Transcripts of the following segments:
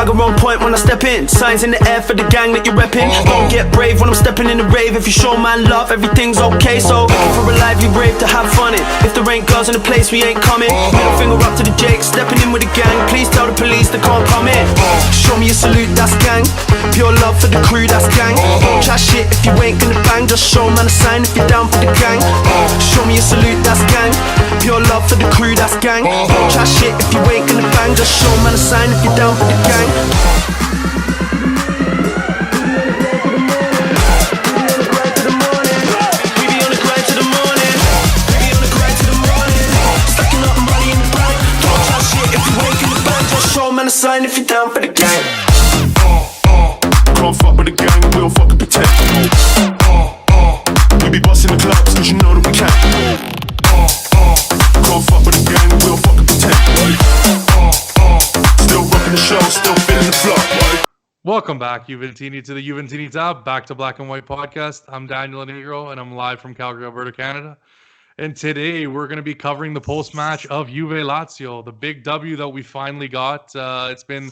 Swagger on point when I step in. Signs in the air for the gang that you're repping. Don't get brave when I'm stepping in the rave. If you show man love, everything's okay. So looking for a lively rave to have fun in. If there ain't girls in the place, we ain't coming. Middle finger up to the Jake, stepping in with the gang. Please tell the police they can't come in. Show me a salute, that's gang. Pure love for the crew, that's gang. Don't chat shit if you ain't gonna bang. Just show man a sign if you're down for the gang. Show me a salute, that's gang. Pure love for the crew, that's gang. Don't chat shit if you ain't gonna bang. Just show man a sign if you're down for the gang. Man a sign if you're down for the gang. Can't fuck with the gang, we don't fucking pretend. We be busting the clubs, cause you know that we can. Can't fuck with the gang, we don't fucking pretend. Still rocking the show, still feeling the flow. Welcome back, Juventinita, to the Juventinita Back to Black and White podcast. I'm Daniel Negro, and I'm live from Calgary, Alberta, Canada. And today we're going to be covering the post-match of Juve-Lazio, the big W that we finally got. It's been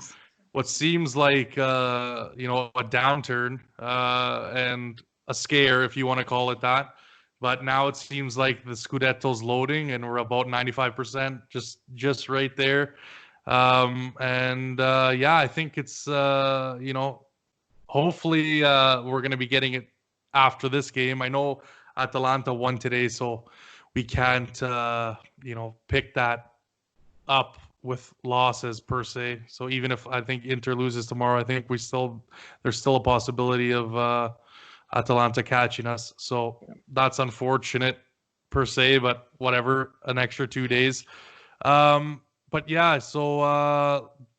what seems like, a downturn and a scare, if you want to call it that. But now it seems like the Scudetto's loading, and we're about 95%, just right there. I think it's, hopefully we're going to be getting it after this game. I know Atalanta won today, so we can't, pick that up with losses per se. So even if I think Inter loses tomorrow, I think there's still a possibility of Atalanta catching us. So that's unfortunate per se, but whatever, an extra 2 days. So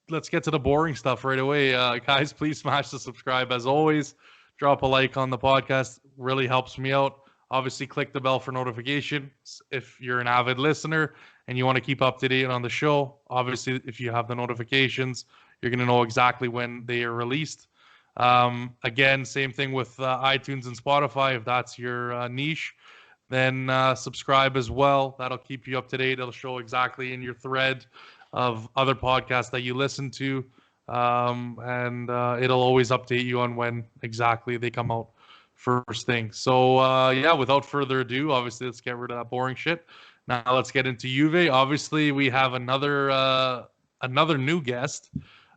let's get to the boring stuff right away. Guys, please smash the subscribe as always. Drop a like on the podcast. Really helps me out. Obviously, click the bell for notifications if you're an avid listener and you want to keep up to date on the show. Obviously, if you have the notifications, you're going to know exactly when they are released. Again, same thing with iTunes and Spotify. If that's your niche, then subscribe as well. That'll keep you up to date. It'll show exactly in your thread of other podcasts that you listen to. And it'll always update you on when exactly they come out first thing. So without further ado, obviously let's get rid of that boring shit. Now let's get into Juve. Obviously we have another new guest,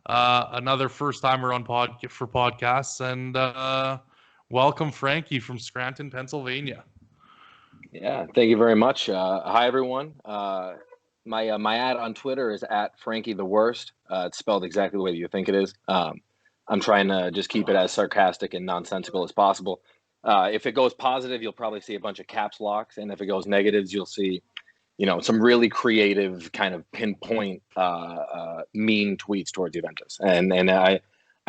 another first timer on podcasts, and welcome Frankie from Scranton, Pennsylvania. Yeah, thank you very much. Hi everyone. My ad on Twitter is at Frankie the Worst. It's spelled exactly the way you think it is. I'm trying to just keep it as sarcastic and nonsensical as possible. If it goes positive, you'll probably see a bunch of caps locks. And if it goes negatives, you'll see, some really creative kind of pinpoint mean tweets towards Juventus. And I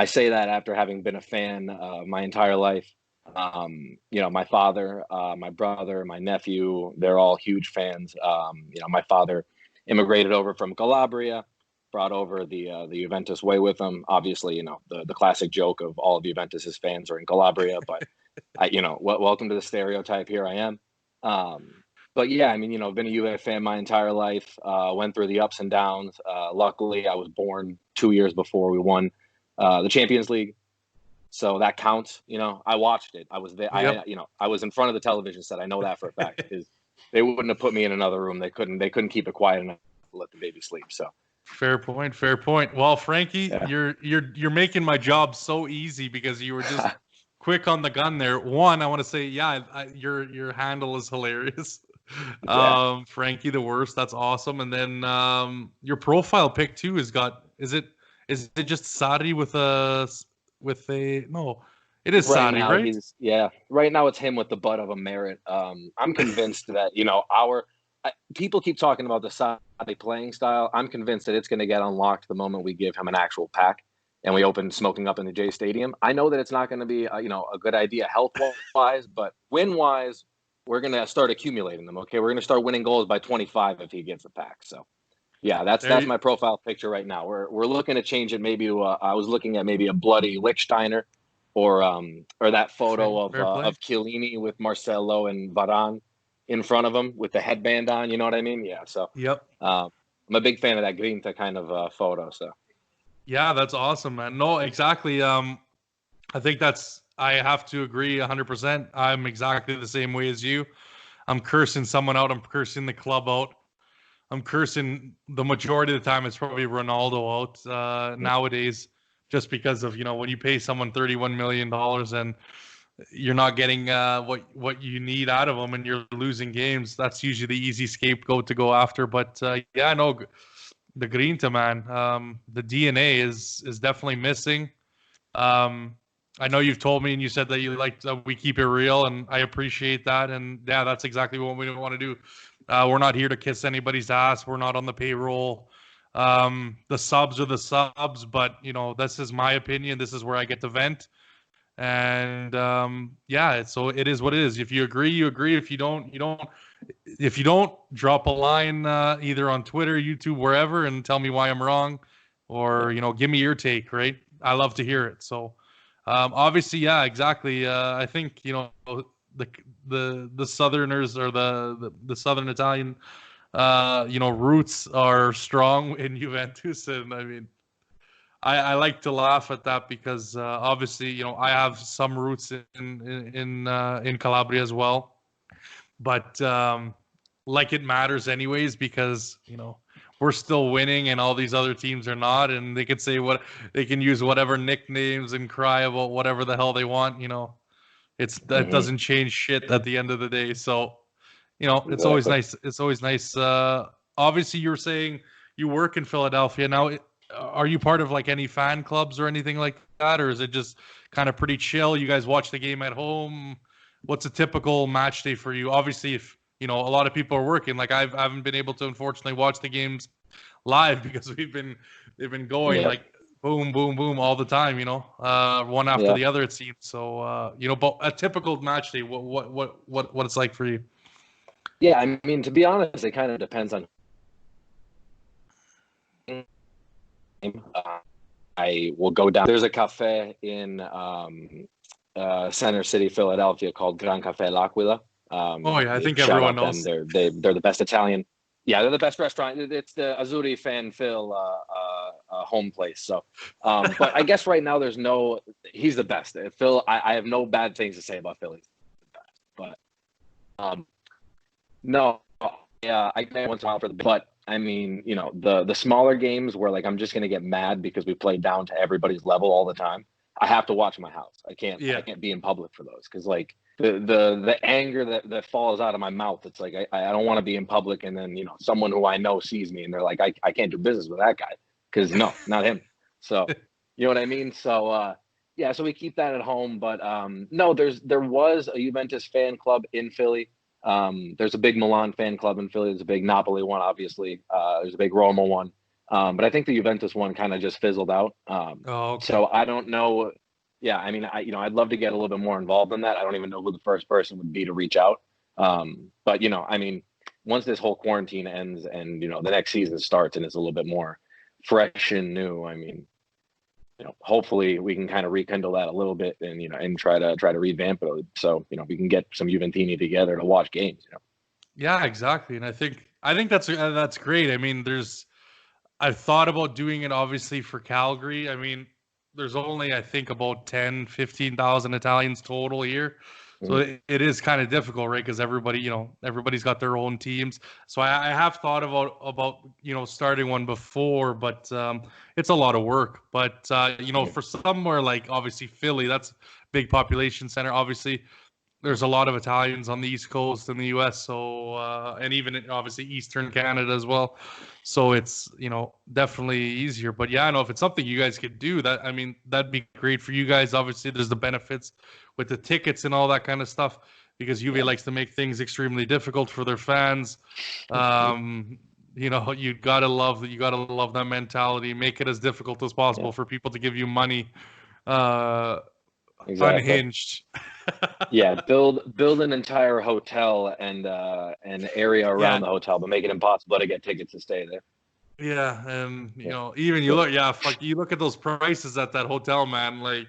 say that after having been a fan my entire life. My father, my brother, my nephew, they're all huge fans. My father immigrated over from Calabria, brought over the Juventus way with them. Obviously, the classic joke of all of Juventus's fans are in Calabria, but welcome to the stereotype. Here I am. But yeah, I've been a Juve fan my entire life. Went through the ups and downs. Luckily, I was born 2 years before we won the Champions League, so that counts. I watched it. I was there. Yep. I was in front of the television set. I know that for a fact because they wouldn't have put me in another room. They couldn't keep it quiet enough to let the baby sleep. So. Fair point. Well, Frankie, yeah. You're making my job so easy because you were just quick on the gun there. One, I want to say, your handle is hilarious. Yeah. Frankie the Worst, that's awesome. And then your profile pic too is it just Sarri with a no? It is Sarri, right? Right now it's him with the butt of a Merit. I'm convinced that people keep talking about the Sarri playing style. I'm convinced that it's going to get unlocked the moment we give him an actual pack and we open smoking up in the J Stadium. I know that it's not going to be a good idea health-wise, but win-wise, we're going to start accumulating them. Okay, we're going to start winning goals by 25 if he gets a pack. So, yeah, that's my profile picture right now. We're looking to change it maybe to I was looking at maybe a bloody Lichtsteiner or that photo of Chiellini with Marcelo and Varane in front of him with the headband on, you know what I mean? Yeah. So, yep. I'm a big fan of that Grinta kind of photo. So, Yeah, that's awesome, man. No, exactly. I think I have to agree 100%. I'm exactly the same way as you. I'm cursing someone out. I'm cursing the club out. I'm cursing the majority of the time. It's probably Ronaldo out nowadays, just because of when you pay someone $31 million and you're not getting what you need out of them, and you're losing games. That's usually the easy scapegoat to go after. But yeah, no, the Grinta, man, the DNA is definitely missing. I know you've told me and you said that you like we keep it real, and I appreciate that. And yeah, that's exactly what we want to do. We're not here to kiss anybody's ass. We're not on the payroll. The subs are the subs, but this is my opinion. This is where I get to vent. And yeah, so it is what it is. If you agree, you agree. If you don't, you don't. If you don't, drop a line either on Twitter, YouTube, wherever, and tell me why I'm wrong, or give me your take. Right? I love to hear it. So obviously, yeah, exactly. I think the Southerners, or the Southern Italian roots are strong in Juventus, and I mean, I like to laugh at that because obviously I have some roots in Calabria as well, but like it matters anyways because we're still winning and all these other teams are not, and they could say what they can use whatever nicknames and cry about whatever the hell they want. That doesn't change shit at the end of the day. So it's always nice. It's always nice. Obviously, you're saying you work in Philadelphia now. Are you part of like any fan clubs or anything like that, or is it just kind of pretty chill? You guys watch the game at home. What's a typical match day for you? Obviously, if a lot of people are working, like I haven't been able to unfortunately watch the games live because they've been going like boom, boom, boom all the time. One after the other, it seems. So but a typical match day, what it's like for you? Yeah, I mean, to be honest, it kind of depends on. I will go down. There's a cafe in Center City, Philadelphia, called Gran Cafe L'Aquila. Oh yeah, I think everyone knows. They're the best Italian. Yeah, they're the best restaurant. It's the Azzurri fan Phil home place. So, but I guess right now he's the best. Phil, I have no bad things to say about Philly. But no, yeah, I can once in a while but I mean, the smaller games where like I'm just gonna get mad because we play down to everybody's level all the time. I have to watch my house. I can't be in public for those because like the anger that falls out of my mouth. It's like I don't want to be in public, and then someone who I know sees me and they're like I can't do business with that guy because no, not him. So you know what I mean. So yeah, so we keep that at home. But no, there was a Juventus fan club in Philly. There's a big Milan fan club in Philly. There's a big Napoli one, obviously. There's a big Roma one. But I think the Juventus one kind of just fizzled out. Okay. So I don't know. Yeah, I mean, I'd love to get a little bit more involved in that. I don't even know who the first person would be to reach out. But I mean, once this whole quarantine ends and the next season starts and it's a little bit more fresh and new, I mean, hopefully we can kind of rekindle that a little bit and and try to revamp it so we can get some Juventinita together to watch games. Yeah, exactly. And I think that's great. I mean, I've thought about doing it obviously for Calgary. I mean, there's only I think about 10,000-15,000 Italians total here. So it is kind of difficult, right? Because everybody's got their own teams. So I have thought about starting one before, but it's a lot of work. But for somewhere like obviously Philly, that's a big population center. Obviously, there's a lot of Italians on the East Coast in the U.S. So and even obviously Eastern Canada as well. So it's definitely easier. But yeah, I know if it's something you guys could do, that'd be great for you guys. Obviously, there's the benefits with the tickets and all that kind of stuff because Juve likes to make things extremely difficult for their fans. You gotta love that mentality. Make it as difficult as possible for people to give you money. Exactly. Unhinged. Yeah, build an entire hotel and an area around the hotel, but make it impossible to get tickets to stay there. Yeah, and you look at those prices at that hotel, man. Like,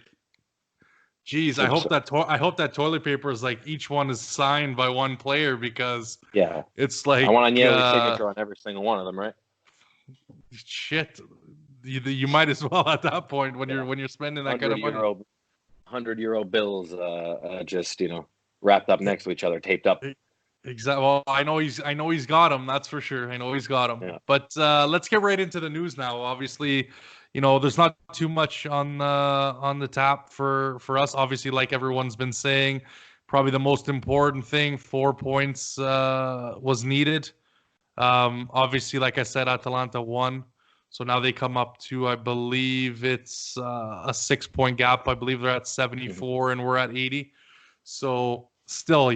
geez, I hope that toilet paper is like each one is signed by one player because it's like I want Agnelli's signature on every single one of them, right? Shit. you might as well at that point when you're spending that kind of money. €100 bills, just wrapped up next to each other, taped up. Exactly. Well, I know he's got him. That's for sure. I know he's got him. Yeah. But let's get right into the news now. Obviously, there's not too much on the tap for us. Obviously, like everyone's been saying, probably the most important thing, 4 points was needed. Obviously, like I said, Atalanta won. So now they come up to, I believe it's a 6-point gap. I believe they're at 74 and we're at 80. So still,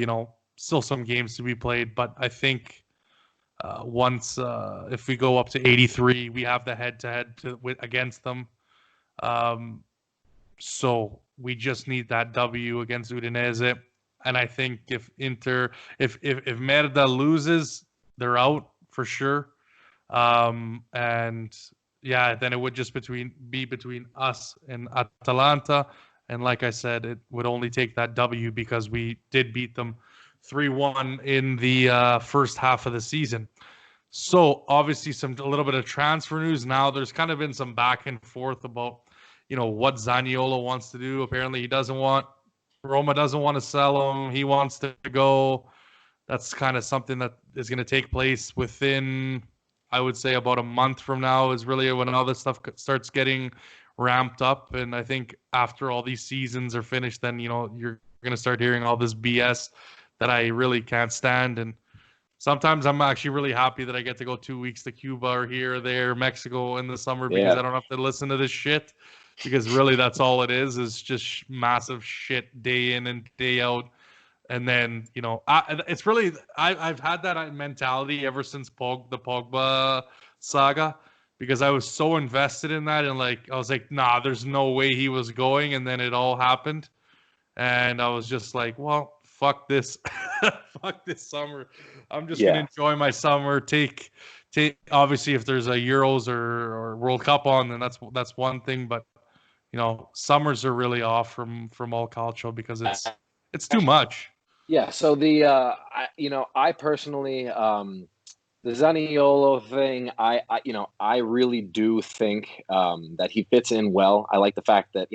still some games to be played. But I think once, if we go up to 83, we have the head-to-head against them. So we just need that W against Udinese. And I think if Merda loses, they're out for sure. And yeah, then it would just be between us and Atalanta. And like I said, it would only take that W because we did beat them 3-1 in the first half of the season. So obviously a little bit of transfer news now. There's kind of been some back and forth about, what Zaniolo wants to do. Apparently Roma doesn't want to sell him. He wants to go. That's kind of something that is going to take place within, I would say, about a month from now is really when all this stuff starts getting ramped up. And I think after all these seasons are finished, then, you're going to start hearing all this BS that I really can't stand. And sometimes I'm actually really happy that I get to go 2 weeks to Cuba or here or there, Mexico in the summer, because I don't have to listen to this shit. Because really that's all it is just massive shit day in and day out. And then, it's really, I've had that mentality ever since the Pogba saga, because I was so invested in that. And I was like, nah, there's no way he was going. And then it all happened. And I was just like, well, fuck this. Fuck this summer. I'm just going to enjoy my summer. Take, obviously if there's a Euros or World Cup on, then that's one thing. But, summers are really off from all calcio because it's too much. Yeah. So I personally, the Zaniolo thing, I really do think that he fits in well. I like the fact that,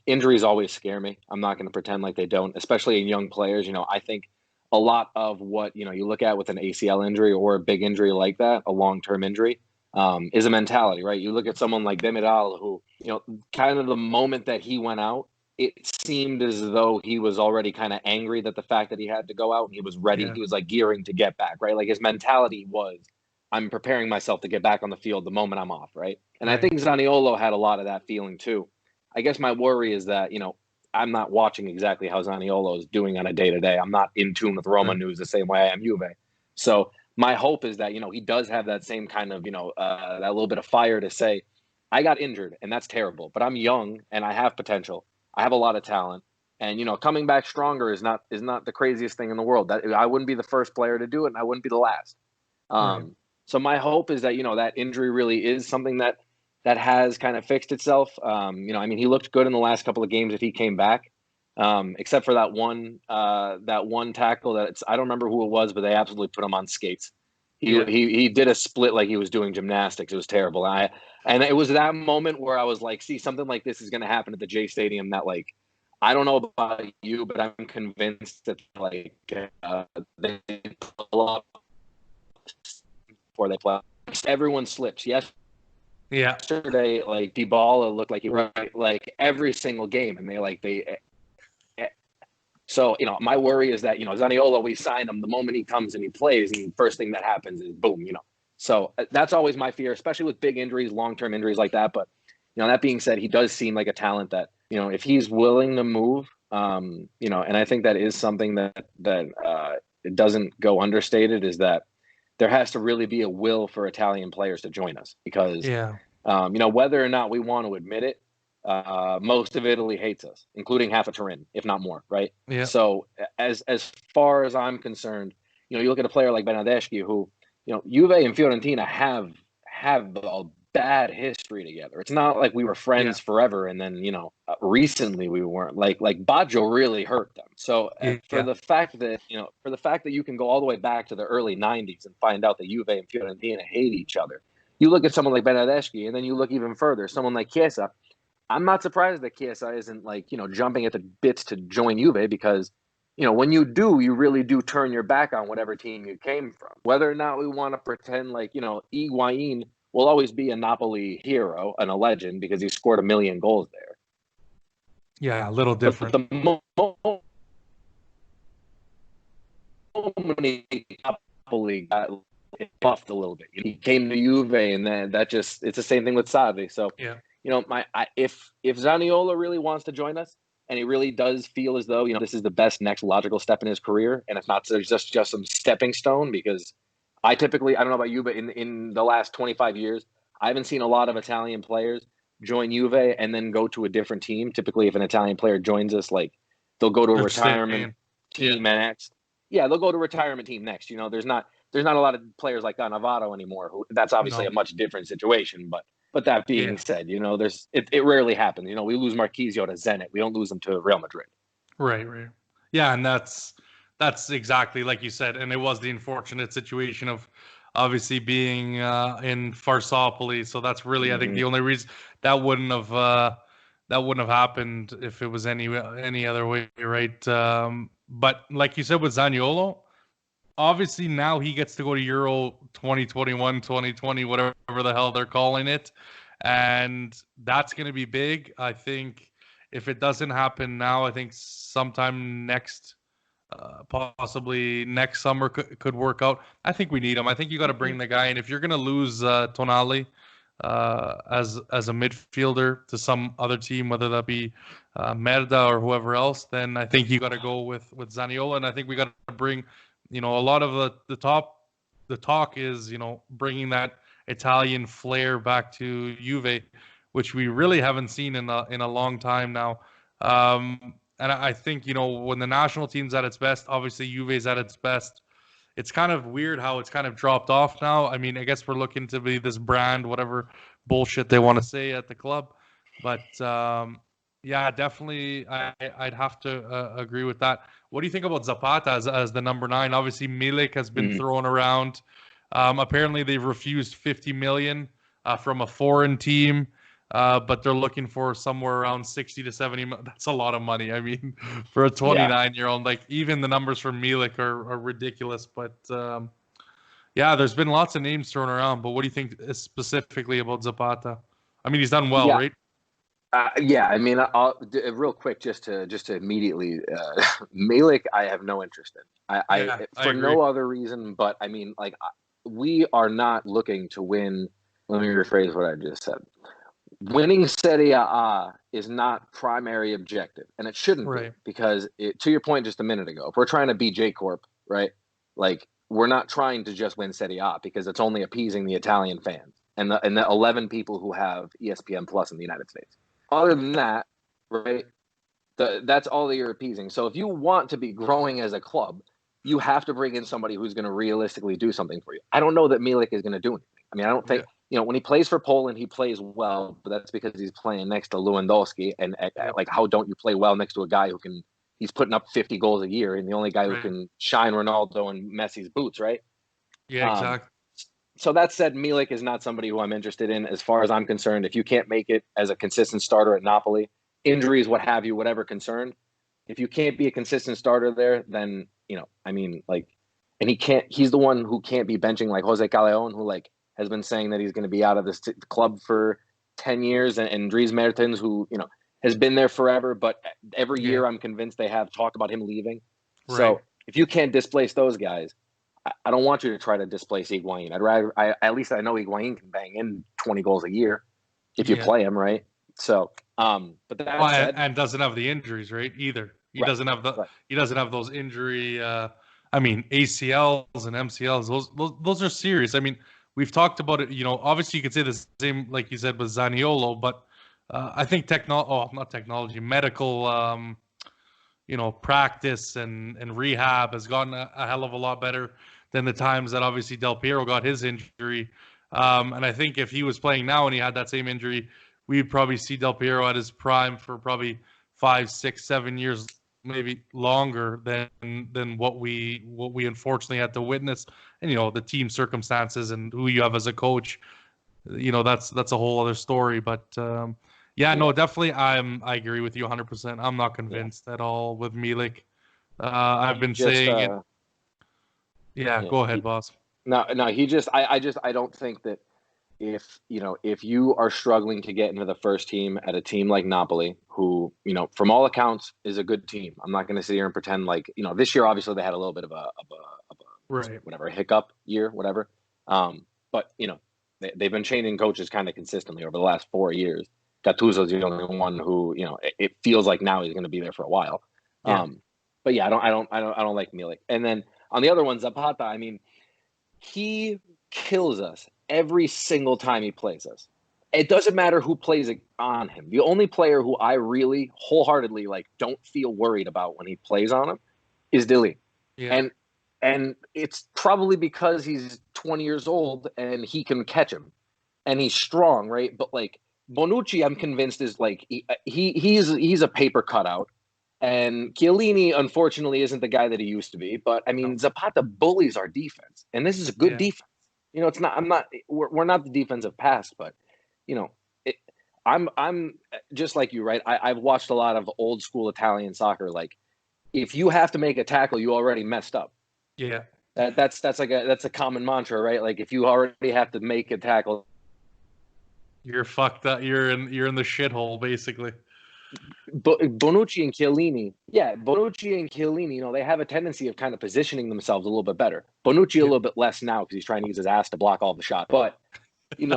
injuries always scare me. I'm not going to pretend like they don't, especially in young players. I think a lot of what, you look at with an ACL injury or a big injury like that, a long-term injury, is a mentality, right? You look at someone like Demiral, who, kind of the moment that he went out, it seemed as though he was already kind of angry that the fact that he had to go out and he was ready. Yeah. He was gearing to get back, right? His mentality was, I'm preparing myself to get back on the field the moment I'm off, right? And right. I think Zaniolo had a lot of that feeling too. I guess my worry is that, I'm not watching exactly how Zaniolo is doing on a day-to-day. I'm not in tune with Roma news the same way I am Juve. So my hope is that, he does have that same kind of, that little bit of fire to say, I got injured and that's terrible, but I'm young and I have potential. I have a lot of talent, and coming back stronger is not the craziest thing in the world. That I wouldn't be the first player to do it, and I wouldn't be the last. Right. So my hope is that that injury really is something that has kind of fixed itself. He looked good in the last couple of games if he came back, except for that one tackle that I don't remember who it was, but they absolutely put him on skates. He did a split like he was doing gymnastics. It was terrible. And it was that moment where I was like, see, something like this is going to happen at the J Stadium that, I don't know about you, but I'm convinced that, they pull up before they play. Everyone slips. Yes. Yeah. Yesterday, Dybala looked like he right, every single game. And so, my worry is that, Zaniolo, we sign him the moment he comes and he plays, and the first thing that happens is boom, So that's always my fear, especially with big injuries, long-term injuries like that. But, that being said, he does seem like a talent that, if he's willing to move, and I think that is something that it doesn't go understated, is that there has to really be a will for Italian players to join us because, whether or not we want to admit it, most of Italy hates us, including half of Turin, if not more, right? Yeah. So as far as I'm concerned, you look at a player like Bernardeschi, who, Juve and Fiorentina have a bad history together. It's not like we were friends forever, and then recently we weren't. Like Baggio really hurt them. So for the fact that you can go all the way back to the early '90s and find out that Juve and Fiorentina hate each other, you look at someone like Bernardeschi, and then you look even further, someone like Chiesa. I'm not surprised that Chiesa isn't like, jumping at the bits to join Juve because, when you do, you really do turn your back on whatever team you came from. Whether or not we want to pretend like, Higuain will always be a Napoli hero and a legend because he scored 1 million goals there. Yeah, a little different. But the moment Napoli got buffed a little bit, he came to Juve, and then it's the same thing with Sarri. So, Yeah. If Zaniolo really wants to join us, and he really does feel as though, this is the best next logical step in his career, and it's not just some stepping stone, because I don't know about you, but in the last 25 years, I haven't seen a lot of Italian players join Juve and then go to a different team. Typically, if an Italian player joins us, like, they'll go to a retirement team next. Yeah, they'll go to a retirement team next. There's not a lot of players like Cannavaro anymore. That's obviously a much different situation, But that being said, it rarely happens. We lose Marquisio to Zenit. We don't lose him to Real Madrid. Right. Yeah, and that's exactly like you said. And it was the unfortunate situation of obviously being in Farsopoli. So that's really, I think, the only reason that wouldn't have happened if it was any other way, right? But like you said with Zaniolo, obviously now he gets to go to Euro 2021, 2020, whatever the hell they're calling it. And that's going to be big. I think if it doesn't happen now, I think sometime possibly next summer could work out. I think we need him. I think you got to bring the guy in. If you're going to lose Tonali as a midfielder to some other team, whether that be Merda or whoever else, then I think you got to go with Zaniolo. And I think we got to bring, a lot of the talk is, bringing that Italian flair back to Juve, which we really haven't seen in a long time now. And I think, when the national team's at its best, obviously Juve's at its best. It's kind of weird how it's kind of dropped off now. I mean, I guess we're looking to be this brand, whatever bullshit they want to say at the club. But yeah, definitely, I'd have to agree with that. What do you think about Zapata as the number 9? Obviously, Milik has been thrown around. Apparently, they've refused 50 million from a foreign team, but they're looking for somewhere around 60 to 70. That's a lot of money. I mean, for a 29-year-old, like, even the numbers for Milik are ridiculous. But yeah, there's been lots of names thrown around. But what do you think specifically about Zapata? I mean, he's done well, right? Yeah, I mean, I'll real quick just to immediately, Milik, I have no interest in. I for no other reason, but I mean, like, we are not looking to win. Let me rephrase what I just said. Winning Serie A is not primary objective, and it shouldn't be, because to your point just a minute ago, if we're trying to beat J Corp, right? Like, we're not trying to just win Serie A because it's only appeasing the Italian fans and the 11 people who have ESPN Plus in the United States. Other than that, right, that's all that you're appeasing. So if you want to be growing as a club, you have to bring in somebody who's going to realistically do something for you. I don't know that Milik is going to do anything. I mean, I don't think, when he plays for Poland, he plays well, but that's because he's playing next to Lewandowski. And like, how don't you play well next to a guy he's putting up 50 goals a year, and the only guy who can shine Ronaldo and Messi's boots, right? Yeah, exactly. So that said, Milik is not somebody who I'm interested in. As far as I'm concerned, if you can't make it as a consistent starter at Napoli, injuries, what have you, whatever concern, if you can't be a consistent starter there, then, I mean, like, and he's the one who can't be benching like Jose Callejon, who, like, has been saying that he's going to be out of this club for 10 years, and Dries Mertens, who, has been there forever, but every year I'm convinced they have talked about him leaving. Right. So if you can't displace those guys, I don't want you to try to displace Higuain. I'd rather, at least I know Higuain can bang in 20 goals a year if you play him, right? So, but that said, and doesn't have the injuries, right? Either he doesn't have he doesn't have those injury. I mean, ACLs and MCLs. Those are serious. I mean, we've talked about it. Obviously you could say the same, like you said, with Zaniolo, but I think medical. Practice and rehab has gotten a hell of a lot better than the times that obviously Del Piero got his injury. And I think if he was playing now and he had that same injury, we'd probably see Del Piero at his prime for probably 5, 6, 7 years, maybe longer than what we unfortunately had to witness. And, the team circumstances and who you have as a coach, that's a whole other story. But yeah, no, definitely, I agree with you 100%. I'm not convinced at all with Milik. I've been saying it. Yeah, go ahead, boss. No, I don't think that if you are struggling to get into the first team at a team like Napoli, who, from all accounts is a good team. I'm not going to sit here and pretend like, this year, obviously they had a little bit of a Right. whatever, a hiccup year, whatever. But, they've been changing coaches kind of consistently over the last 4 years. Gattuso's the only one who, it feels like now he's going to be there for a while. Yeah. But yeah, I don't like Milik. And then on the other one, Zapata, I mean, he kills us every single time he plays us. It doesn't matter who plays it on him. The only player who I really wholeheartedly don't feel worried about when he plays on him is De Ligt. Yeah. And it's probably because he's 20 years old and he can catch him and he's strong, right? But Bonucci, I'm convinced is he's a paper cutout. And Chiellini, unfortunately, isn't the guy that he used to be. But I mean, Zapata bullies our defense, and this is a good defense. It's not. We're not the defensive past, but I'm just like you, right? I've watched a lot of old school Italian soccer. If you have to make a tackle, you already messed up. Yeah. That's a common mantra, right? If you already have to make a tackle, you're fucked up. You're in the shithole, basically. Bonucci and Chiellini, they have a tendency of kind of positioning themselves a little bit better. Bonucci a little bit less now because he's trying to use his ass to block all the shots. But you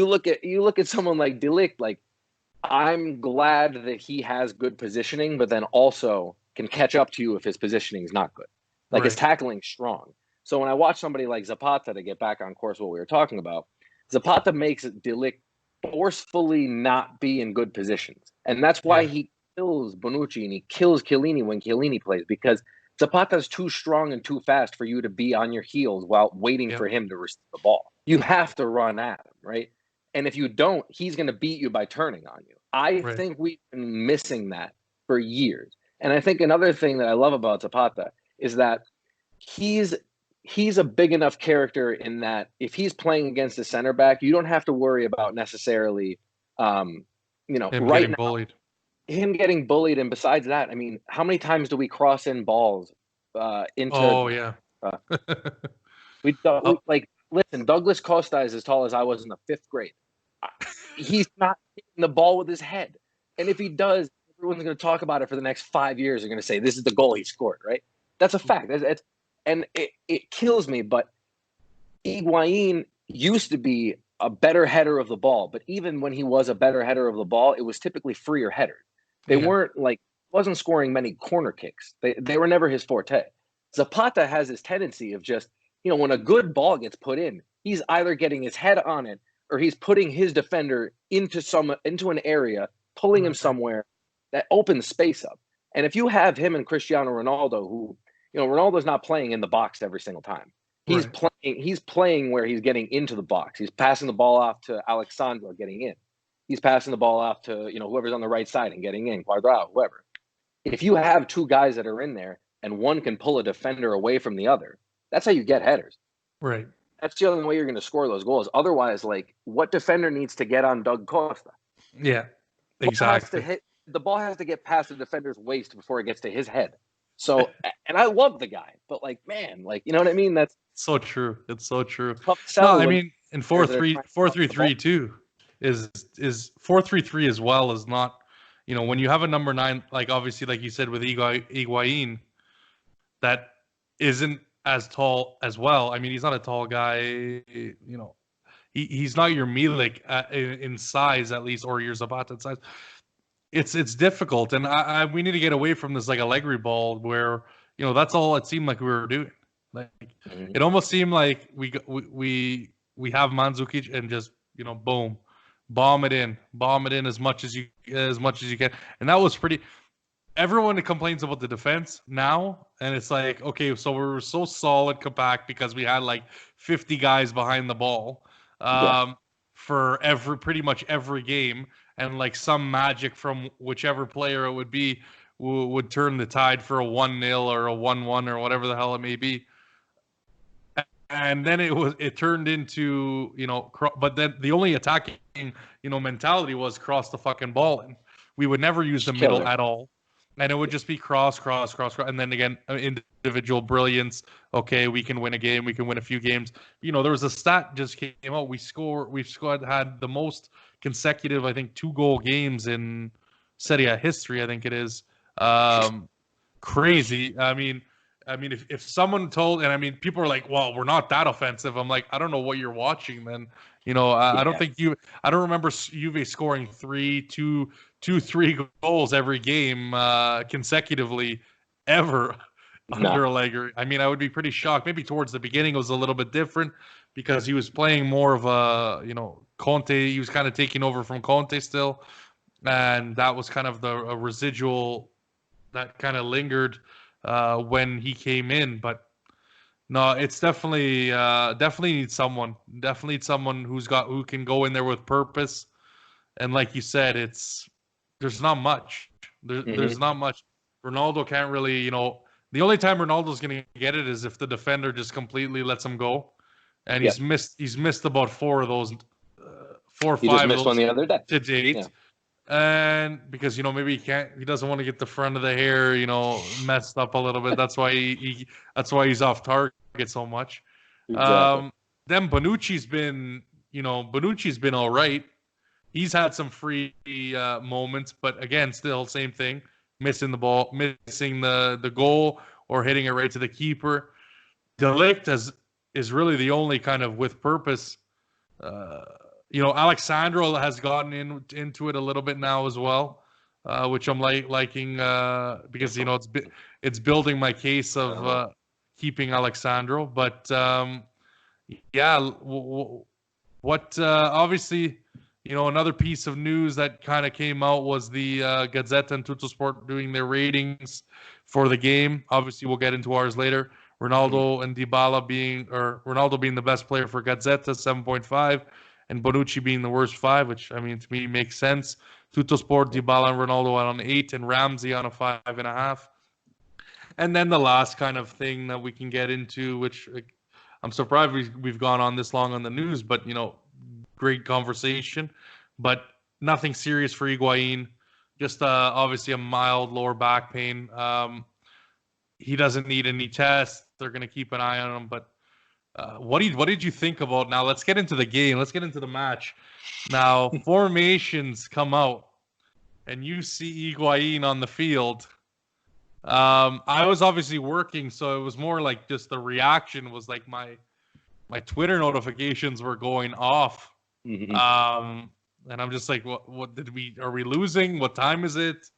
look at someone like De Ligt, I'm glad that he has good positioning, but then also can catch up to you if his positioning is not good. His tackling strong. So when I watch somebody like Zapata, to get back on course what we were talking about, Zapata makes De Ligt forcefully not be in good positions. And that's why he kills Bonucci and he kills Chiellini when Chiellini plays, because Zapata's too strong and too fast for you to be on your heels while waiting for him to receive the ball. You have to run at him, right? And if you don't, he's going to beat you by turning on you. I think we've been missing that for years. And I think another thing that I love about Zapata is that he's a big enough character in that if he's playing against a center back, you don't have to worry about necessarily, him getting bullied. Him getting bullied. And besides that, I mean, how many times do we cross in balls into? Oh yeah. Listen, Douglas Costa is as tall as I was in the 5th grade. He's not hitting the ball with his head, and if he does, everyone's going to talk about it for the next 5 years. They're going to say this is the goal he scored, right? That's a fact. And it kills me, but Higuain used to be a better header of the ball. But even when he was a better header of the ball, it was typically freer headers. They weren't wasn't scoring many corner kicks. They were never his forte. Zapata has this tendency of just, when a good ball gets put in, he's either getting his head on it or he's putting his defender into an area, pulling him somewhere that opens space up. And if you have him and Cristiano Ronaldo, who Ronaldo's not playing in the box every single time. He's playing where he's getting into the box. He's passing the ball off to Alexandro, getting in. He's passing the ball off to, whoever's on the right side and getting in, Cuadrado, whoever. If you have two guys that are in there and one can pull a defender away from the other, that's how you get headers. Right. That's the only way you're going to score those goals. Otherwise, what defender needs to get on Doug Costa? Yeah, exactly. The ball has to get past the defender's waist before it gets to his head. So, and I love the guy, but you know what I mean? That's so true. It's so true. No, I mean, in 4-3-3 too is 4-3-3 as well is not, when you have a number 9, obviously, like you said, with Higuain, that isn't as tall as well. I mean, he's not a tall guy, he's not your Milik in size, at least, or your Zapata in size. It's difficult, and we need to get away from this Allegri ball where that's all it seemed like we were doing. It almost seemed like we have Mandzukic and just boom, bomb it in as much as you can, and that was pretty. Everyone complains about the defense now, and it's okay, so we're so solid, compact because we had 50 guys behind the ball for pretty much every game. And some magic from whichever player it would be would turn the tide for a 1-0 or a 1-1 or whatever the hell it may be. and then it turned into, but then the only attacking, mentality was cross the fucking ball, and we would never use the middle at all. And it would just be cross, and then again, individual brilliance. Okay, we can win a game, we can win a few games. There was a stat just came out. Had the most consecutive, I think, 2-goal games in Serie A history. I think it is crazy. I mean, if someone told, and I mean, people are like, "Well, we're not that offensive." I'm like, I don't know what you're watching then. I don't think I don't remember Juve scoring 3 goals every game consecutively ever under Allegri. I mean, I would be pretty shocked. Maybe towards the beginning it was a little bit different because he was playing more of a, Conte. He was kind of taking over from Conte still, and that was kind of a residual that kind of lingered when he came in. But no, it's definitely needs someone. Definitely needs someone who can go in there with purpose. And like you said, there's not much. There's not much. Ronaldo can't really, the only time Ronaldo's going to get it is if the defender just completely lets him go. And he's missed about 4 of those, 4 or 5 he just missed one the other day to date. Yeah. And because maybe he doesn't want to get the front of the hair, messed up a little bit. That's why he's off target so much. Exactly. Then Bonucci's been all right. He's had some free moments, but again, still same thing, missing the ball, missing the goal, or hitting it right to the keeper. De Ligt is really the only kind of with purpose. Alexandro has gotten into it a little bit now as well, which I'm liking because it's building my case of keeping Alexandro. But obviously, another piece of news that kind of came out was the Gazzetta and Tuttosport doing their ratings for the game. Obviously, we'll get into ours later. Ronaldo and Dybala Ronaldo being the best player for Gazzetta, 7.5. And Bonucci being the worst 5, which, I mean, to me makes sense. Tuttosport, Dybala and Ronaldo on 8, and Ramsey on a 5.5. And then the last kind of thing that we can get into, which I'm surprised we've gone on this long on the news, but, great conversation. But nothing serious for Higuain. Just obviously a mild lower back pain. He doesn't need any tests. They're going to keep an eye on him, but what did you think about? Now let's get into the game. Let's get into the match. Now formations come out, and you see Higuain on the field. I was obviously working, so it was more like just the reaction was like my Twitter notifications were going off. And I'm just like, what are we losing? What time is it?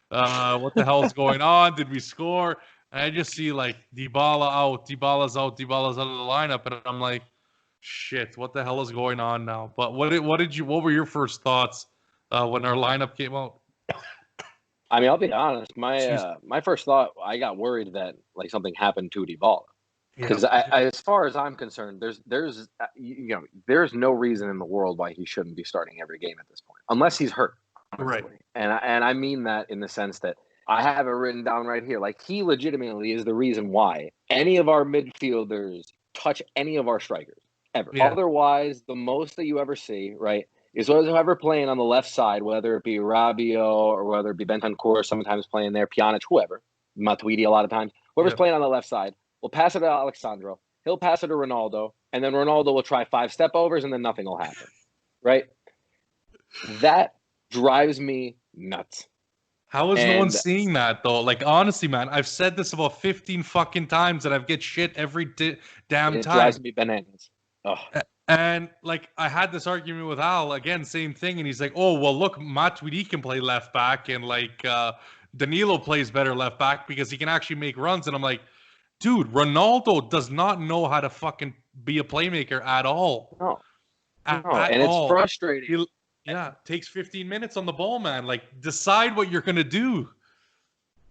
What the hell's going on? Did we score? And I just see like Dybala's out of the lineup, and I'm like, shit, what the hell is going on now? But what were your first thoughts when our lineup came out? I mean, I'll be honest. My first thought, I got worried that like something happened to Dybala, because as far as I'm concerned, there's no reason in the world why he shouldn't be starting every game at this point, unless he's hurt. Honestly. Right. And I mean that in the sense that I have it written down right here. Like, he legitimately is the reason why any of our midfielders touch any of our strikers ever. Yeah. Otherwise, the most that you ever see, right, is whoever playing on the left side, whether it be Rabiot or whether it be Bentancur, sometimes playing there, Pjanic, whoever, Matuidi a lot of times, whoever's playing on the left side will pass it to Alexandro. He'll pass it to Ronaldo, and then Ronaldo will try 5 step-overs, and then nothing will happen, right? That drives me nuts. How is no one seeing that, though? Like, honestly, man, I've said this about 15 fucking times, and I get shit every damn time. It drives me bananas. Ugh. And, like, I had this argument with Al, again, same thing, and he's like, oh, well, look, Matuidi can play left back, and, like, Danilo plays better left back because he can actually make runs. And I'm like, dude, Ronaldo does not know how to fucking be a playmaker at all. No. And it's frustrating. Takes 15 minutes on the ball, man. Like, decide what you're going to do.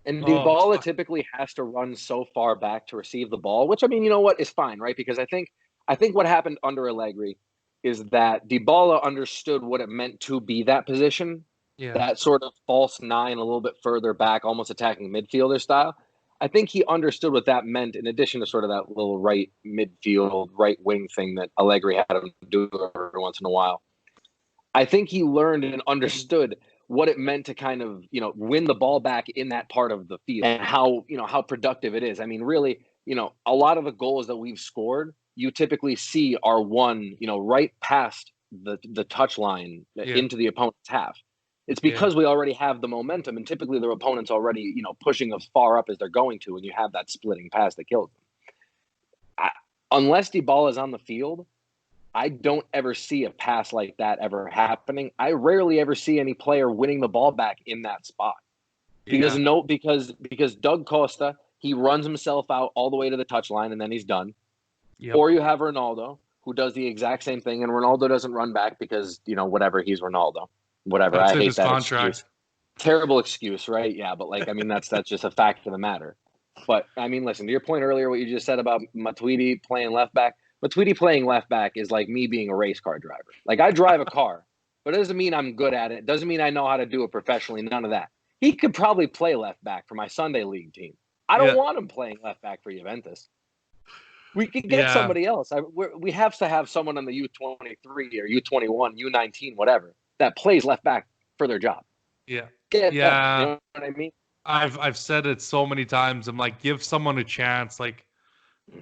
And Dybala typically has to run so far back to receive the ball, which, I mean, you know what, is fine, right? Because I think what happened under Allegri is that Dybala understood what it meant to be that position, that sort of false 9, a little bit further back, almost attacking midfielder style. I think he understood what that meant, in addition to sort of that little right midfield, right wing thing that Allegri had him do every once in a while. I think he learned and understood what it meant to kind of, win the ball back in that part of the field, and how productive it is. I mean, really, a lot of the goals that we've scored, you typically see are won, right past the touch line into the opponent's half. It's because we already have the momentum, and typically their opponent's already, pushing as far up as they're going to, and you have that splitting pass that kills them. Unless Dybala is on the field, I don't ever see a pass like that ever happening. I rarely ever see any player winning the ball back in that spot. Because Doug Costa, he runs himself out all the way to the touchline and then he's done. Yep. Or you have Ronaldo, who does the exact same thing, and Ronaldo doesn't run back because, whatever, he's Ronaldo. Whatever. That's I hate his that contract. Excuse. Terrible excuse, right? Yeah, but that's just a fact of the matter. But listen, to your point earlier, what you just said about Matuidi playing left back. Matuidi playing left back is like me being a race car driver. Like, I drive a car, but it doesn't mean I'm good at it. It doesn't mean I know how to do it professionally. None of that. He could probably play left back for my Sunday league team. I don't want him playing left back for Juventus. We could get somebody else. We have to have someone on the U23 or U21, U19, whatever, that plays left back for their job. Yeah. You know what I mean? I've said it so many times. I'm like, give someone a chance. Like,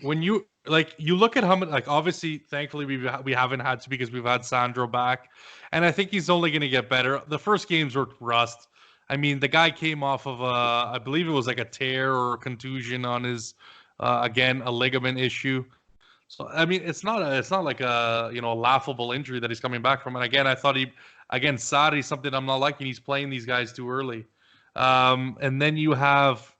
when you look at how much, like, obviously, thankfully we haven't had to, because we've had Sandro back, and I think he's only going to get better. The first games were rust. I mean, the guy came off of I believe it was like a tear or a contusion on his again, a ligament issue. So I mean, it's not like a a laughable injury that he's coming back from. And again, I thought Sarri's something I'm not liking. He's playing these guys too early. And then you have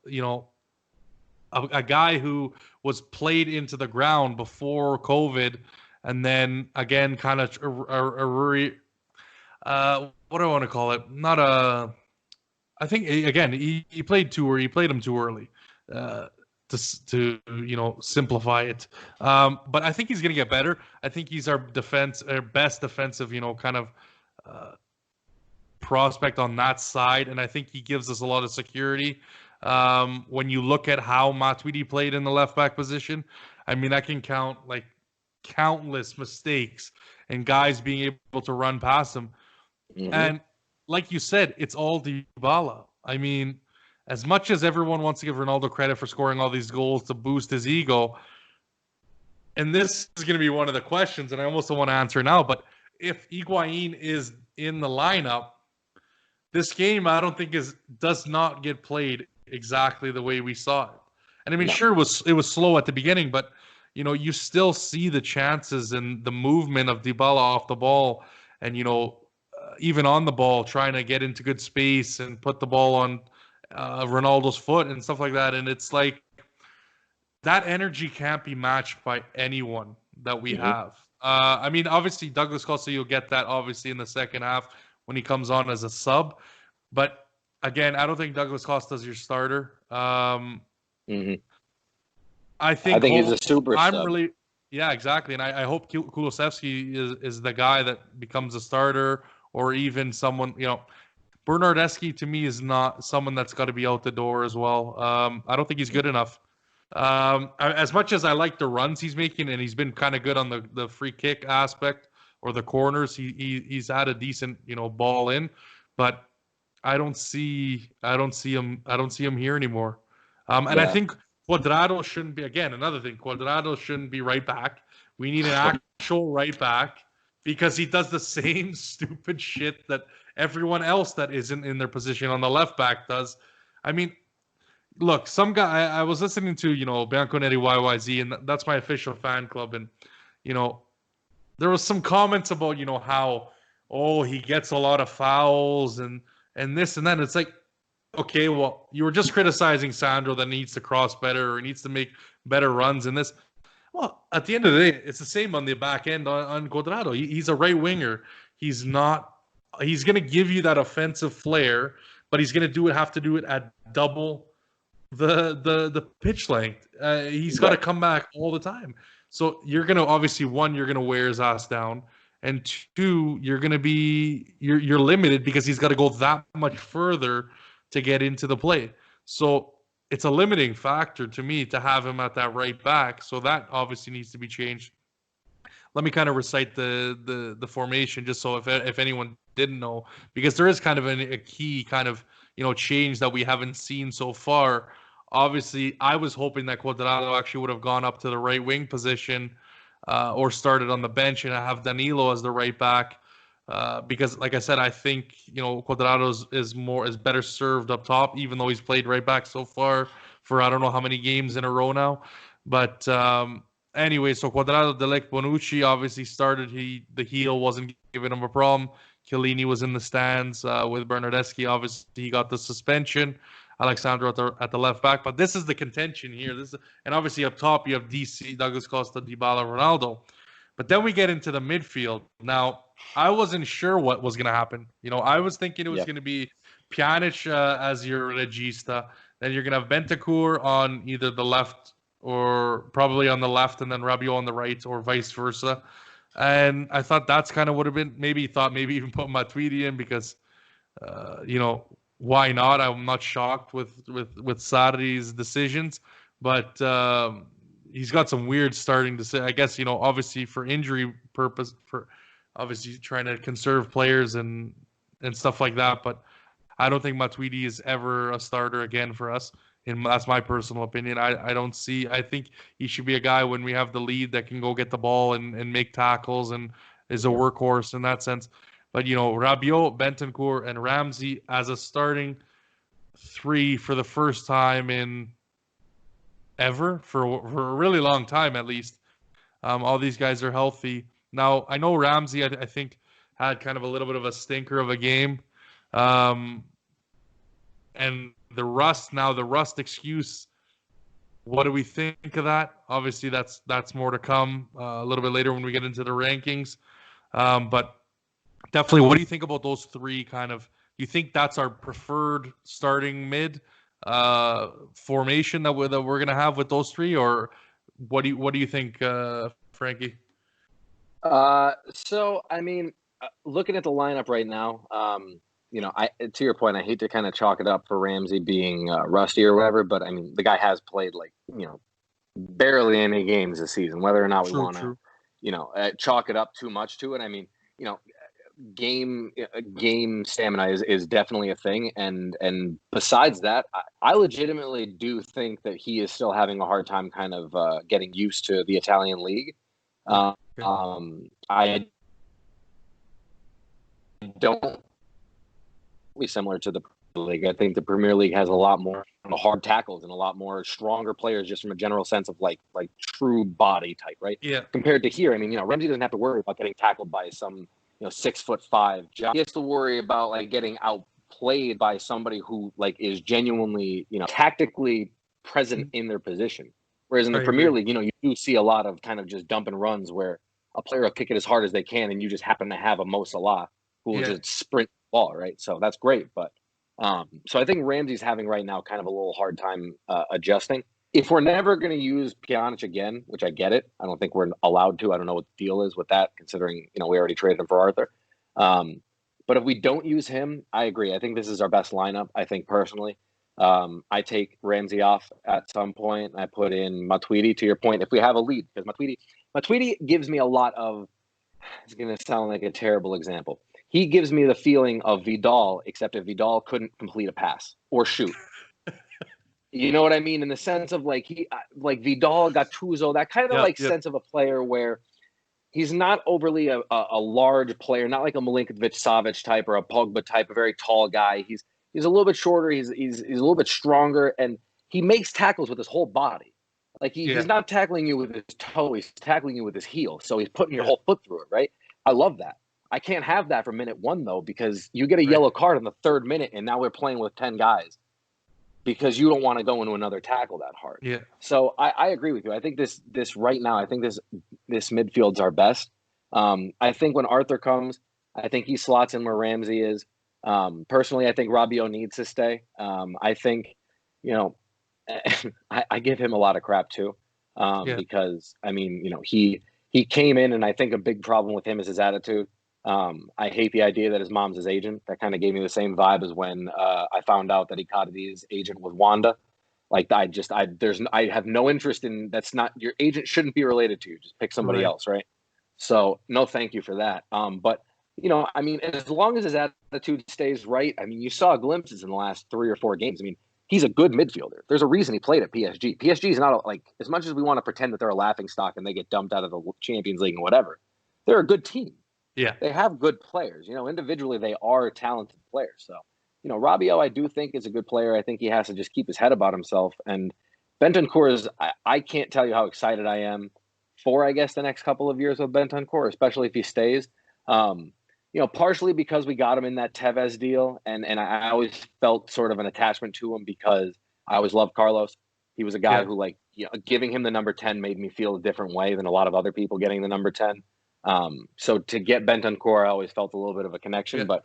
a guy who was played into the ground before COVID, and then again kind of what do I want to call it? I think again he played him too early. To simplify it, but I think he's going to get better. I think he's our best defensive, kind of prospect on that side, and I think he gives us a lot of security. When you look at how Matuidi played in the left back position, I mean, I can count like countless mistakes and guys being able to run past him. Mm-hmm. And like you said, it's all Dybala. I mean, as much as everyone wants to give Ronaldo credit for scoring all these goals to boost his ego, and this is going to be one of the questions, and I almost don't want to answer now, but if Higuain is in the lineup, this game I don't think does not get played exactly the way we saw it. And I mean, sure, it was slow at the beginning, but you still see the chances and the movement of Dybala off the ball, and even on the ball, trying to get into good space and put the ball on Ronaldo's foot and stuff like that. And it's like, that energy can't be matched by anyone that we have. I mean, obviously, Douglas Costa, you'll get that obviously in the second half when he comes on as a sub. But again, I don't think Douglas Costa is your starter. I think he's a super sub. Yeah, exactly. And I hope Kulusevski is the guy that becomes a starter, or even someone, Bernardeschi to me is not someone that's got to be out the door as well. I don't think he's good enough. As much as I like the runs he's making, and he's been kind of good on the free kick aspect or the corners, he's had a decent ball in, but I don't see him here anymore. And I think Cuadrado shouldn't be, again, another thing, Cuadrado shouldn't be right back. We need an actual right back, because he does the same stupid shit that everyone else that isn't in their position on the left back does. I mean, look, some guy, I was listening to, Bianconeri YYZ, and that's my official fan club. And, there was some comments about, how, he gets a lot of fouls and this and that. It's like, okay, well, you were just criticizing Sandro that needs to cross better or needs to make better runs in this. Well, at the end of the day, it's the same on the back end on Cuadrado. He's a right winger. He's going to give you that offensive flair, but he's going to have to do it at double the pitch length. He's got to come back all the time. So you're going to, obviously, one, you're going to wear his ass down, and two, you're going to be you're limited because he's got to go that much further to get into the play. So it's a limiting factor to me to have him at that right back. So that obviously needs to be changed. Let me kind of recite the formation just so if anyone didn't know, because there is kind of a key kind of change that we haven't seen so far. Obviously, I was hoping that Cuadrado actually would have gone up to the right wing position or started on the bench and have Danilo as the right back. Because, like I said, I think Cuadrado is better served up top, even though he's played right back so far for I don't know how many games in a row now. But anyway, so Cuadrado, Delict, Bonucci obviously started. The heel wasn't giving him a problem. Chiellini was in the stands with Bernardeschi. Obviously, he got the suspension. Alexandro at the left back, but this is the contention here. And obviously up top you have DC, Douglas Costa, Dybala, Ronaldo. But then we get into the midfield. Now, I wasn't sure what was going to happen. I was thinking it was going to be Pjanic as your regista. Then you're going to have Bentancur on either the left or probably on the left, and then Rabiot on the right, or vice versa. And I thought that's kind of would have been maybe even put Matuidi in because, why not? I'm not shocked with Sarri's decisions, but he's got some weird starting to say. I guess obviously for injury purpose, for obviously trying to conserve players and stuff like that. But I don't think Matuidi is ever a starter again for us. And that's my personal opinion. I don't see. I think he should be a guy when we have the lead that can go get the ball and make tackles and is a workhorse in that sense. But, Rabiot, Bentancur, and Ramsey as a starting three for the first time in ever, for a really long time at least. All these guys are healthy. Now, I know Ramsey, I think, had kind of a little bit of a stinker of a game. And the rust excuse, what do we think of that? Obviously, that's more to come a little bit later when we get into the rankings. But definitely, what do you think about those three kind of? Do you think that's our preferred starting mid formation that we're going to have with those three, or what do you think, Frankie? So I mean, looking at the lineup right now, to your point, I hate to kind of chalk it up for Ramsey being rusty or whatever, but I mean, the guy has played barely any games this season. Whether or not we want to, chalk it up too much to it. I mean, game stamina is definitely a thing, and besides that, I legitimately do think that he is still having a hard time kind of getting used to the Italian league. I don't be similar to the league. I think the Premier League has a lot more hard tackles and a lot more stronger players, just from a general sense of like true body type, right? Yeah. Compared to here, I mean, Ramsey doesn't have to worry about getting tackled by some 6'5" John. He has to worry about getting outplayed by somebody who is genuinely tactically present in their position. Whereas in the Premier League, you do see a lot of kind of just dump and runs where a player will kick it as hard as they can, and you just happen to have a Mo Salah who will just sprint the ball, right? So that's great, but so I think Ramsey's having right now kind of a little hard time adjusting. If we're never going to use Pjanic again, which I get it, I don't think we're allowed to. I don't know what the deal is with that, considering we already traded him for Arthur. But if we don't use him, I agree. I think this is our best lineup. I think personally, I take Ramsey off at some point. I put in Matuidi. To your point, if we have a lead, because Matuidi gives me a lot of. It's going to sound like a terrible example. He gives me the feeling of Vidal, except if Vidal couldn't complete a pass or shoot. You know what I mean? In the sense of Vidal, Gattuso, that kind of sense of a player where he's not overly a large player, not like a Milinkovic-Savic type or a Pogba type, a very tall guy. He's a little bit shorter. He's a little bit stronger, and he makes tackles with his whole body. He's not tackling you with his toe. He's tackling you with his heel. So he's putting your whole foot through it, right? I love that. I can't have that for minute one, though, because you get a yellow card in the third minute, and now we're playing with 10 guys because you don't want to go into another tackle that hard. Yeah. So I agree with you. I think this right now, I think this midfield's our best. I think when Arthur comes, I think he slots in where Ramsey is. Personally, I think Rabiot needs to stay. I think, I give him a lot of crap too, because I mean, he came in, and I think a big problem with him is his attitude. I hate the idea that his mom's his agent. That kind of gave me the same vibe as when I found out that Icardi's agent was Wanda. Like I have no interest in, that's not, your agent shouldn't be related to you. Just pick somebody Right. else, right? So no, thank you for that. But I mean, as long as his attitude stays right, I mean, you saw glimpses in the last 3 or 4 games. I mean, he's a good midfielder. There's a reason he played at PSG. PSG is not like, as much as we want to pretend that they're a laughing stock and they get dumped out of the Champions League and whatever, they're a good team. Yeah. They have good players. Individually they are talented players. So, Rabiot, I do think is a good player. I think he has to just keep his head about himself. And Bentancur is, I can't tell you how excited I am for, I guess, the next couple of years with Bentancur, especially if he stays. Partially because we got him in that Tevez deal, and I always felt sort of an attachment to him because I always loved Carlos. He was a guy who, like, giving him the number 10 made me feel a different way than a lot of other people getting the number 10. So to get Bentancur, I always felt a little bit of a connection, but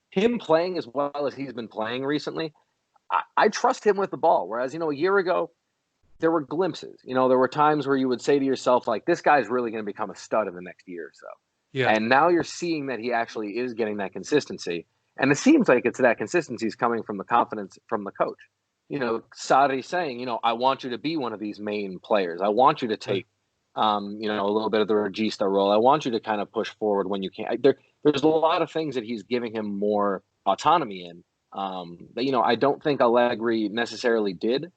him playing as well as he's been playing recently, I trust him with the ball. Whereas, a year ago, there were glimpses. There were times where you would say to yourself, like, this guy's really going to become a stud in the next year or so. Yeah. And now you're seeing that he actually is getting that consistency. And it seems like it's that consistency is coming from the confidence from the coach. Sarri saying, I want you to be one of these main players. I want you to take, a little bit of the regista role. I want you to kind of push forward when you can. There's a lot of things that he's giving him more autonomy in. That, I don't think Allegri necessarily did.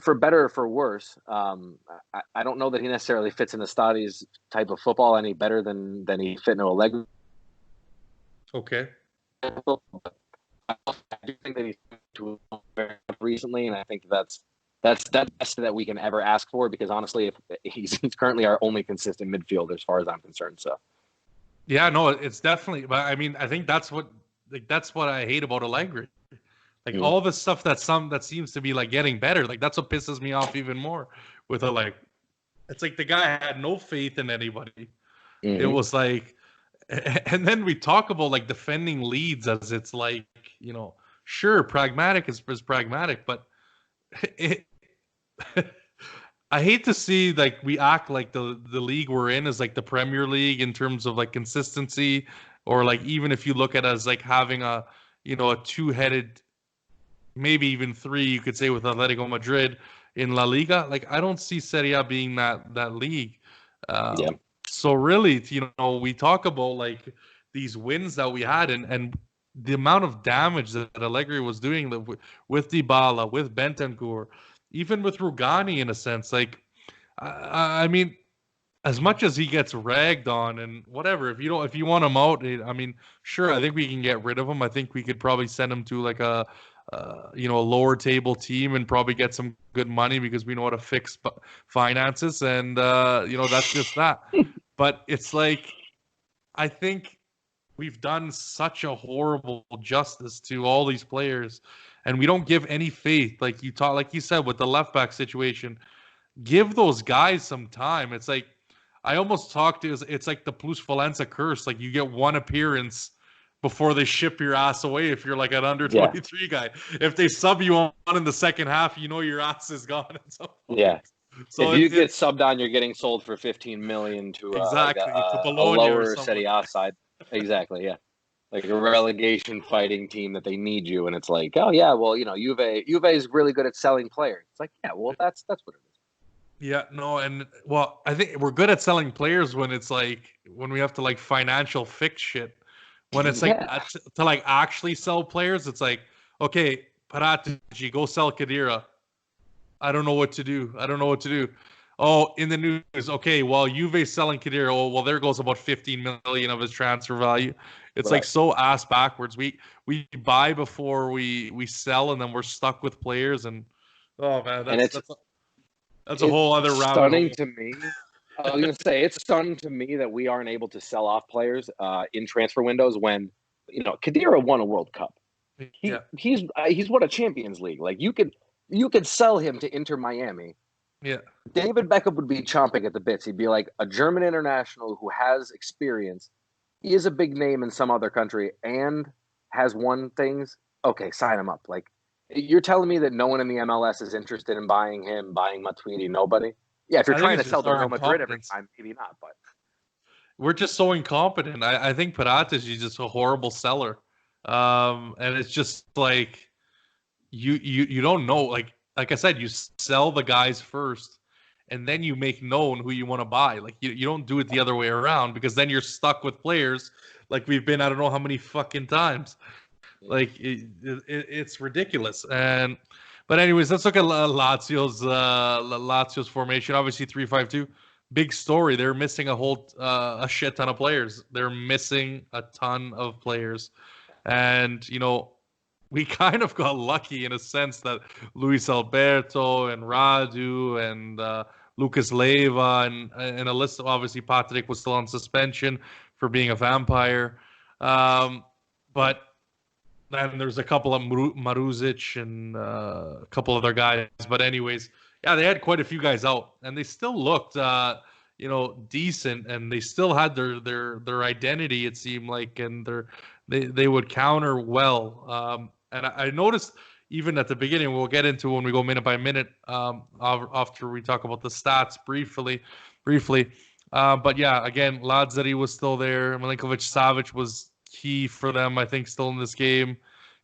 For better or for worse, I don't know that he necessarily fits into Stadi's type of football any better than he fit into Allegri. Okay. I do think that he's to recently, and I think that's the best that we can ever ask for, because honestly, if he's currently our only consistent midfielder as far as I'm concerned. So, yeah, no, it's definitely. But I mean, I think that's what I hate about Allegri. Like all the stuff that seems to be like getting better. Like that's what pisses me off even more with it's like the guy had no faith in anybody. Mm-hmm. It was like, and then we talk about like defending leads as it's like, sure, pragmatic is pragmatic, but I hate to see like we act like the league we're in is like the Premier League in terms of like consistency, or like even if you look at it as like having a two-headed, maybe even 3, you could say, with Atletico Madrid in La Liga. Like, I don't see Serie A being that league. So really, we talk about like these wins that we had and the amount of damage that Allegri was doing with Dybala, with Bentancur, even with Rugani in a sense. Like, I mean, as much as he gets ragged on and whatever, if you want him out, I mean, sure, I think we can get rid of him. I think we could probably send him to like a lower table team and probably get some good money because we know how to fix finances, and that's just that. But it's like, I think we've done such a horrible justice to all these players, and we don't give any faith. Like you said with the left back situation, give those guys some time. It's like, I almost talked to, it's like the Plus Valenza curse. Like, you get one appearance before they ship your ass away if you're like an under 23 guy. If they sub you on in the second half, your ass is gone. Yeah. So if you get subbed on, you're getting sold for 15 million to to a lower Serie A side. Exactly, yeah. Like a relegation fighting team that they need you, and it's like, oh yeah, well, Juve is really good at selling players. It's like, yeah, well, that's what it is. Yeah, no, and well, I think we're good at selling players when it's like when we have to like financial fix shit. When it's like to like actually sell players, it's like, okay, Paratici, go sell Khedira. I don't know what to do. Oh, in the news, okay, well, Juve's selling Khedira. Oh, well, there goes about 15 million of his transfer value. It's like so ass backwards. We buy before we sell, and then we're stuck with players. And oh man, that's a whole other round. Stunning to me. I was going to say, it's stunning to me that we aren't able to sell off players in transfer windows when, Khedira won a World Cup. He's won a Champions League. Like, you could sell him to Inter Miami. Yeah. David Beckham would be chomping at the bits. He'd be like a German international who has experience. He is a big name in some other country and has won things. Okay, sign him up. Like, you're telling me that no one in the MLS is interested in buying him, buying Matuidi? Nobody? Yeah, if you're trying to sell to Real Madrid every time, maybe not. But we're just so incompetent. I think Paratici is just a horrible seller, and it's just like, you don't know. Like I said, you sell the guys first, and then you make known who you want to buy. Like you don't do it the other way around, because then you're stuck with players like we've been I don't know how many fucking times. Like it's ridiculous. But anyways, let's look at Lazio's formation. Obviously 3-5-2. Big story. They're missing a shit ton of players. They're missing a ton of players, and we kind of got lucky in a sense that Luis Alberto and Radu and Lucas Leiva and a list of, obviously Patrick was still on suspension for being a vampire. But then there's a couple of Maruzic and a couple other guys. But anyways, yeah, they had quite a few guys out, and they still looked decent, and they still had their identity, it seemed like, and they would counter well. And I noticed even at the beginning, we'll get into when we go minute by minute after we talk about the stats briefly. But yeah, again, Lazzari was still there. Milinkovic-Savic was key for them, I think, still in this game.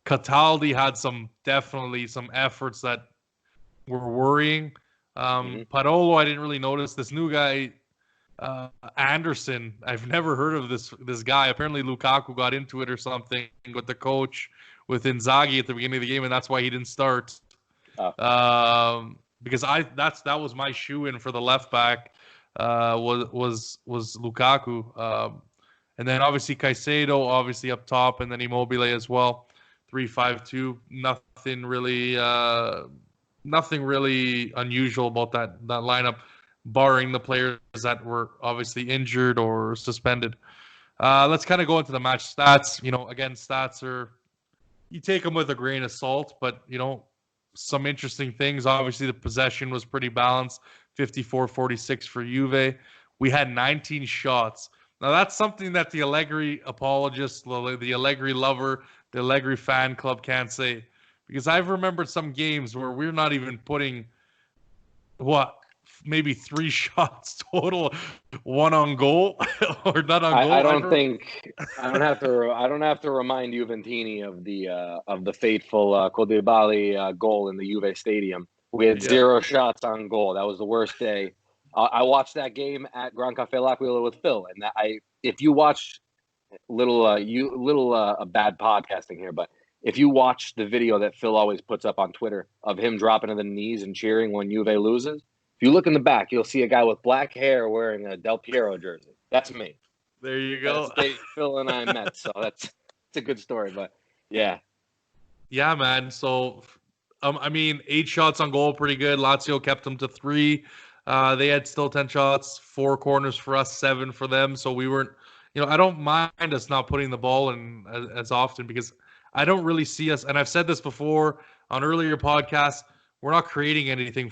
Cataldi had definitely some efforts that were worrying. Parolo, I didn't really notice. This new guy, Anderson, I've never heard of this guy. Apparently Lukaku got into it or something with the coach, with Inzaghi at the beginning of the game, and that's why he didn't start. Because that was my shoe-in for the left back, was Lukaku. And then obviously Caicedo, obviously up top, and then Immobile as well. 3-5-2. Nothing really unusual about that lineup, barring the players that were obviously injured or suspended. Let's kind of go into the match stats. Again, stats are, you take them with a grain of salt, but some interesting things. Obviously, the possession was pretty balanced, 54-46 for Juve. We had 19 shots. Now, that's something that the Allegri apologist, the Allegri lover, the Allegri fan club can't say. Because I've remembered some games where we're not even putting, maybe 3 shots total, 1 on goal or not on goal. I don't have to remind Juventini of the fateful Koulibaly goal in the Juve stadium. We had 0 shots on goal. That was the worst day. I watched that game at Gran Cafe L'Aquila with Phil, and if you watch bad podcasting here, but if you watch the video that Phil always puts up on Twitter of him dropping to the knees and cheering when Juve loses, if you look in the back, you'll see a guy with black hair wearing a Del Piero jersey. That's me. There you go. Phil and I met, so it's a good story. But yeah, man. So 8 shots on goal, pretty good. Lazio kept them to 3. They had still 10 shots, 4 corners for us, 7 for them. So we weren't, I don't mind us not putting the ball in as often, because I don't really see us. And I've said this before on earlier podcasts, we're not creating anything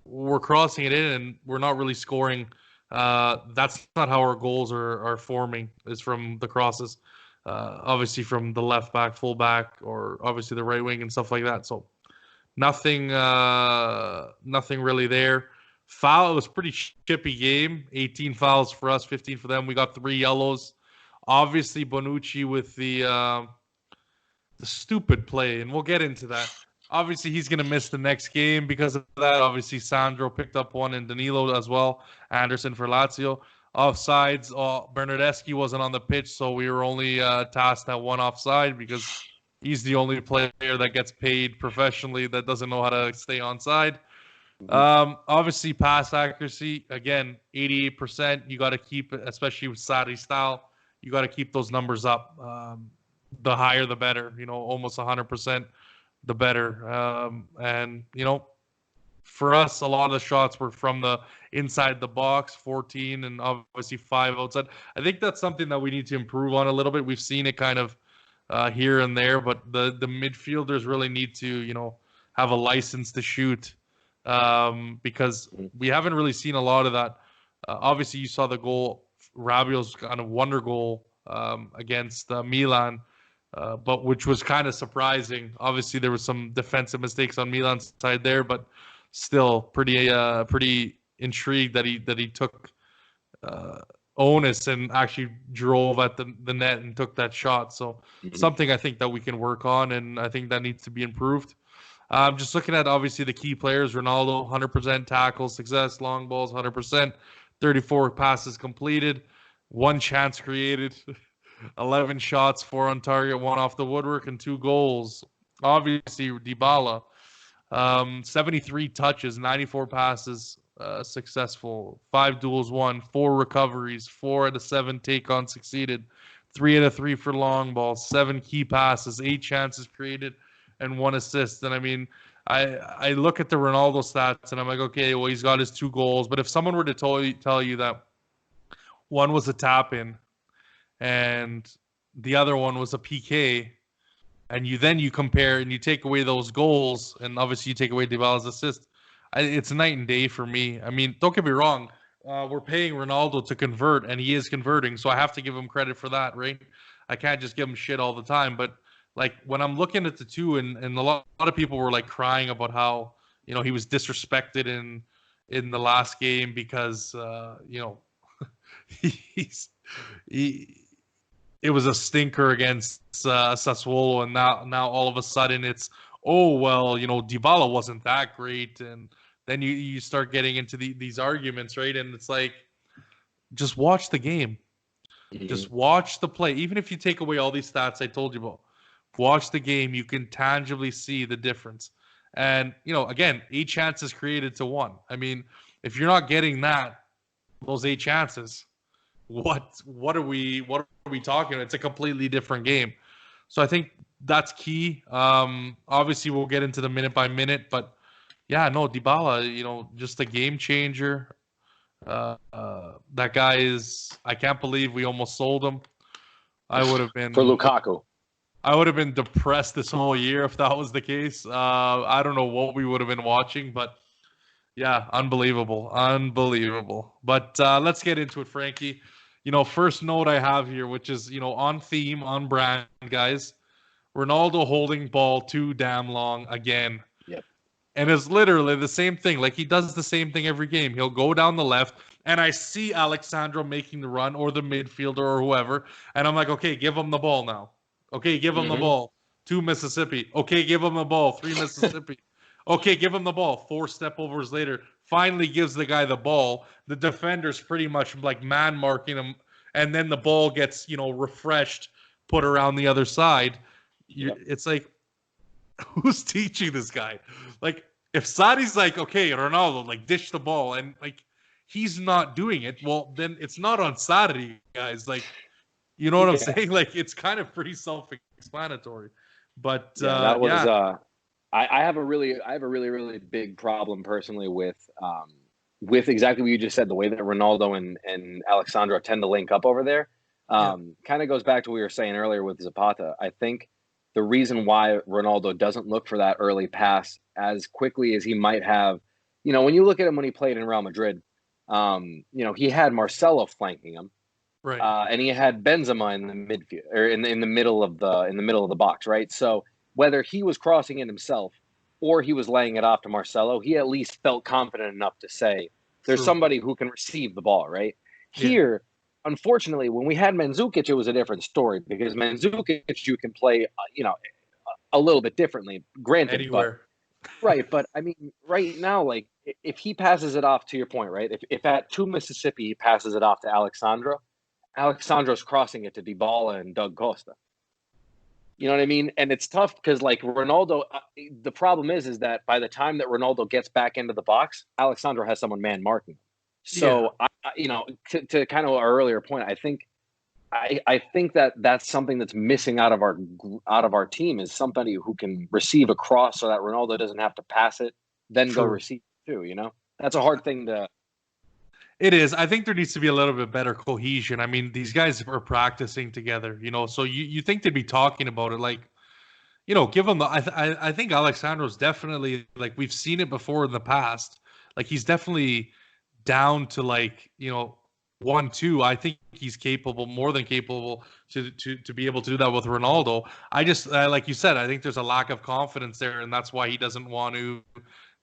we're crossing it in, and we're not really scoring. That's not how our goals are forming, is from the crosses. Obviously from the left back, full back, or obviously the right wing and stuff like that. So nothing really there. Foul, it was pretty chippy game. 18 fouls for us, 15 for them. We got 3 yellows. Obviously Bonucci with the stupid play, and we'll get into that. Obviously, he's going to miss the next game because of that. Obviously, Sandro picked up one, and Danilo as well. Anderson for Lazio. Offsides, Bernardeschi wasn't on the pitch, so we were only tasked at 1 offside, because he's the only player that gets paid professionally that doesn't know how to stay onside. Obviously, pass accuracy, again, 88%. You got to keep it, especially with Sarri style. You got to keep those numbers up. The higher, the better. Almost 100%, the better. And for us, a lot of the shots were from the inside the box, 14, and obviously 5 outside. I think that's something that we need to improve on a little bit. We've seen it kind of here and there, but the midfielders really need to, have a license to shoot, because we haven't really seen a lot of that. Obviously, you saw the goal, Rabiot's kind of wonder goal against Milan, but which was kind of surprising. Obviously, there was some defensive mistakes on Milan's side there, but still pretty intrigued that he took onus and actually drove at the net and took that shot. So something I think that we can work on, and I think that needs to be improved. Just looking at obviously the key players, Ronaldo, 100% tackle success, long balls, 100%, 34 passes completed, 1 chance created, 11 shots, 4 on target, 1 off the woodwork, and 2 goals. Obviously, Dybala, 73 touches, 94 passes successful, 5 duels won, 4 recoveries, 4 out of 7 take-on succeeded, 3 out of 3 for long balls, 7 key passes, 8 chances created, and 1 assist. And I mean, I look at the Ronaldo stats and I'm like, okay, well, he's got his 2 goals. But if someone were to tell you that one was a tap in and the other one was a PK, and you compare and you take away those goals, and obviously you take away Dybala's assist, it's night and day for me. I mean, don't get me wrong. We're paying Ronaldo to convert, and he is converting, so I have to give him credit for that, right? I can't just give him shit all the time. But like when I'm looking at the two, and a lot of people were like crying about how he was disrespected in the last game because it was a stinker against Sassuolo, and now all of a sudden it's Dybala wasn't that great, and then you start getting into these arguments, right? And it's like, just watch the game. Mm-hmm. Just watch the play. Even if you take away all these stats I told you about, watch the game. You can tangibly see the difference. And, again, 8 chances created to 1. I mean, if you're not getting those 8 chances, what are we talking about? It's a completely different game. So I think that's key. Obviously, we'll get into the minute by minute, but yeah, no, Dybala, just a game changer. That guy I can't believe we almost sold him. I would have been for Lukaku. I would have been depressed this whole year if that was the case. I don't know what we would have been watching, but yeah, unbelievable. But let's get into it, Frankie. First note I have here, which is, on theme, on brand, guys. Ronaldo holding ball too damn long again. Yep. And it's literally the same thing. Like, he does the same thing every game. He'll go down the left, and I see Alexandro making the run, or the midfielder, or whoever, and I'm like, okay, give him the ball now. Okay, give him the ball. 2 Mississippi. Okay, give him the ball. 3 Mississippi. Okay, give him the ball. 4 step overs later. Finally gives the guy the ball. The defender's pretty much like man marking him, and then the ball gets, refreshed, put around the other side. It's like, who's teaching this guy? Like, if Sadi's like, okay, Ronaldo, like, dish the ball, and like he's not doing it, well, then it's not on Saturday, guys. Like, you know what I'm saying? Like, it's kind of pretty self-explanatory. But that was I have a really really big problem personally with exactly what you just said. The way that Ronaldo and Alexandro tend to link up over there kind of goes back to what we were saying earlier with Zapata. I think the reason why Ronaldo doesn't look for that early pass as quickly as he might have, when you look at him when he played in Real Madrid, he had Marcelo flanking him, right, and he had Benzema in the midfield, or in the middle of the box, right? So whether he was crossing it himself or he was laying it off to Marcelo, he at least felt confident enough to say, "There's somebody who can receive the ball." Right here. Unfortunately, when we had Mandzukic, it was a different story, because Mandzukic, you can play, a little bit differently, granted. Anywhere. But I mean, right now, like, if he passes it off, to your point, right? If at 2 Mississippi he passes it off to Alexandro's crossing it to Dybala and Doug Costa. You know what I mean? And it's tough because, like, Ronaldo, the problem is that by the time that Ronaldo gets back into the box, Alexandro has someone man marking him. So, to kind of our earlier point, I think that that's something that's missing out of our team, is somebody who can receive a cross so that Ronaldo doesn't have to pass it, then go receive it too. That's a hard thing to. It is. I think there needs to be a little bit better cohesion. I mean, these guys are practicing together, so you think they'd be talking about it, like, give them the. I think Alexandro's definitely, like, we've seen it before in the past. Like, he's definitely down to, like, 1-2. I think he's capable, more than capable, to be able to do that with Ronaldo. I just, like you said, I think there's a lack of confidence there, and that's why he doesn't want to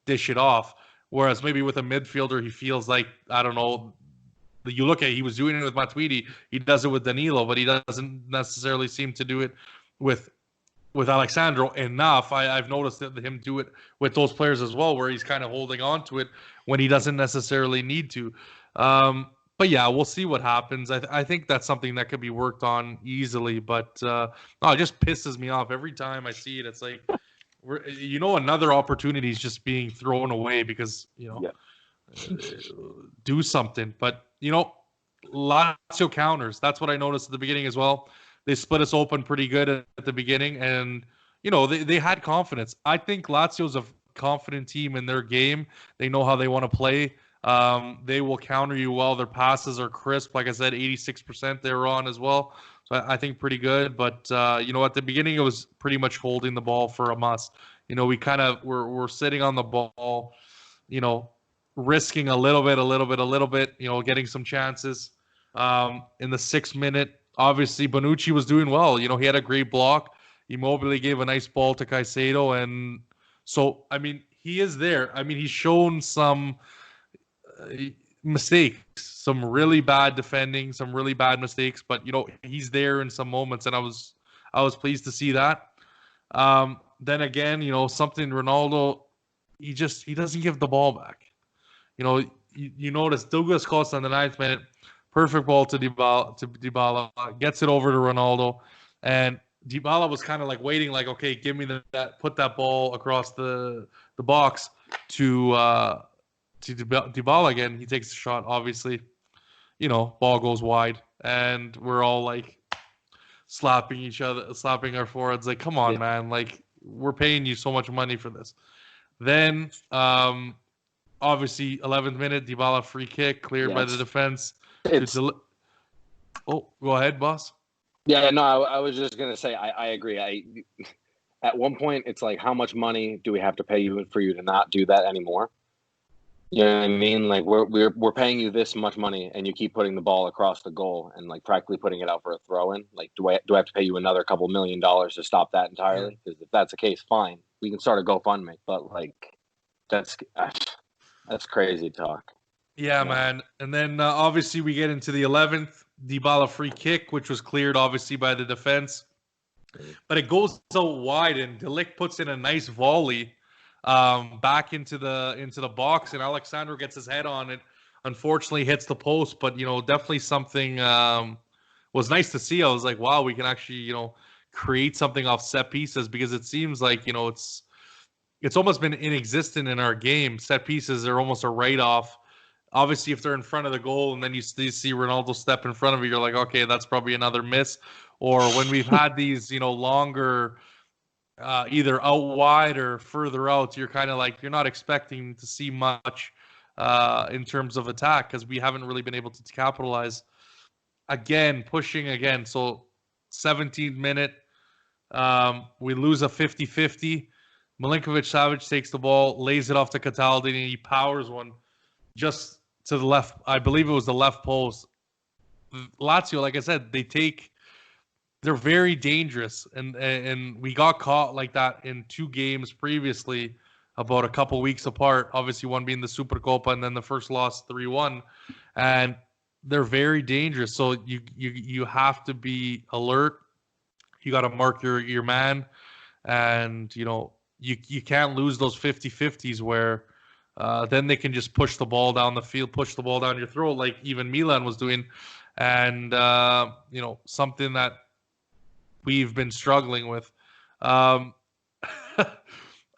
dish it off. Whereas maybe with a midfielder, he feels like, I don't know, you look at, he was doing it with Matuidi, he does it with Danilo, but he doesn't necessarily seem to do it with with Alexandro enough. I've noticed him do it with those players as well, where he's kind of holding on to it when he doesn't necessarily need to. But yeah, we'll see what happens. I think that's something that could be worked on easily. But no, it just pisses me off every time I see it. It's like, another opportunity is just being thrown away because, do something. But, Lazio counters. That's what I noticed at the beginning as well. They split us open pretty good at the beginning, and they had confidence. I think Lazio's a confident team in their game. They know how they want to play. They will counter you well. Their passes are crisp. Like I said, 86% they were on as well. So I think pretty good. But at the beginning it was pretty much holding the ball for a must. We kind of we're sitting on the ball, risking a little bit, getting some chances. In the 6th minute, obviously Bonucci was doing well. He had a great block. Immobile gave a nice ball to Caicedo, and so he is there. He's shown some mistakes, some really bad defending, some really bad mistakes, but he's there in some moments, and I was pleased to see that. Then again, something Ronaldo, he doesn't give the ball back. You notice Douglas Costa in the 9th minute, perfect ball to Dybala, gets it over to Ronaldo, and Dybala was kind of like waiting, like, okay, give me that, put that ball across the box to Dybala again. He takes the shot, obviously. Ball goes wide, and we're all like slapping each other, slapping our foreheads, like, come on, man, like, we're paying you so much money for this. Then, obviously, 11th minute, Dybala free kick cleared by the defense. Go ahead, boss. Yeah, no, I was just gonna say I agree. At one point it's like, how much money do we have to pay you for you to not do that anymore? You know what I mean? Like we're paying you this much money, and you keep putting the ball across the goal and like practically putting it out for a throw in. Like, do I have to pay you another couple $1 million to stop that entirely? Because if that's the case, fine, we can start a GoFundMe. But like, that's crazy talk. Yeah, man. And then obviously we get into the 11th, Dybala free kick, which was cleared obviously by the defense, but it goes so wide, and De Ligt puts in a nice volley back into the box, and Alexandro gets his head on it. Unfortunately, hits the post, but definitely something was nice to see. I was like, wow, we can actually create something off set pieces, because it seems like it's almost been inexistent in our game. Set pieces are almost a write-off. Obviously, if they're in front of the goal and then you see Ronaldo step in front of you, you're like, okay, that's probably another miss. Or when we've had these, longer, either out wide or further out, you're kind of like, you're not expecting to see much in terms of attack, because we haven't really been able to capitalize. Again, pushing again. So 17th minute, we lose a 50-50. Milinkovic-Savic takes the ball, lays it off to Cataldi, and he powers one just to the left. I believe it was the left post. Lazio, like I said, they're very dangerous, and we got caught like that in 2 games previously, about a couple weeks apart. Obviously, one being the Supercopa, and then the first loss 3-1, and they're very dangerous. So you have to be alert. You got to mark your man, and you can't lose those 50-50s where then they can just push the ball down the field, push the ball down your throat, like even Milan was doing. And, something that we've been struggling with.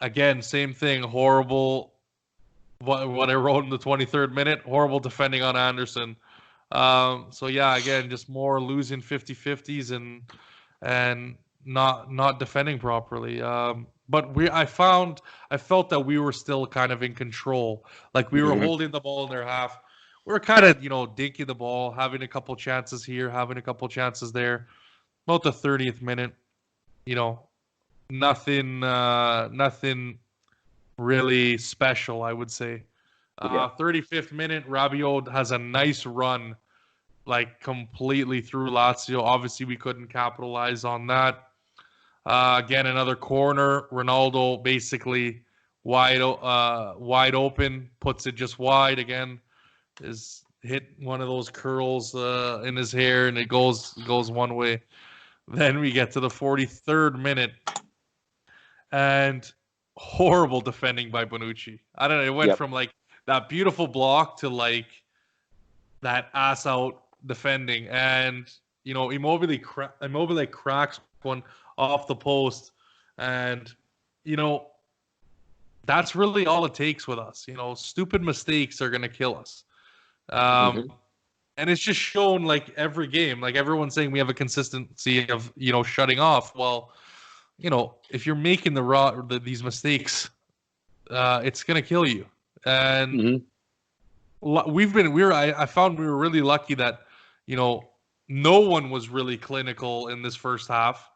Again, same thing, horrible, what I wrote in the 23rd minute, horrible defending on Anderson. So, yeah, again, just more losing 50-50s and not defending properly. But I felt that we were still kind of in control. Like, we were holding the ball in their half. We were kind of, dinking the ball, having a couple chances here, having a couple chances there. About the 30th minute, nothing really special, I would say. 35th minute, Rabiot has a nice run, like completely through Lazio. Obviously, we couldn't capitalize on that. Again, another corner. Ronaldo basically wide open, puts it just wide again. Is hit one of those curls in his hair, and it goes one way. Then we get to the 43rd minute. and horrible defending by Bonucci. I don't know. It went from like that beautiful block to like that ass out defending, and Immobile cracks one off the post, and that's really all it takes with us. Stupid mistakes are gonna kill us. And it's just shown like every game, like everyone's saying we have a consistency of, shutting off. Well, if you're making these mistakes, it's going to kill you. And I found we were really lucky that, no one was really clinical in this first half,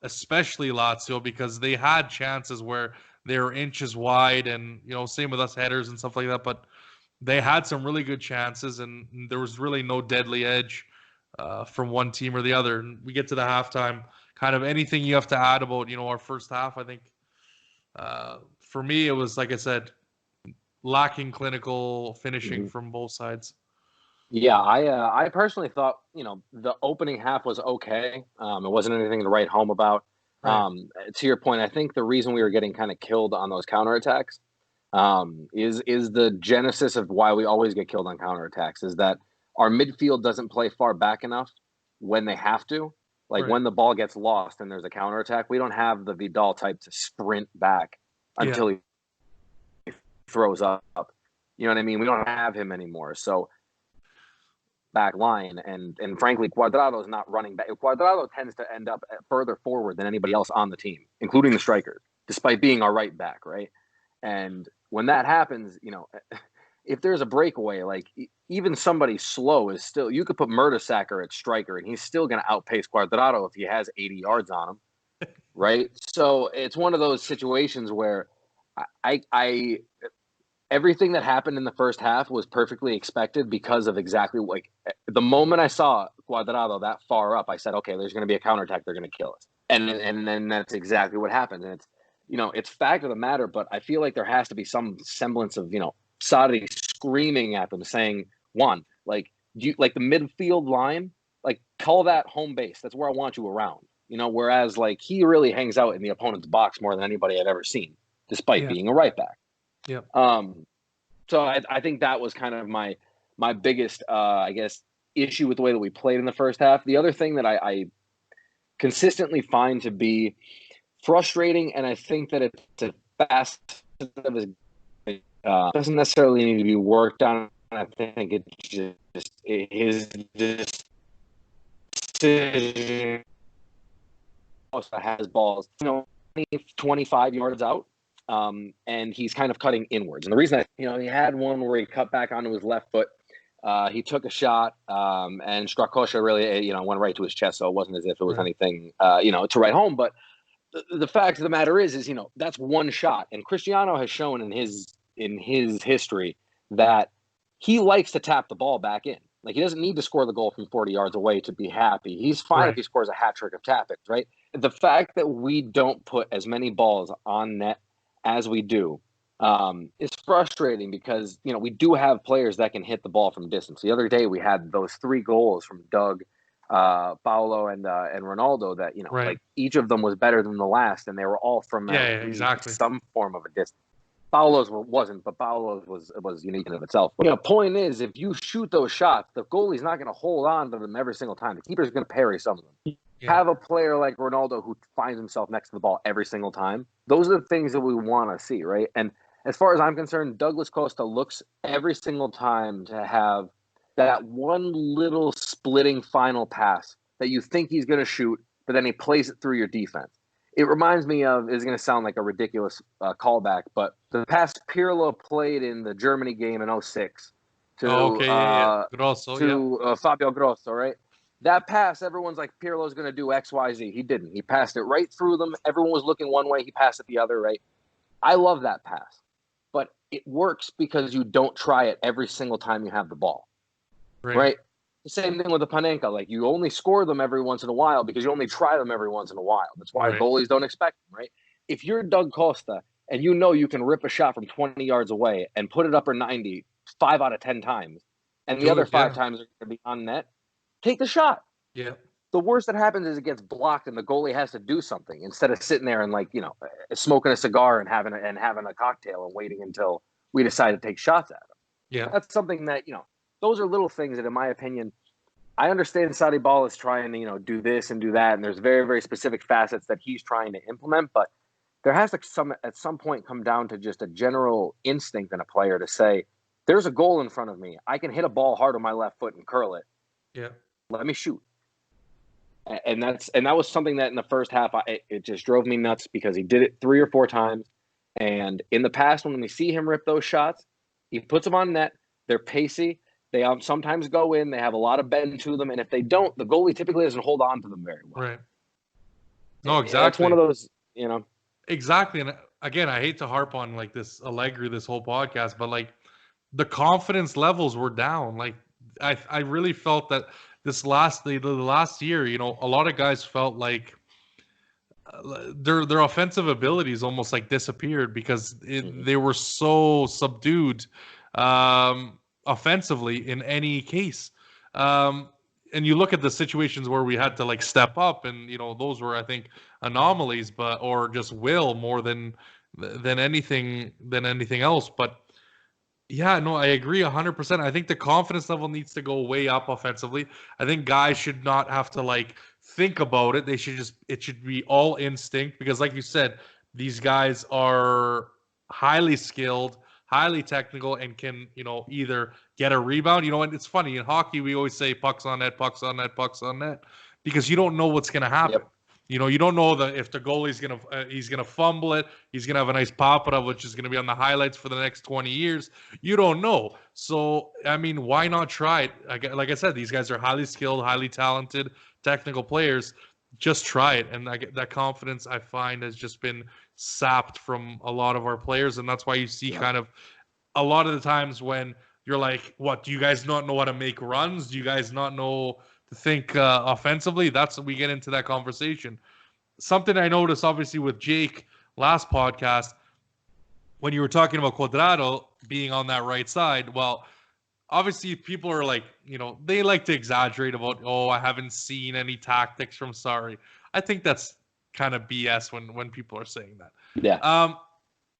especially Lazio, because they had chances where they were inches wide and, same with us headers and stuff like that. But they had some really good chances, and there was really no deadly edge from one team or the other. And we get to the halftime. Kind of anything you have to add about, our first half, I think, for me, it was, like I said, lacking clinical finishing from both sides. Yeah, I personally thought, the opening half was okay. It wasn't anything to write home about. Right. To your point, I think the reason we were getting kind of killed on those counterattacks is the genesis of why we always get killed on counterattacks, is that our midfield doesn't play far back enough when they have to. Like when the ball gets lost and there's a counterattack, we don't have the Vidal type to sprint back until he throws up. You know what I mean? We don't have him anymore. So back line, and frankly, Cuadrado is not running back. Cuadrado tends to end up further forward than anybody else on the team, including the strikers, despite being our right back, right? And when that happens, if there's a breakaway, like even somebody slow is still, you could put Mertesacker at striker and he's still going to outpace Cuadrado if he has 80 yards on him, right? So it's one of those situations where I everything that happened in the first half was perfectly expected because of exactly like the moment I saw Cuadrado that far up, I said, okay, there's going to be a counterattack. They're going to kill us. And then that's exactly what happened. And it's, it's fact of the matter, but I feel like there has to be some semblance of, Sarri screaming at them saying, one, like, do you like the midfield line, like call that home base. That's where I want you around, whereas like he really hangs out in the opponent's box more than anybody I've ever seen, despite being a right back. Yeah. So I think that was kind of my biggest, I guess, issue with the way that we played in the first half. The other thing that I consistently find to be frustrating, and I think that it's a fast doesn't necessarily need to be worked on. I think it's just his decision has balls, 25 yards out. And he's kind of cutting inwards. And the reason he had one where he cut back onto his left foot. He took a shot, and Strakosha really, went right to his chest. So it wasn't as if it was anything, to write home. But the fact of the matter is, that's one shot. And Cristiano has shown in his history that he likes to tap the ball back in. Like, he doesn't need to score the goal from 40 yards away to be happy. He's fine if he scores a hat trick of tap-ins, right? The fact that we don't put as many balls on net as we do is frustrating because, we do have players that can hit the ball from distance. The other day we had those 3 goals from Doug, Paolo, and Ronaldo that, like each of them was better than the last, and they were all from some form of a distance. Paolo's wasn't, but Paolo's was unique in of itself. But, point is, if you shoot those shots, the goalie's not going to hold on to them every single time. The keeper's going to parry some of them. Have a player like Ronaldo who finds himself next to the ball every single time. Those are the things that we want to see, right? And as far as I'm concerned, Douglas Costa looks every single time to have that one little splitting final pass that you think he's going to shoot, but then he plays it through your defense. It reminds me of, it's going to sound like a ridiculous callback, but the pass Pirlo played in the Germany game in 2006 to Fabio Grosso, right? That pass, everyone's like, Pirlo's going to do X, Y, Z. He didn't. He passed it right through them. Everyone was looking one way. He passed it the other, right? I love that pass. But it works because you don't try it every single time you have the ball, right? The same thing with the Panenka. Like, you only score them every once in a while because you only try them every once in a while. That's why goalies don't expect them, right? If you're Doug Costa and you can rip a shot from 20 yards away and put it upper 90 5 out of 10 times, and the other 5 times are going to be on net, take the shot. Yeah. the worst that happens is it gets blocked and the goalie has to do something instead of sitting there and like, you know, smoking a cigar and having a cocktail and waiting until we decide to take shots at him. Yeah. That's something that, you know, those are little things that, in my opinion, I understand Saudi Ball is trying to, you know, do this and do that. And there's very, very specific facets that he's trying to implement. But there has to at some point come down to just a general instinct in a player to say, there's a goal in front of me. I can hit a ball hard on my left foot and curl it. Yeah. Let me shoot. And that was something that in the first half, it just drove me nuts because he did it 3 or 4 times. And in the past, when we see him rip those shots, he puts them on net. They're pacey. They sometimes go in. They have a lot of bend to them. And if they don't, the goalie typically doesn't hold on to them very well. Right. No, exactly. It's one of those, you know. Exactly. And again, I hate to harp on like this Allegri, this whole podcast, but like the confidence levels were down. Like I really felt that the last year, you know, a lot of guys felt like their offensive abilities almost like disappeared because they were so subdued offensively in any case. And you look at the situations where we had to like step up, and you know those were, I think, anomalies, or just will more than anything else. But yeah, no, I agree 100%. I think the confidence level needs to go way up offensively. I think guys should not have to like think about it. It should be all instinct because, like you said, these guys are highly skilled, highly technical, and can, you know, either get a rebound. You know, and it's funny in hockey we always say pucks on net, pucks on net, pucks on net, because you don't know what's going to happen. Yep. You know, you don't know that if the goalie's he's gonna fumble it, he's gonna have a nice pop it up, which is gonna be on the highlights for the next 20 years. You don't know. So I mean, why not try it? Like I said, these guys are highly skilled, highly talented, technical players. Just try it, and that confidence I find has just been sapped from a lot of our players, and that's why you see kind of a lot of the times when you're like, "What? Do you guys not know how to make runs? Do you guys not know to think offensively?" That's when we get into that conversation. Something I noticed, obviously, with Jake last podcast, when you were talking about Quadrado being on that right side, well, obviously people are like, you know, they like to exaggerate about, oh, I haven't seen any tactics from Sarri. I think that's kind of BS when people are saying that. Yeah.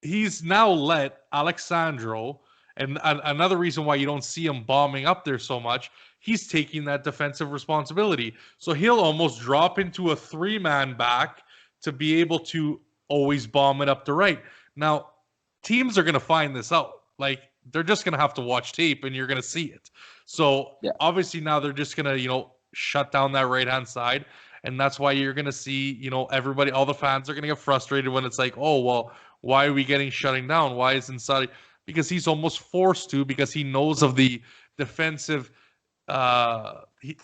He's now let Alexandro, and another reason why you don't see him bombing up there so much, he's taking that defensive responsibility. So he'll almost drop into a 3-man back to be able to always bomb it up the right. Now, teams are going to find this out. Like, they're just going to have to watch tape and you're going to see it. So obviously now they're just going to, you know, shut down that right-hand side. And that's why you're going to see, you know, everybody, all the fans are going to get frustrated when it's like, oh, well, why are we getting shutting down? Why isn't Saudi? Because he's almost forced to, because he knows of the defensive,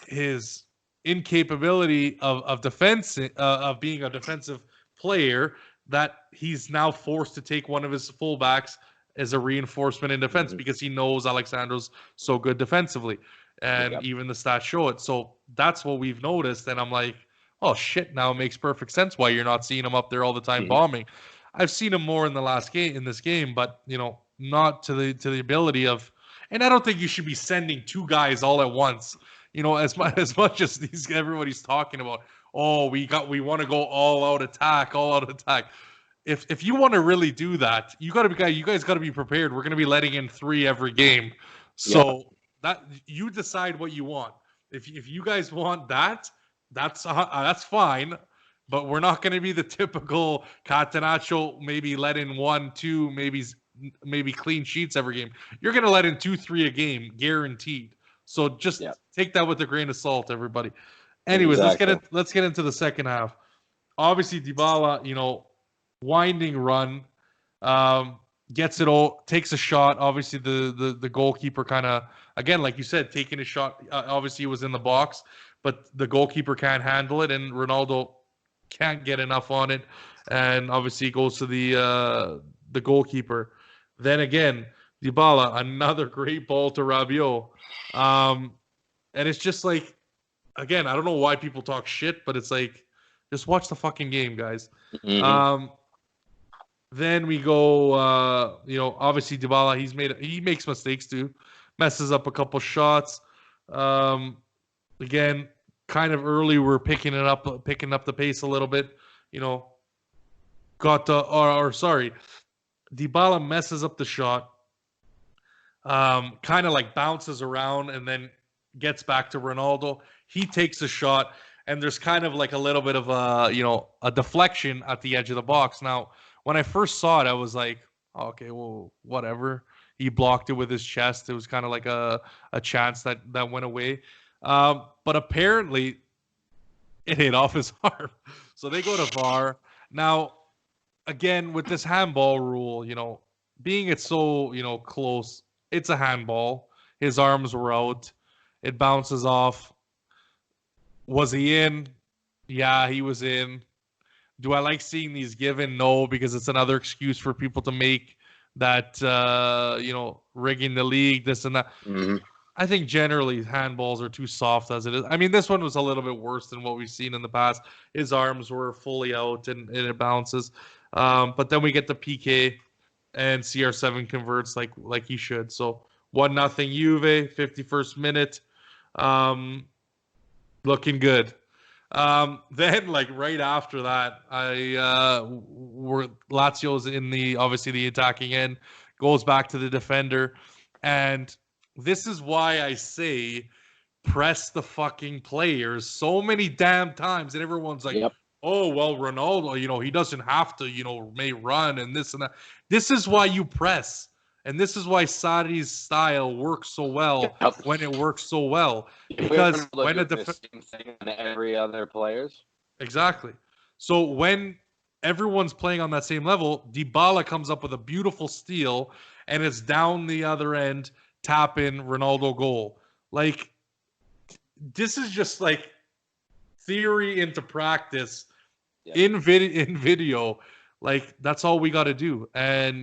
his incapability of defense, of being a defensive player, that he's now forced to take one of his fullbacks as a reinforcement in defense because he knows Alexandro's so good defensively. And even the stats show it. So that's what we've noticed. And I'm like, oh shit, now it makes perfect sense why you're not seeing him up there all the time bombing. I've seen him more in this game, but you know, not to the ability of, and I don't think you should be sending 2 guys all at once. You know, as much as everybody's talking about, oh, we want to go all out attack. If you want to really do that, you guys got to be prepared. We're going to be letting in 3 every game. So that you decide what you want. If you guys want that, that's fine. But we're not going to be the typical Catenaccio, maybe let in 1, 2, maybe clean sheets every game. You're going to let in 2, 3 a game, guaranteed. So just take that with a grain of salt, everybody. Anyways, let's get into the second half. Obviously, Dybala, you know, winding run, gets it all, takes a shot. Obviously, the goalkeeper kind of, again, like you said, taking a shot. Obviously, it was in the box, but the goalkeeper can't handle it, and Ronaldo can't get enough on it, and obviously it goes to the goalkeeper. Then again, Dybala, another great ball to Rabiot. And it's just like, again, I don't know why people talk shit, but it's like, just watch the fucking game, guys. Then we go, you know, obviously Dybala, he makes mistakes too, messes up a couple shots. Again, kind of early we're picking up the pace a little bit. Sorry, Dybala messes up the shot, kind of like bounces around and then gets back to Ronaldo. He takes a shot, and there's kind of like a little bit of a deflection at the edge of the box. Now, when I first saw it, I was like, oh, okay, well, whatever. He blocked it with his chest. It was kind of like a chance that went away. But apparently, it hit off his arm. So they go to VAR. Now, again, with this handball rule, being it so, close, it's a handball. His arms were out. It bounces off. Was he in? Yeah, he was in. Do I like seeing these given? No, because it's another excuse for people to make that, rigging the league, this and that. Mm-hmm. I think generally handballs are too soft as it is. I mean, this one was a little bit worse than what we've seen in the past. His arms were fully out and it bounces. But then we get the PK and CR7 converts like he should. So 1-0 Juve, 51st minute. Looking good. Then, like right after that, Lazio's in the attacking end, goes back to the defender, and this is why I say press the fucking players so many damn times, and everyone's like, Yep. oh well, Ronaldo, he doesn't have to, may run and this and that. This is why you press. And this is why Sarri's style works so well when it works so well. Because when a same thing on every other players. Exactly. So when everyone's playing on that same level, Dybala comes up with a beautiful steal, and it's down the other end, tap in, Ronaldo goal. Like, this is just like theory into practice in video. Like, that's all we got to do. And,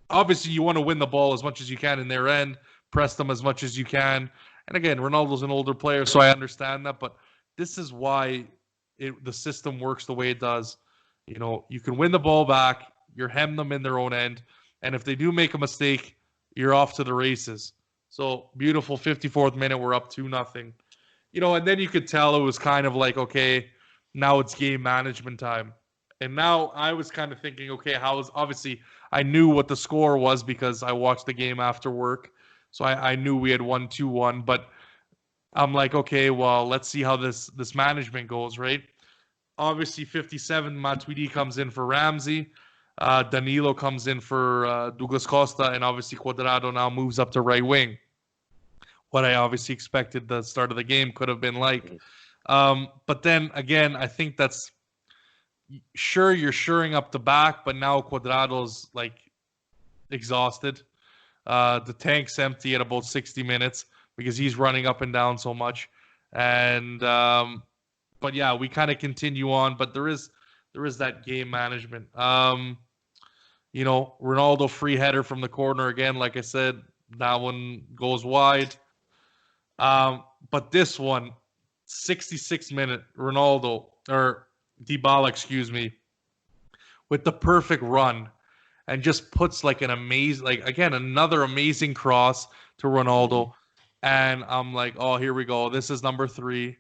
obviously, you want to win the ball as much as you can in their end, press them as much as you can. And again, Ronaldo's an older player, so I understand that. But this is why the system works the way it does. You can win the ball back, you're hem them in their own end, and if they do make a mistake, you're off to the races. So beautiful 54th minute, we're up 2-0. And then you could tell it was kind of like, okay, now it's game management time. And now I was kind of thinking, okay, obviously I knew what the score was because I watched the game after work. So I knew we had won 2-1, but I'm like, okay, well, let's see how this management goes, right? Obviously 57, Matuidi comes in for Ramsey. Danilo comes in for Douglas Costa, and obviously Cuadrado now moves up to right wing. What I obviously expected the start of the game could have been like. But then again, I think that's sure you're shoring up the back, but now Cuadrado's like exhausted. The tank's empty at about 60 minutes because he's running up and down so much. And but yeah, we kind of continue on, but there is that game management. Ronaldo free header from the corner again, like I said, that one goes wide. But this one, 66 minute Dybala, with the perfect run, and just puts like another amazing cross to Ronaldo. And I'm like, oh, here we go. This is number 3.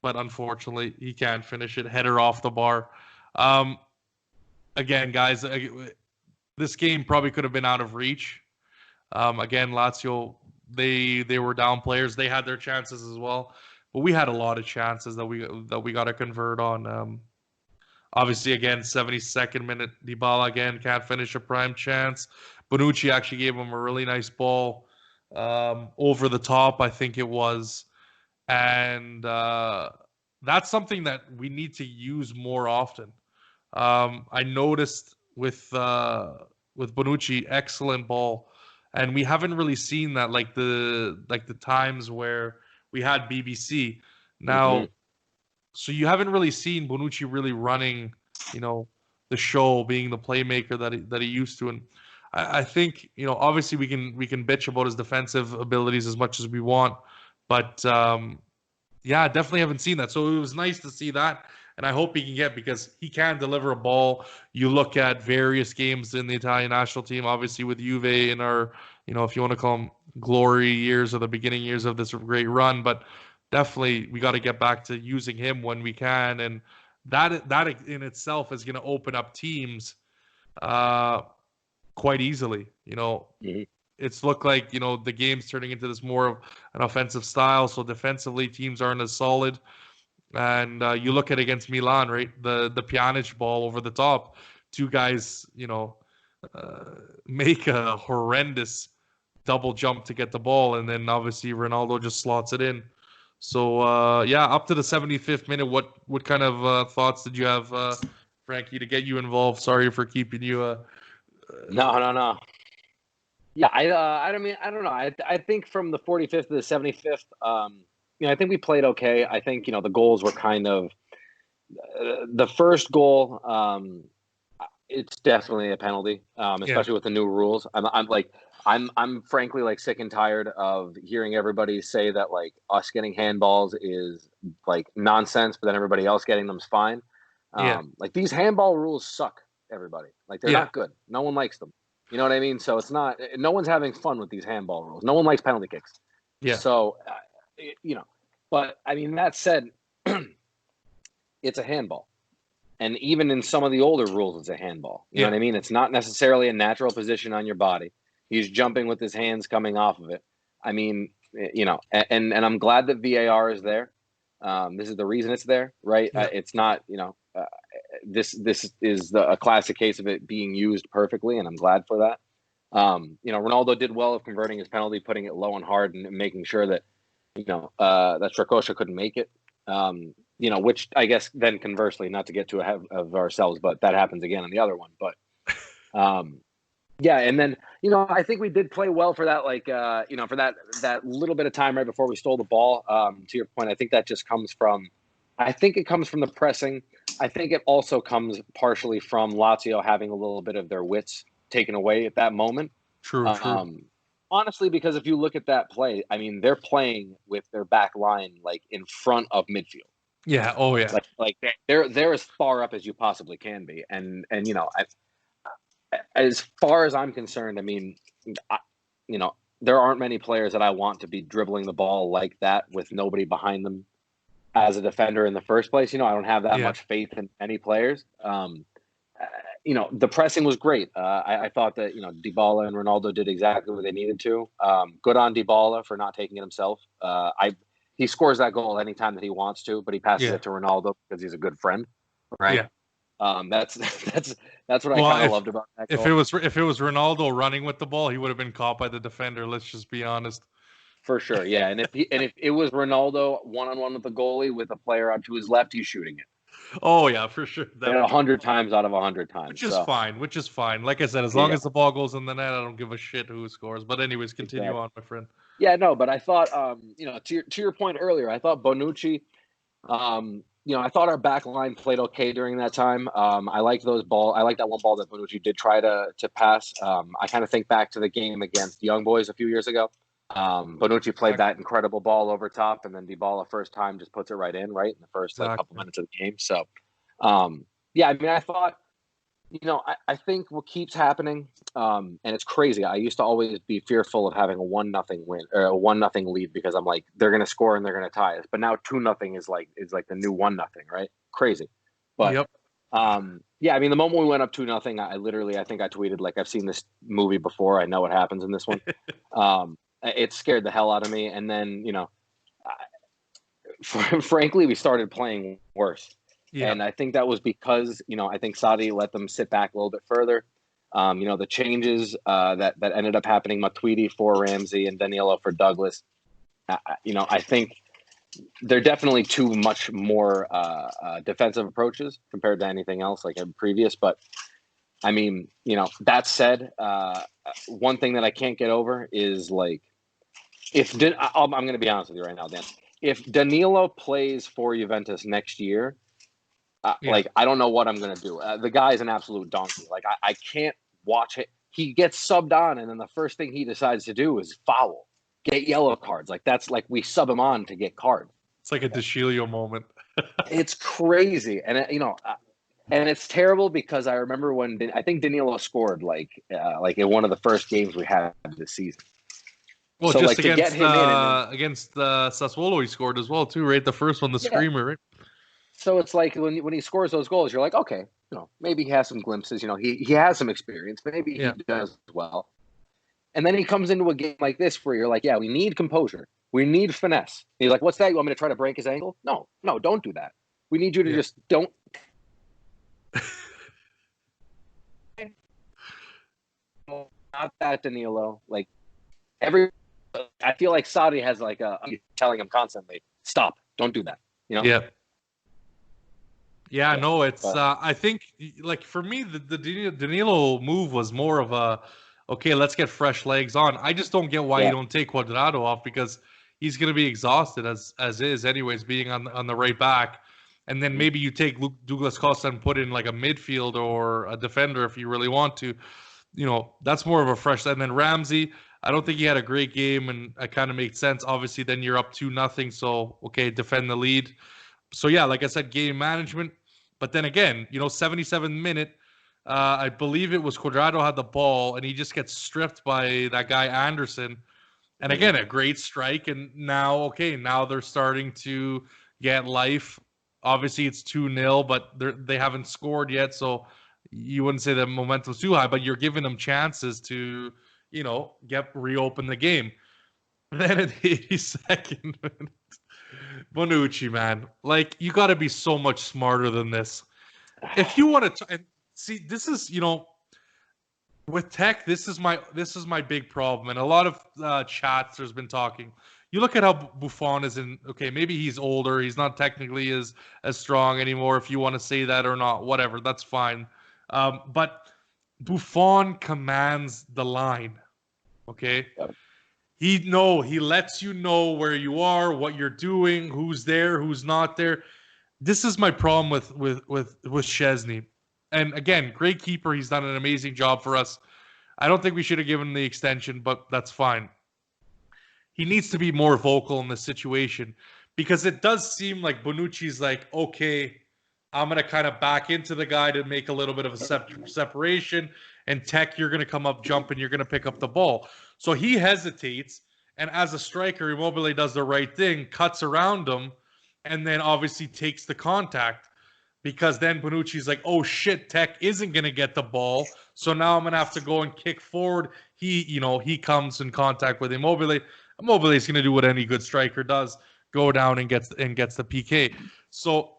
But unfortunately, he can't finish it. Header off the bar. Again, guys, this game probably could have been out of reach. Again, Lazio, they were down players. They had their chances as well. But we had a lot of chances that we got to convert on. Obviously, again, 72nd minute, Dybala again can't finish a prime chance. Bonucci actually gave him a really nice ball over the top, I think it was. And that's something that we need to use more often. I noticed with Bonucci, excellent ball. And we haven't really seen that like the times where we had BBC. Now, so you haven't really seen Bonucci really running, the show, being the playmaker that he used to. And I think, obviously we can bitch about his defensive abilities as much as we want, but yeah, definitely haven't seen that. So it was nice to see that, and I hope he can get, because he can deliver a ball. You look at various games in the Italian national team, obviously with Juve in our, if you want to call them glory years or the beginning years of this great run, but definitely we got to get back to using him when we can, and that in itself is going to open up teams quite easily. Mhm. It's looked like the game's turning into this more of an offensive style, so defensively teams aren't as solid. And you look at against Milan, right? The Pjanic ball over the top, two guys, make a horrendous double jump to get the ball, and then obviously Ronaldo just slots it in. So yeah, up to the 75th minute, what kind of thoughts did you have, Frankie, to get you involved? Sorry for keeping you. No. Yeah, I don't mean, I don't know. I think from the 45th to the 75th, I think we played okay. I think the goals were kind of the first goal. It's definitely a penalty, especially with the new rules. I'm frankly like sick and tired of hearing everybody say that like us getting handballs is like nonsense, but then everybody else getting them's fine. Like these handball rules suck. Everybody, like they're not good. No one likes them. You know what I mean? So it's not. No one's having fun with these handball rules. No one likes penalty kicks. Yeah. So but I mean that said, it's a handball. And even in some of the older rules, it's a handball. You know what I mean? It's not necessarily a natural position on your body. He's jumping with his hands coming off of it. I mean, and I'm glad that VAR is there. This is the reason it's there, right? It's not, this is a classic case of it being used perfectly, and I'm glad for that. Ronaldo did well of converting his penalty, putting it low and hard, and making sure that, that Strakosha couldn't make it. Which I guess then conversely, not to get too ahead of ourselves, but that happens again on the other one. But and then I think we did play well for that, like for that little bit of time right before we stole the ball. To your point, I think that just comes from, the pressing. I think it also comes partially from Lazio having a little bit of their wits taken away at that moment. True. Honestly, because if you look at that play, I mean, they're playing with their back line like in front of midfield. Yeah. Oh yeah. Like they're as far up as you possibly can be, and as far as I'm concerned, I mean, there aren't many players that I want to be dribbling the ball like that with nobody behind them as a defender in the first place. I don't have that much faith in any players. The pressing was great. I thought that Dybala and Ronaldo did exactly what they needed to. Good on Dybala for not taking it himself. He scores that goal anytime that he wants to, but he passes it to Ronaldo because he's a good friend, right? Yeah. That's what I kind of loved about that goal. If it was Ronaldo running with the ball, he would have been caught by the defender. Let's just be honest. For sure, yeah. And if it was Ronaldo one-on-one with the goalie with a player out to his left, he's shooting it. Oh yeah, for sure. 100 times out of 100 times, which is fine. Like I said, as long as the ball goes in the net, I don't give a shit who scores. But anyways, continue on, my friend. Yeah, no, but I thought, to your point earlier, I thought Bonucci, I thought our back line played okay during that time. I liked those ball. I like that one ball that Bonucci did try to pass. I kind of think back to the game against the Young Boys a few years ago. Bonucci played that incredible ball over top, and then Dybala first time just puts it right in the first couple minutes of the game. So, I mean, I thought, I think what keeps happening, and it's crazy. I used to always be fearful of having a 1-0 win or a 1-0 lead because I'm like, they're going to score and they're going to tie us. But now 2-0 is like the new 1-0, right? Crazy. But I mean, the moment we went up 2-0, I think I tweeted like, I've seen this movie before. I know what happens in this one. It scared the hell out of me. And then, frankly, we started playing worse. Yeah. And I think that was because, I think Sadi let them sit back a little bit further. The changes that ended up happening, Matuidi for Ramsey and Danilo for Douglas. I think they're definitely two much more defensive approaches compared to anything else like in previous. But, I mean, that said, one thing that I can't get over is like, I'm going to be honest with you right now, Dan. If Danilo plays for Juventus next year, like, I don't know what I'm going to do. The guy's an absolute donkey. Like, I can't watch it. He gets subbed on, and then the first thing he decides to do is foul, get yellow cards. Like, that's like we sub him on to get cards. It's like a DeShilio moment. It's crazy. And, and it's terrible because I remember when I think Danilo scored like in one of the first games we had this season. Well, So, just like, to get him in, and against Sassuolo, he scored as well too, right? The first one, the yeah. screamer, right? So it's like when he scores those goals, you're like, okay, maybe he has some glimpses. He has some experience. Maybe Yeah. he does well. And then he comes into a game like this where you're like, yeah, we need composure. We need finesse. He's like, what's that? You want me to try to break his ankle? No, don't do that. We need you to just don't. Not that, Danilo. Like, I feel like Saudi has like telling him constantly, stop, don't do that. Yeah. Yeah, no, it's I think, like, for me, the Danilo move was more of a, okay, let's get fresh legs on. I just don't get why you don't take Cuadrado off, because he's going to be exhausted as is anyways, being on the right back. And then maybe you take Douglas Costa and put in like a midfield or a defender if you really want to. That's more of a fresh. And then Ramsey, I don't think he had a great game, and it kind of makes sense. Obviously, then you're up 2-0, so okay, defend the lead. So yeah, like I said, game management. But then again, 77th minute, I believe it was Cuadrado had the ball, and he just gets stripped by that guy Anderson. And again, a great strike. And now they're starting to get life. Obviously, it's 2-0, but they haven't scored yet, so you wouldn't say the momentum's too high. But you're giving them chances to, reopen the game. Then at the 82nd minute, Bonucci, man, like, you got to be so much smarter than this. If you want to, and see, this is, with Tech, this is my big problem, and a lot of chats there's been talking. You look at how Buffon is in. Okay, maybe he's older. He's not technically as strong anymore. If you want to say that or not, whatever, that's fine. But Buffon commands the line. Okay. Yep. He lets you know where you are, what you're doing, who's there, who's not there. This is my problem with Chesney. And again, great keeper. He's done an amazing job for us. I don't think we should have given him the extension, but that's fine. He needs to be more vocal in this situation, because it does seem like Bonucci's like, okay, I'm going to kind of back into the guy to make a little bit of a separation, and Tech, you're going to come up, jump, and you're going to pick up the ball. So he hesitates, and as a striker, Immobile does the right thing, cuts around him, and then obviously takes the contact, because then Bonucci's like, oh shit, Tech isn't going to get the ball, so now I'm going to have to go and kick forward. He comes in contact with Immobile. Immobile is going to do what any good striker does, go down and gets the PK. So,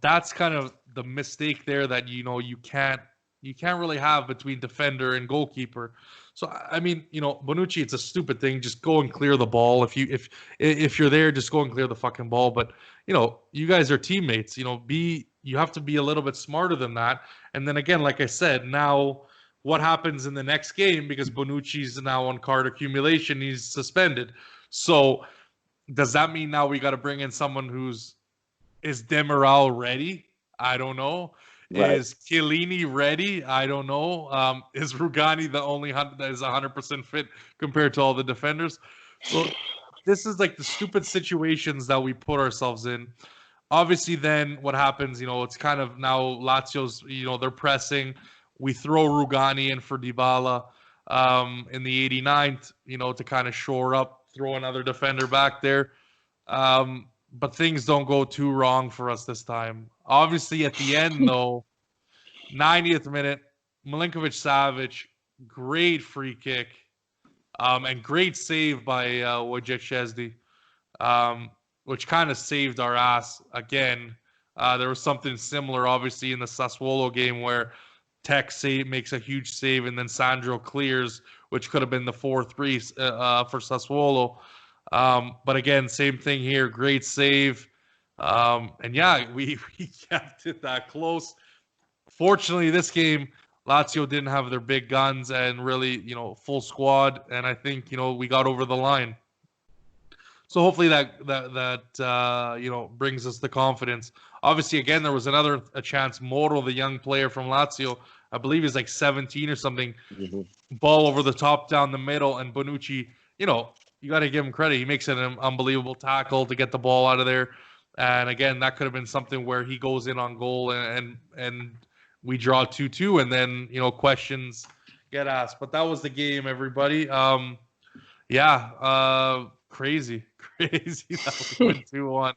that's kind of the mistake there that, you can't really have between defender and goalkeeper. So, I mean, Bonucci, it's a stupid thing. Just go and clear the ball. If you're there, just go and clear the fucking ball. But, you guys are teammates. You have to be a little bit smarter than that. And then again, like I said, now what happens in the next game, because Bonucci's now on card accumulation, he's suspended. So does that mean now we got to bring in someone is Demiral ready? I don't know. Right. Is Chiellini ready? I don't know. Is Rugani the only that is 100% fit compared to all the defenders? So this is like the stupid situations that we put ourselves in. Obviously, then what happens, it's kind of now Lazio's, they're pressing. We throw Rugani in for Dybala in the 89th, to kind of shore up, throw another defender back there. But things don't go too wrong for us this time. Obviously, at the end, though, 90th minute, Milinkovic-Savic, great free kick, and great save by Wojciech Szczesny, which kind of saved our ass again. There was something similar, obviously, in the Sassuolo game where Tech makes a huge save, and then Sandro clears, which could have been the 4-3 for Sassuolo. But again, same thing here. Great save. And yeah, we kept it that close. Fortunately, this game, Lazio didn't have their big guns and really, full squad. And I think, we got over the line. So hopefully that brings us the confidence. Obviously, again, there was a chance. Moro, the young player from Lazio, I believe he's like 17 or something. Mm-hmm. Ball over the top down the middle, and Bonucci, you got to give him credit. He makes an unbelievable tackle to get the ball out of there. And again, that could have been something where he goes in on goal and we draw 2-2, and then, questions get asked. But that was the game, everybody. Yeah, crazy, crazy that we went 2-1.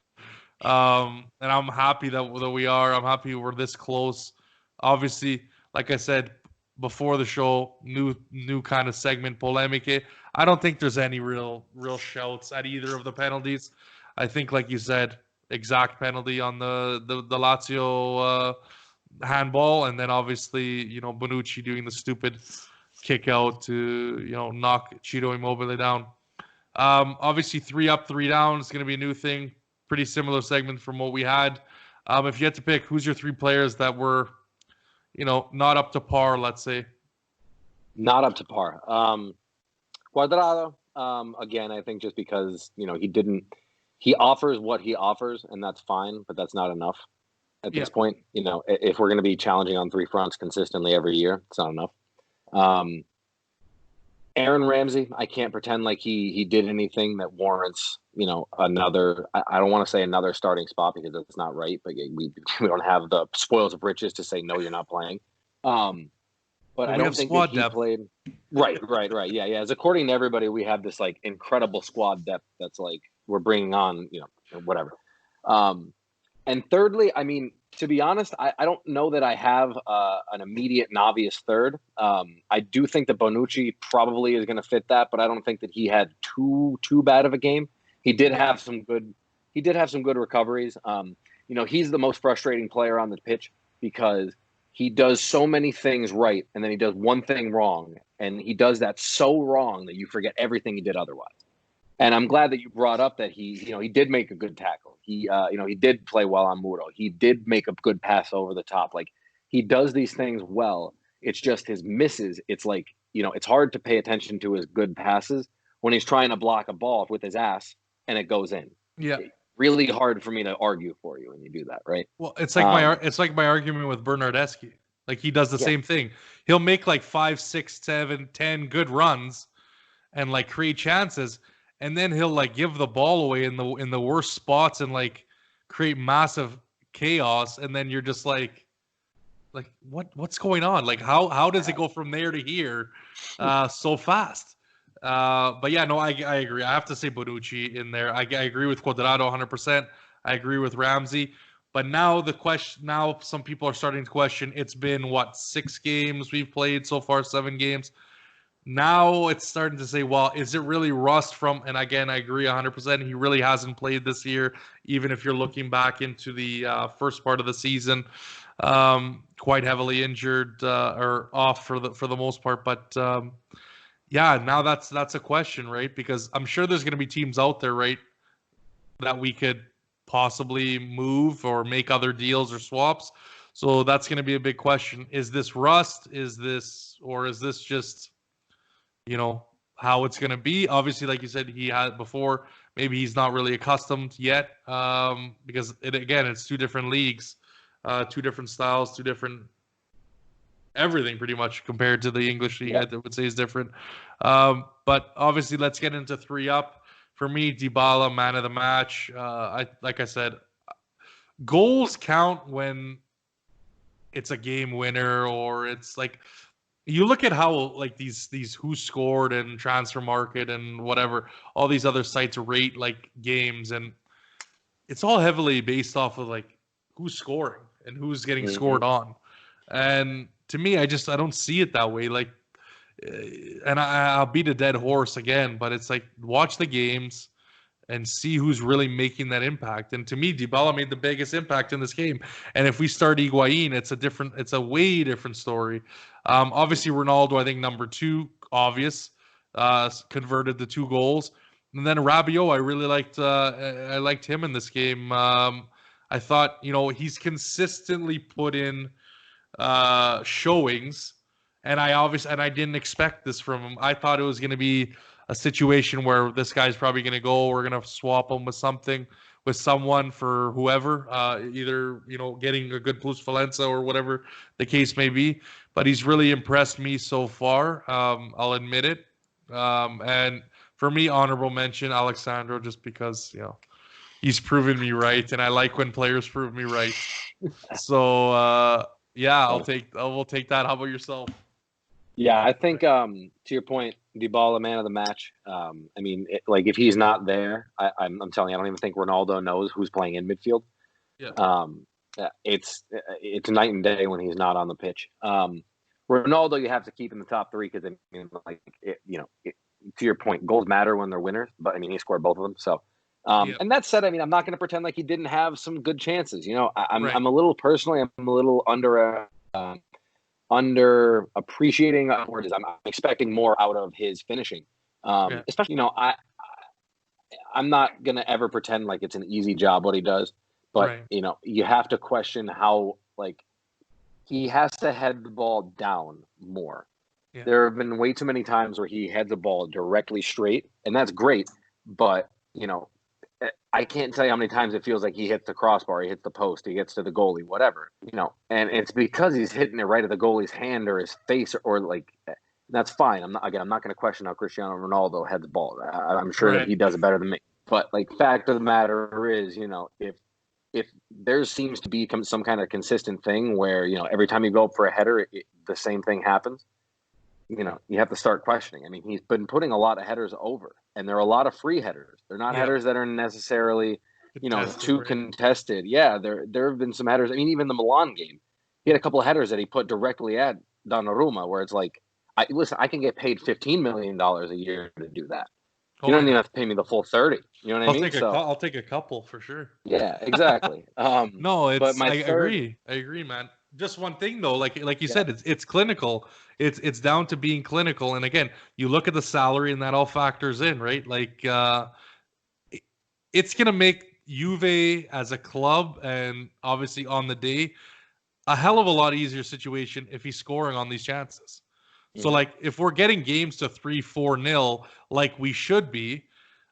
And I'm happy that we are. I'm happy we're this close. Obviously, like I said before the show, new kind of segment, polemiche. I don't think there's any real shouts at either of the penalties. I think, like you said, exact penalty on the Lazio handball, and then obviously Bonucci doing the stupid kick out to knock Ciro Immobile down. Obviously 3 up, 3 down is going to be a new thing. Pretty similar segment from what we had. If you had to pick, who's your 3 players that were, not up to par, let's say? Not up to par. Cuadrado, again, I think just because, he offers what he offers, and that's fine, but that's not enough at this point. If we're going to be challenging on 3 fronts consistently every year, it's not enough. Aaron Ramsey, I can't pretend like he did anything that warrants, another. I don't want to say another starting spot because that's not right. But we don't have the spoils of riches to say no, you're not playing. But I don't think that he played. Right. Yeah. As according to everybody, we have this like incredible squad depth that's like we're bringing on, whatever. And thirdly, I mean, to be honest, I don't know that I have an immediate and obvious third. I do think that Bonucci probably is going to fit that, but I don't think that he had too bad of a game. He did have some good. He did have some good recoveries. He's the most frustrating player on the pitch because he does so many things right, and then he does one thing wrong, and he does that so wrong that you forget everything he did otherwise. And I'm glad that you brought up that he did make a good tackle. He did play well on Muro. He did make a good pass over the top. Like he does these things well. It's just his misses. It's like, it's hard to pay attention to his good passes when he's trying to block a ball with his ass and it goes in. Yeah. Really hard for me to argue for you when you do that, right? Well, it's like my argument with Bernardeschi. Like he does the same thing. He'll make like 5, 6, 7, 10 good runs and like create chances. And then he'll like give the ball away in the worst spots and like create massive chaos. And then you're just like what's going on? Like how does it go from there to here so fast? But yeah, no, I agree. I have to say Bonucci in there. I agree with Cuadrado 100%. I agree with Ramsey. But now some people are starting to question. It's been 6 games we've played so far, 7 games. Now it's starting to say, well, is it really rust from? And again, I agree 100%. He really hasn't played this year, even if you're looking back into the first part of the season, quite heavily injured or off for the most part. But now that's a question, right? Because I'm sure there's going to be teams out there, right, that we could possibly move or make other deals or swaps. So that's going to be a big question. Is this rust? Is this just how it's going to be? Obviously, like you said, he had before. Maybe he's not really accustomed yet because it's 2 different leagues, 2 different styles, 2 different everything pretty much compared to the English league. I would say is different. But obviously, let's get into 3 up. For me, Dybala, man of the match. Like I said, goals count when it's a game winner or it's like. You look at how like these who scored and transfer market and whatever, all these other sites rate like games, and it's all heavily based off of like who's scoring and who's getting scored on. And to me, I don't see it that way. Like, and I'll beat a dead horse again, but it's like watch the games and see who's really making that impact. And to me, Dybala made the biggest impact in this game. And if we start Higuain, it's a way different story. Obviously, Ronaldo, I think number 2, obvious, converted the 2 goals. And then Rabiot, I really liked. I liked him in this game. I thought, he's consistently put in showings, and I didn't expect this from him. I thought it was going to be a situation where this guy's probably going to go. We're going to swap him with someone for whoever, either getting a good Plus Valenza or whatever the case may be. But he's really impressed me so far. I'll admit it. And for me, honorable mention Alexandro, just because he's proven me right, and I like when players prove me right. So I will take that. How about yourself? Yeah, I think to your point, Dybala man of the match. I mean, like if he's not there, I'm telling you, I don't even think Ronaldo knows who's playing in midfield. Yeah. It's night and day when he's not on the pitch. Ronaldo, you have to keep in the top three because I mean, like to your point, goals matter when they're winners. But I mean, he scored both of them. So, and that said, I mean, I'm not going to pretend like he didn't have some good chances. You know, I'm a little personally, I'm a little under appreciating is I'm expecting more out of his finishing. Especially, you know, I'm not gonna ever pretend like it's an easy job what he does, but you know, you have to question how like he has to head the ball down more. Yeah. There have been way too many times where he heads the ball directly straight, and that's great, but you know, I can't tell you how many times it feels like he hits the crossbar, he hits the post, he gets to the goalie, whatever, you know, and it's because he's hitting it right at the goalie's hand or his face or like, that's fine. I'm not going to question how Cristiano Ronaldo heads the ball. I'm sure that he does it better than me. But like, fact of the matter is, you know, if there seems to be some kind of consistent thing where, you know, every time you go up for a header, the same thing happens, you know, you have to start questioning. I mean, he's been putting a lot of headers over, and there are a lot of free headers. They're not headers that are necessarily, you know, too contested. Yeah, there have been some headers. I mean, even the Milan game, he had a couple of headers that he put directly at Donnarumma, where it's like, I can get paid $15 million a year to do that. You don't even have to pay me the full 30. You know what I mean? I'll take a couple for sure. Yeah, exactly. No, I agree, man. Just one thing though, like you said, it's clinical. It's down to being clinical. And again, you look at the salary and that all factors in, right? Like it's gonna make Juve as a club and obviously on the day a hell of a lot easier situation if he's scoring on these chances. So like if we're getting games to 3-4-0 like we should be,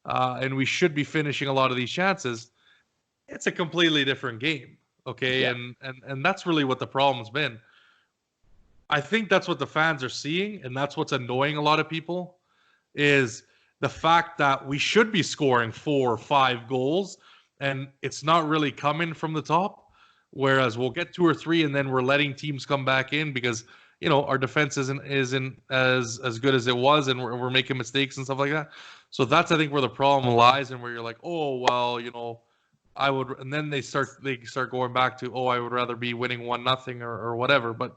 and we should be finishing a lot of these chances, it's a completely different game. Okay. Yeah. And that's really what the problem's been. I think that's what the fans are seeing, and that's what's annoying a lot of people, is the fact that we should be scoring 4 or 5 goals and it's not really coming from the top. Whereas we'll get 2 or 3 and then we're letting teams come back in because, you know, our defense isn't as good as it was, and we're making mistakes and stuff like that. So that's, I think, where the problem lies, and where you're like, oh well, you know, I would, and then they start going back to, oh, I would rather be winning 1-0 or whatever. But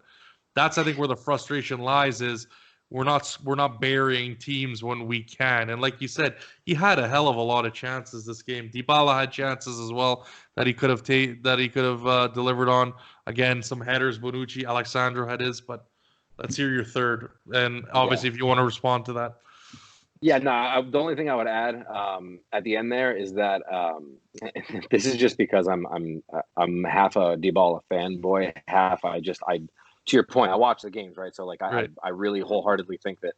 that's, I think, where the frustration lies, is we're not burying teams when we can. And like you said, he had a hell of a lot of chances this game. Dybala had chances as well that he could have delivered on. Again, some headers. Bonucci, Alexandro had his, but let's hear your third. And obviously, if you want to respond to that. Yeah, no. The only thing I would add at the end there is that this is just because I'm half a Dybala fanboy, half to your point, I watch the games, right? So like I really wholeheartedly think that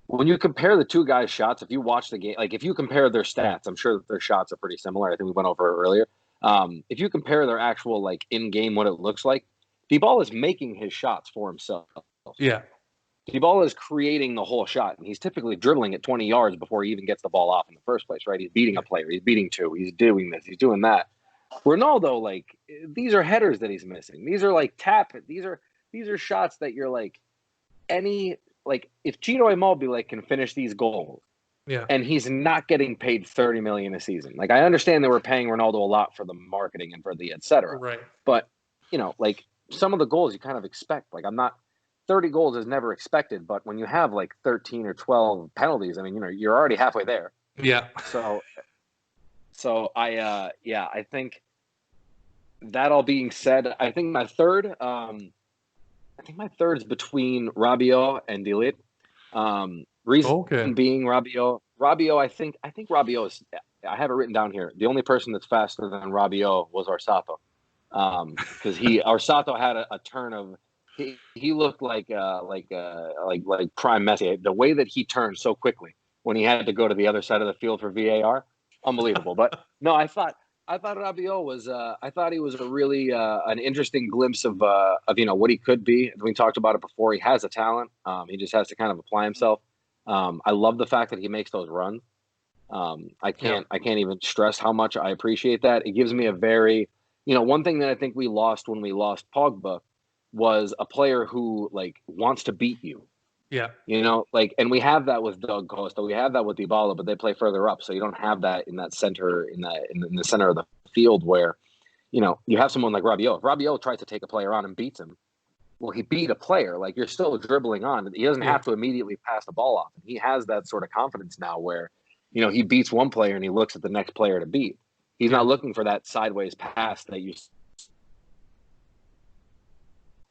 when you compare the two guys' shots, if you watch the game, like if you compare their stats, I'm sure that their shots are pretty similar. I think we went over it earlier. If you compare their actual like in game what it looks like, Dybala is making his shots for himself. Yeah. Dybala is creating the whole shot, and he's typically dribbling at 20 yards before he even gets the ball off in the first place, right? He's beating a player, he's beating 2, he's doing this, he's doing that. Ronaldo, like, these are headers that he's missing. These are like these are shots that you're like, if Ciro Immobile can finish these goals, and he's not getting paid $30 million a season. Like, I understand that we're paying Ronaldo a lot for the marketing and for the et cetera. Right. But, you know, like some of the goals you kind of expect. Like, 30 goals is never expected, but when you have like 13 or 12 penalties, I mean, you know, you're already halfway there. Yeah. So I think that all being said, I think my third is between Rabiot and De Ligt. Reason being Rabiot. I think Rabiot is. I have it written down here. The only person that's faster than Rabiot was Orsato, because Orsato had a turn of. He looked like prime Messi. The way that he turned so quickly when he had to go to the other side of the field for VAR, unbelievable. But no, I thought Rabiot was. I thought he was a really an interesting glimpse of you know what he could be. We talked about it before. He has a talent. He just has to kind of apply himself. I love the fact that he makes those runs. I can't even stress how much I appreciate that. It gives me a very, you know, one thing that I think we lost when we lost Pogba was a player who like wants to beat you. Yeah. And we have that with Doug Costa, we have that with Dybala, but they play further up, so you don't have that in that center, in the center of the field where, you have someone like Rabiot. If Rabiot tries to take a player on and beats him, well, he beat a player. Like, you're still dribbling on. He doesn't have to immediately pass the ball off. He has that sort of confidence now where, he beats one player and he looks at the next player to beat. He's not looking for that sideways pass that you.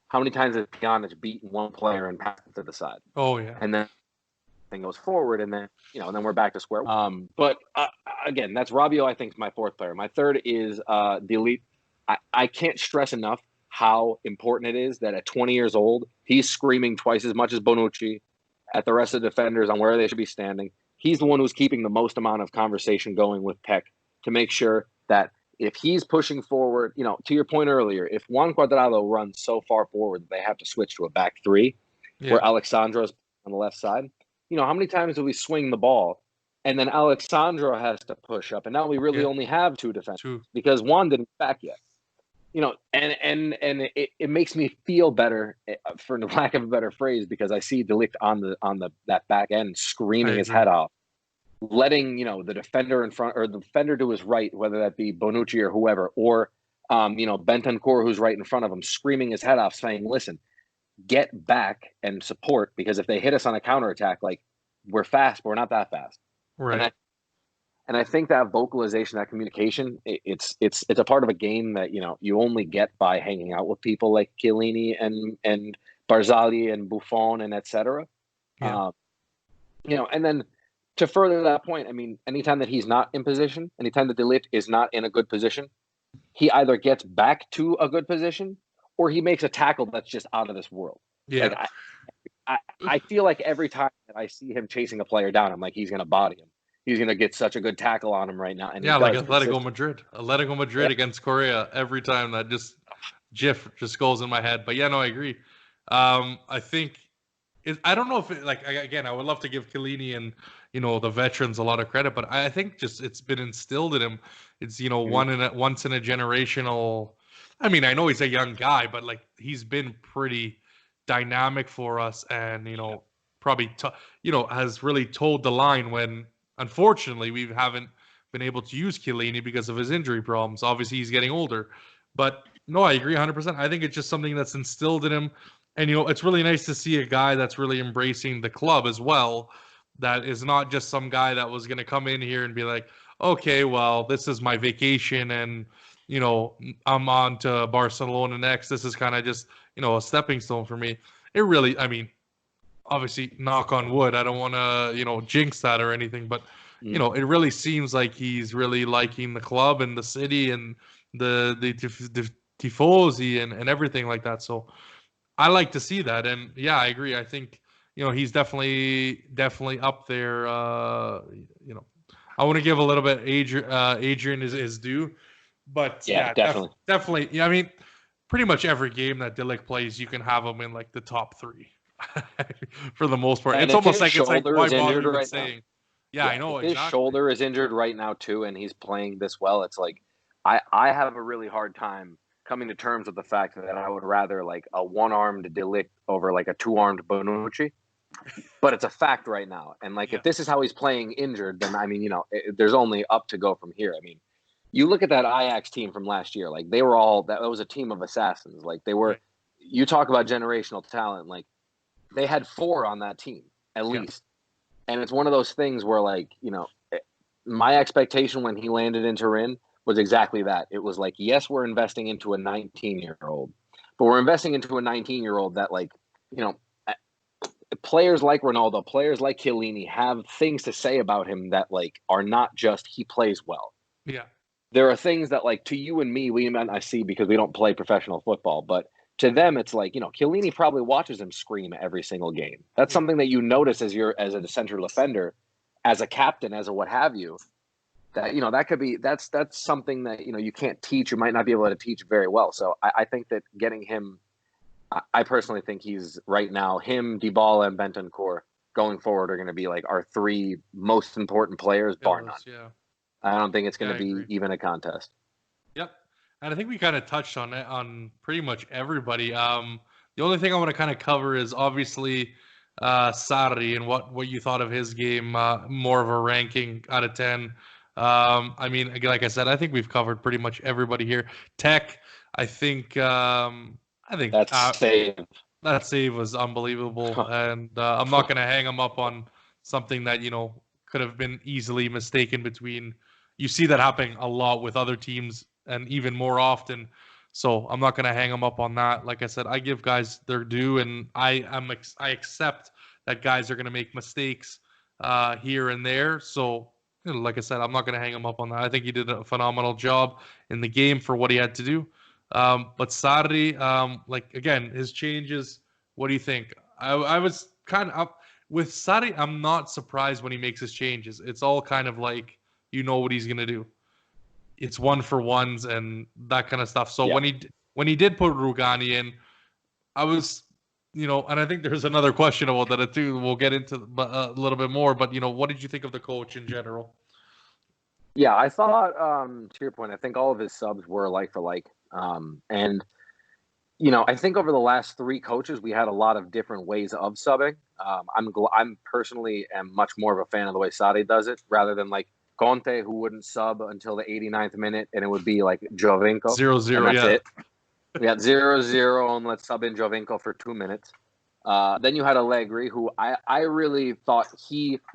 How many times has Pjanic beaten one player and passed it to the side? Oh, yeah. And then thing goes forward, and then then we're back to square one. But again, that's Rabiot. I think is my fourth player. My third is the elite. I can't stress enough how important it is that at 20 years old, he's screaming twice as much as Bonucci at the rest of the defenders on where they should be standing. He's the one who's keeping the most amount of conversation going with Peck to make sure that if he's pushing forward, to your point earlier, if Juan Cuadrado runs so far forward that they have to switch to a back three where Alexandro's on the left side, how many times do we swing the ball and then Alexandro has to push up, and now we really only have two defenders because Juan didn't back yet. And it makes me feel better, for lack of a better phrase, because I see De Ligt on that back end screaming his head off, letting the defender in front or the defender to his right, whether that be Bonucci or whoever, or Bentancur who's right in front of him, screaming his head off, saying, "Listen, get back and support, because if they hit us on a counterattack, like, we're fast, but we're not that fast." Right. And I think that vocalization, that communication, it's a part of a game that you only get by hanging out with people like Chiellini and Barzagli and Buffon and etc. Yeah. And then to further that point, I mean, anytime that he's not in position, anytime that De Ligt is not in a good position, he either gets back to a good position or he makes a tackle that's just out of this world. Yeah. Like, I feel like every time that I see him chasing a player down, I'm like, he's going to body him. He's going to get such a good tackle on him right now. And like Atletico Madrid against Korea. Every time that GIF just goes in my head. But yeah, no, I agree. I think I don't know if again, I would love to give Chiellini and the veterans a lot of credit, but I think just it's been instilled in him. It's once in a generational. I mean, I know he's a young guy, but like, he's been pretty dynamic for us, and probably has really toed the line when, unfortunately, we haven't been able to use Chiellini because of his injury problems. Obviously, he's getting older. But no, I agree 100%. I think it's just something that's instilled in him. And, it's really nice to see a guy that's really embracing the club as well, that is not just some guy that was going to come in here and be like, okay, well, this is my vacation and, I'm on to Barcelona next. This is kind of just, a stepping stone for me. It really, I mean, obviously, knock on wood, I don't want to, jinx that or anything, but, it really seems like he's really liking the club and the city and the tifosi and everything like that. So I like to see that. And yeah, I agree. I think, he's definitely up there. I want to give a little bit Adrian his due, but yeah, definitely. Yeah, I mean, pretty much every game that De Ligt plays, you can have him in like the top three for the most part. And it's almost like why bother even right saying? Yeah, I know. His shoulder is injured right now too, and he's playing this well. It's like I have a really hard time coming to terms with the fact that I would rather like a one-armed De Ligt over like a two-armed Bonucci. But it's a fact right now. And like, if this is how he's playing injured, then I mean, there's only up to go from here. I mean, you look at that Ajax team from last year, like they were all, that was a team of assassins. Like they were, you talk about generational talent, like they had 4 on that team at least. And it's one of those things where like, my expectation when he landed in Turin was exactly that. It was like, yes, we're investing into a 19-year-old, but we're investing into a 19-year-old that like, players like Ronaldo, players like Chiellini have things to say about him that like are not just he plays well. Yeah. There are things that like to you and me, we might not see because we don't play professional football, but to them it's like, Chiellini probably watches him scream every single game. That's something that you notice as a central defender, as a captain, as a what have you. That that could be that's something that you can't teach, you might not be able to teach very well. So I think that getting him, I personally think he's right now, him, Dybala, and Bentancur going forward are going to be like our 3 most important players, bar none. Yeah. I don't think it's going to be even a contest. Yep. And I think we kind of touched on it on pretty much everybody. The only thing I want to kind of cover is obviously Sarri and what you thought of his game, more of a ranking out of 10. I mean, again, like I said, I think we've covered pretty much everybody here. Tech, I think That's safe. that save was unbelievable, and I'm not going to hang him up on something that could have been easily mistaken between. You see that happening a lot with other teams, and even more often. So I'm not going to hang them up on that. Like I said, I give guys their due, and I accept that guys are going to make mistakes here and there. So, like I said, I'm not going to hang him up on that. I think he did a phenomenal job in the game for what he had to do. But Sarri, like again, his changes. What do you think? I was kind of up with Sarri. I'm not surprised when he makes his changes. It's all kind of like what he's going to do. It's one for ones and that kind of stuff. So when he did put Rugani in, I was, and I think there's another question about that too. We'll get into a little bit more, but what did you think of the coach in general? Yeah, I thought, to your point, I think all of his subs were like for like. And I think over the last 3 coaches, we had a lot of different ways of subbing. I'm personally am much more of a fan of the way Sarri does it, rather than like Conte, who wouldn't sub until the 89th minute, and it would be like Giovinco. 0-0, that's it. We had 0-0, and let's sub in Giovinco for 2 minutes. Then you had Allegri, who I really thought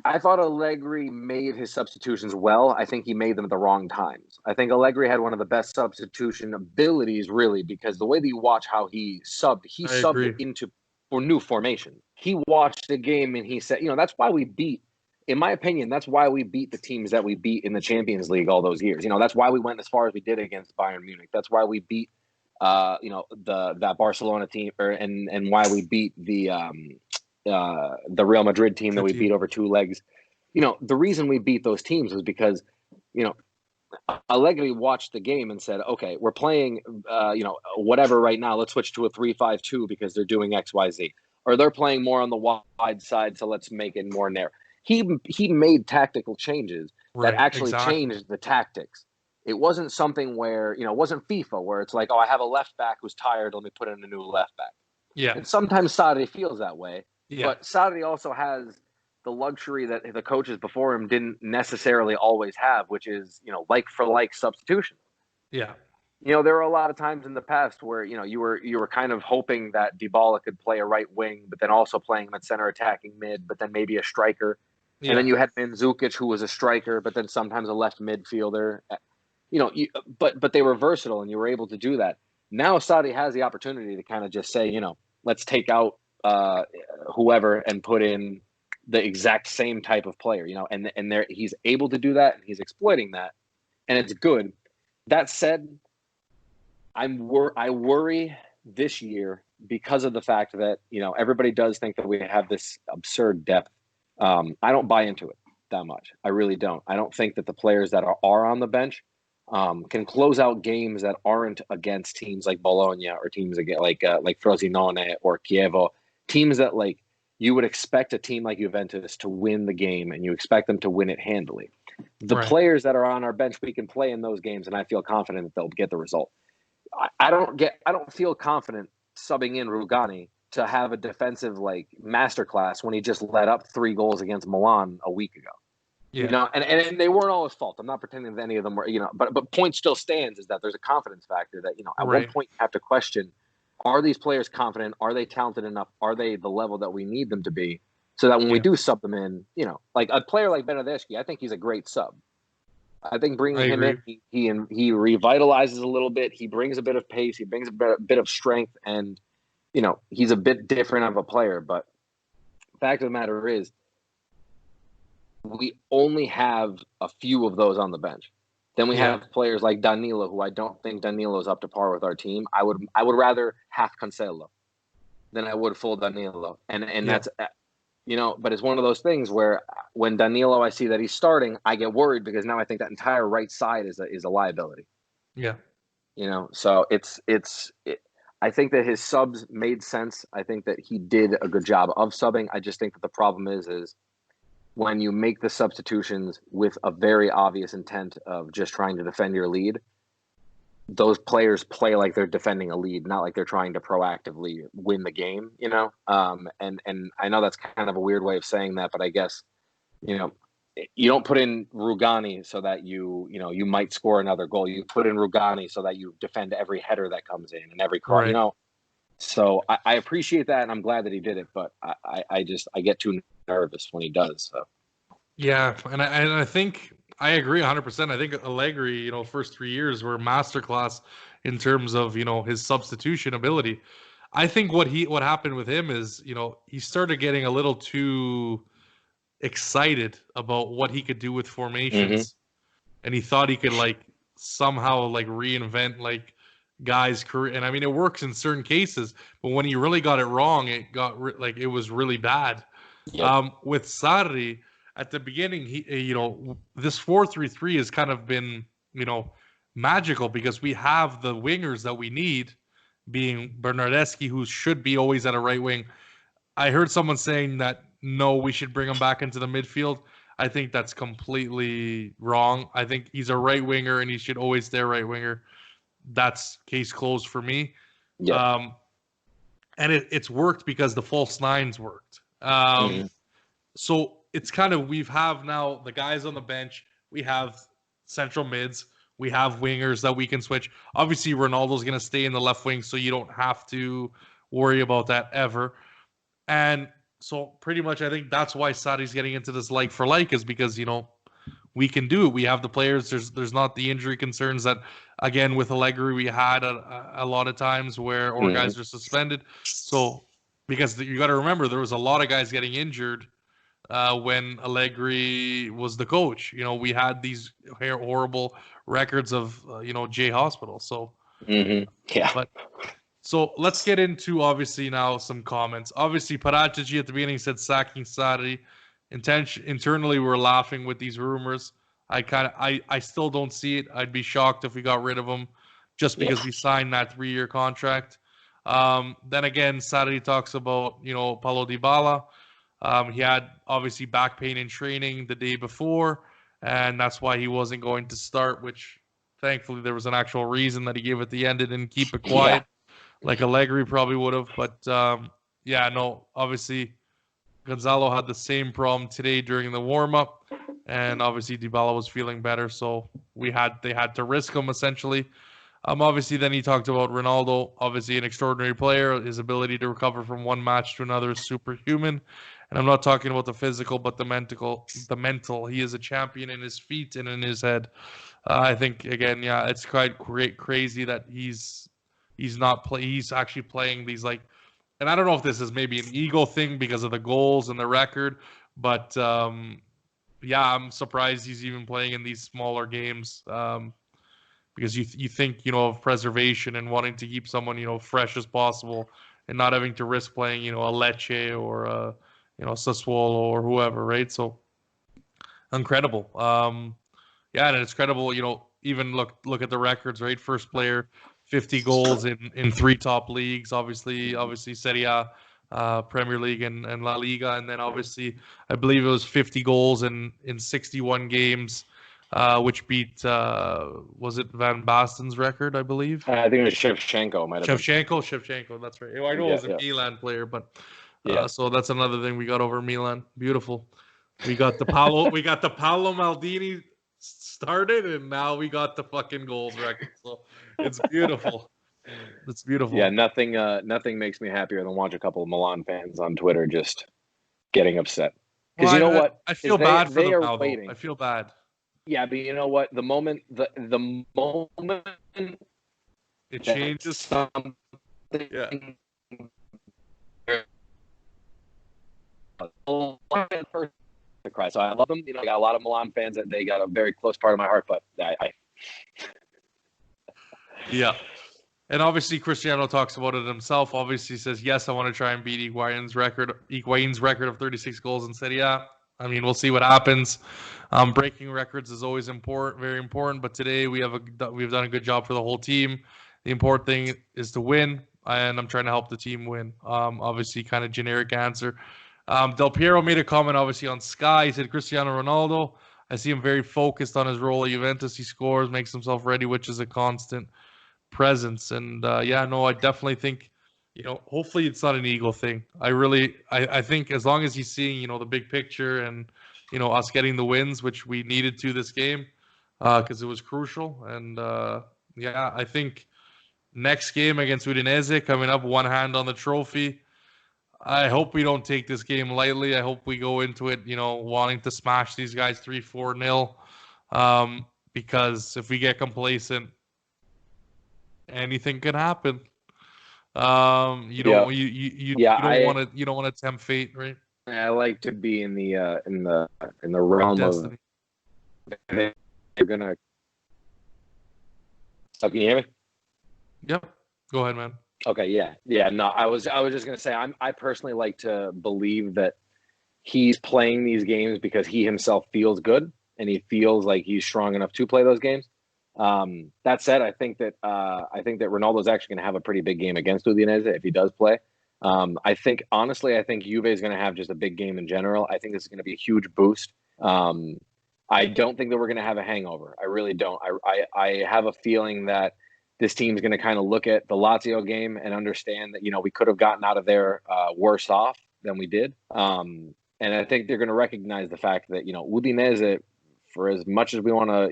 I thought Allegri made his substitutions well. I think he made them at the wrong times. I think Allegri had one of the best substitution abilities, really, because the way that you watch how he subbed into for new formation. He watched the game and he said, that's why we beat. In my opinion, that's why we beat the teams that we beat in the Champions League all those years. That's why we went as far as we did against Bayern Munich. That's why we beat, that Barcelona team, and why we beat the Real Madrid team that we beat over 2 legs. The reason we beat those teams was because, Allegri watched the game and said, okay, we're playing, whatever right now. Let's switch to a 3-5-2 because they're doing X, Y, Z, or they're playing more on the wide side. So let's make it more narrow. He made tactical changes that actually changed the tactics. It wasn't something where, it wasn't FIFA where it's like, oh, I have a left back who's tired. Let me put in a new left back. Yeah. And sometimes Sarri feels that way. Yeah. But Sarri also has the luxury that the coaches before him didn't necessarily always have, which is, like for like substitution. Yeah. There were a lot of times in the past where, you were kind of hoping that Dybala could play a right wing, but then also playing him at center attacking mid, but then maybe a striker. Yeah. And then you had Mandzukic, who was a striker, but then sometimes a left midfielder. But they were versatile, and you were able to do that. Now Sarri has the opportunity to kind of just say, let's take out whoever and put in the exact same type of player, and he's able to do that, and he's exploiting that, and it's good. That said, I worry this year because of the fact that everybody does think that we have this absurd depth. I don't buy into it that much. I really don't. I don't think that the players that are on the bench can close out games that aren't against teams like Bologna or teams like Frosinone or Chievo, teams that like you would expect a team like Juventus to win the game, and you expect them to win it handily. The players that are on our bench, we can play in those games, and I feel confident that they'll get the result. I don't feel confident subbing in Rugani to have a defensive like masterclass when he just let up 3 goals against Milan a week ago. Yeah. And they weren't all his fault. I'm not pretending that any of them were, but point still stands is that there's a confidence factor that, at one point you have to question, are these players confident? Are they talented enough? Are they the level that we need them to be? So that when we do sub them in, like a player like Bernardeschi, I think he's a great sub. I think bringing him in, he revitalizes a little bit. He brings a bit of pace. He brings a bit of strength, and he's a bit different of a player. But the fact of the matter is, we only have a few of those on the bench. Then we have players like Danilo, who I don't think Danilo's up to par with our team. I would rather half Cancelo than I would full Danilo, and that's. But it's one of those things where when Danilo, I see that he's starting, I get worried because now I think that entire right side is a liability. Yeah. So I think that his subs made sense. I think that he did a good job of subbing. I just think that the problem is when you make the substitutions with a very obvious intent of just trying to defend your lead, those players play like they're defending a lead, not like they're trying to proactively win the game, you know? And I know that's kind of a weird way of saying that, but I guess, you know, you don't put in Rugani so that you might score another goal. You put in Rugani so that you defend every header that comes in and every cross, you know? So I appreciate that, and I'm glad that he did it, but I get too nervous when he does. So. Yeah, and I think I agree 100%. I think Allegri, you know, first 3 years were masterclass in terms of, you know, his substitution ability. I think what happened with him is, you know, he started getting a little too excited about what he could do with formations, and he thought he could like somehow like reinvent like guys' career. And I mean, it works in certain cases, but when he really got it wrong, it got like it was really bad. Yep. With Sarri at the beginning, he, you know, this 4-3-3 has kind of been, you know, magical because we have the wingers that we need, being Bernardeschi, who should be always at a right wing. I heard someone saying that no, we should bring him back into the midfield. I think that's completely wrong. I think he's a right winger and he should always stay a right winger. That's case closed for me. Yeah. And it's worked because the false nines worked. So it's kind of, we have now the guys on the bench. We have central mids. We have wingers that we can switch. Obviously, Ronaldo's going to stay in the left wing, so you don't have to worry about that ever. And so pretty much I think that's why Sarri's getting into this like for like, is because, you know, we can do it. We have the players. There's not the injury concerns that, again, with Allegri we had a lot of times where guys are suspended. So because you got to remember, there was a lot of guys getting injured when Allegri was the coach. You know, we had these horrible records of, you know, J Hospital. So, yeah. But so let's get into obviously now some comments. Obviously, Paratici at the beginning said sacking Sarri. Internally, we're laughing with these rumors. I still don't see it. I'd be shocked if we got rid of him just because we signed that 3-year contract. Then again, Sarri talks about, you know, Paulo Dybala. He had obviously back pain in training the day before, and that's why he wasn't going to start, which thankfully there was an actual reason that he gave at the end. It didn't keep it quiet like Allegri probably would have. But yeah, no, obviously Gonzalo had the same problem today during the warm-up, and obviously Dybala was feeling better, so they had to risk him essentially. Obviously, then he talked about Ronaldo, obviously an extraordinary player. His ability to recover from one match to another is superhuman. And I'm not talking about the physical, but the mental. He is a champion in his feet and in his head. I think again, yeah, it's quite crazy that he's actually playing these like. And I don't know if this is maybe an ego thing because of the goals and the record, but yeah, I'm surprised he's even playing in these smaller games because you think, you know, of preservation and wanting to keep someone, you know, fresh as possible and not having to risk playing, you know, a Lecce or a, you know, Sassuolo or whoever, right? So incredible. Yeah, and it's credible, you know, even look at the records, right? First player 50 goals in 3 top leagues, obviously Serie A, Premier League and La Liga, and then obviously I believe it was 50 goals in 61 games, which beat was it Van Basten's record, I believe? I think it was Shevchenko. Shevchenko, that's right. I know it was a Milan player, but so that's another thing we got over Milan. Beautiful. We got the Paolo Maldini started, and now we got the fucking goals record. So it's beautiful. It's beautiful. Yeah, nothing makes me happier than watch a couple of Milan fans on Twitter just getting upset. Because you know what? I feel bad for them now, though. I feel bad. Yeah, but you know what? The moment it changes something. Yeah. Cry. So I love them. You know, I got a lot of Milan fans that they got a very close part of my heart, but Yeah. And obviously Cristiano talks about it himself. Obviously says, yes, I want to try and beat Higuain's record of 36 goals in Serie A. I mean, we'll see what happens. Breaking records is always important, very important. But today we've done a good job for the whole team. The important thing is to win, and I'm trying to help the team win. Obviously, kind of generic answer. Del Piero made a comment, obviously, on Sky. He said, Cristiano Ronaldo, I see him very focused on his role at Juventus. He scores, makes himself ready, which is a constant. presence. And yeah, no, I definitely think, hopefully it's not an ego thing. I think as long as he's seeing, the big picture and, us getting the wins, which we needed to this game, because it was crucial. And yeah, I think next game against Udinese coming up, one hand on the trophy. I hope we don't take this game lightly. I hope we go into it, wanting to smash these guys 3-4-0. Because if we get complacent, anything can happen. You don't want to tempt fate, right? I like to be in the realm Destiny. of they're gonna. Oh, can you hear me? Yep. Go ahead, man. Okay, yeah. No, I was just gonna say I personally like to believe that he's playing these games because he himself feels good and he feels like he's strong enough to play those games. That said, I think that Ronaldo's actually gonna have a pretty big game against Udinese if he does play. I think Juve is gonna have just a big game in general. I think this is gonna be a huge boost. I don't think that we're gonna have a hangover. I really don't. I have a feeling that this team's going to kind of look at the Lazio game and understand that, we could have gotten out of there worse off than we did. And I think they're going to recognize the fact that, Udinese, for as much as we want to,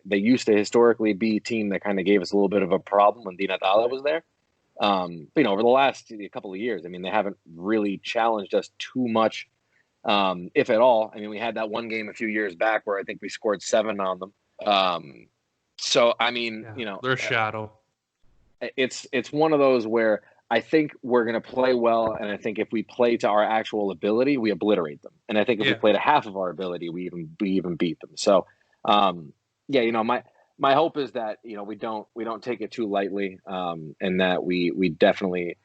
they used to historically be a team that kind of gave us a little bit of a problem when Di Natale was there. But, over the last couple of years, they haven't really challenged us too much, if at all. We had that one game a few years back where I think we scored 7 on them. So, their shadow. It's one of those where I think we're going to play well, and I think if we play to our actual ability, we obliterate them. And I think if we play to half of our ability, we even beat them. So, my hope is that we don't take it too lightly, and that we definitely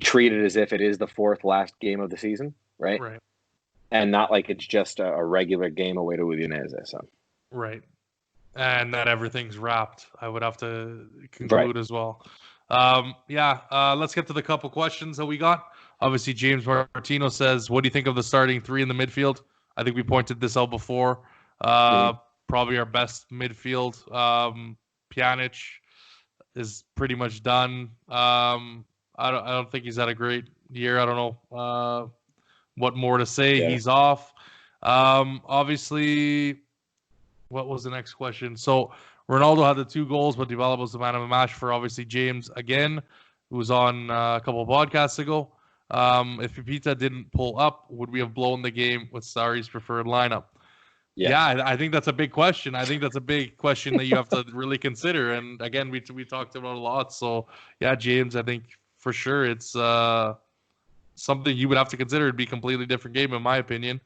treat it as if it is the 4th last game of the season, right? Right. And not like it's just a regular game away to Udinese. So, right. And that everything's wrapped. I would have to conclude as well. Let's get to the couple questions that we got. Obviously, James Martino says, what do you think of the starting 3 in the midfield? I think we pointed this out before. Probably our best midfield. Pjanic is pretty much done. I don't think he's had a great year. I don't know what more to say. Yeah. He's off. Obviously... What was the next question? So Ronaldo had the 2 goals, but Dybala was the man of the match for obviously James again, who was on a couple of podcasts ago. If Pipita didn't pull up, would we have blown the game with Sarri's preferred lineup? Yeah, I think that's a big question. I think that's a big question that you have to really consider. And again, we talked about a lot. So yeah, James, I think for sure it's something you would have to consider. It'd be a completely different game, in my opinion.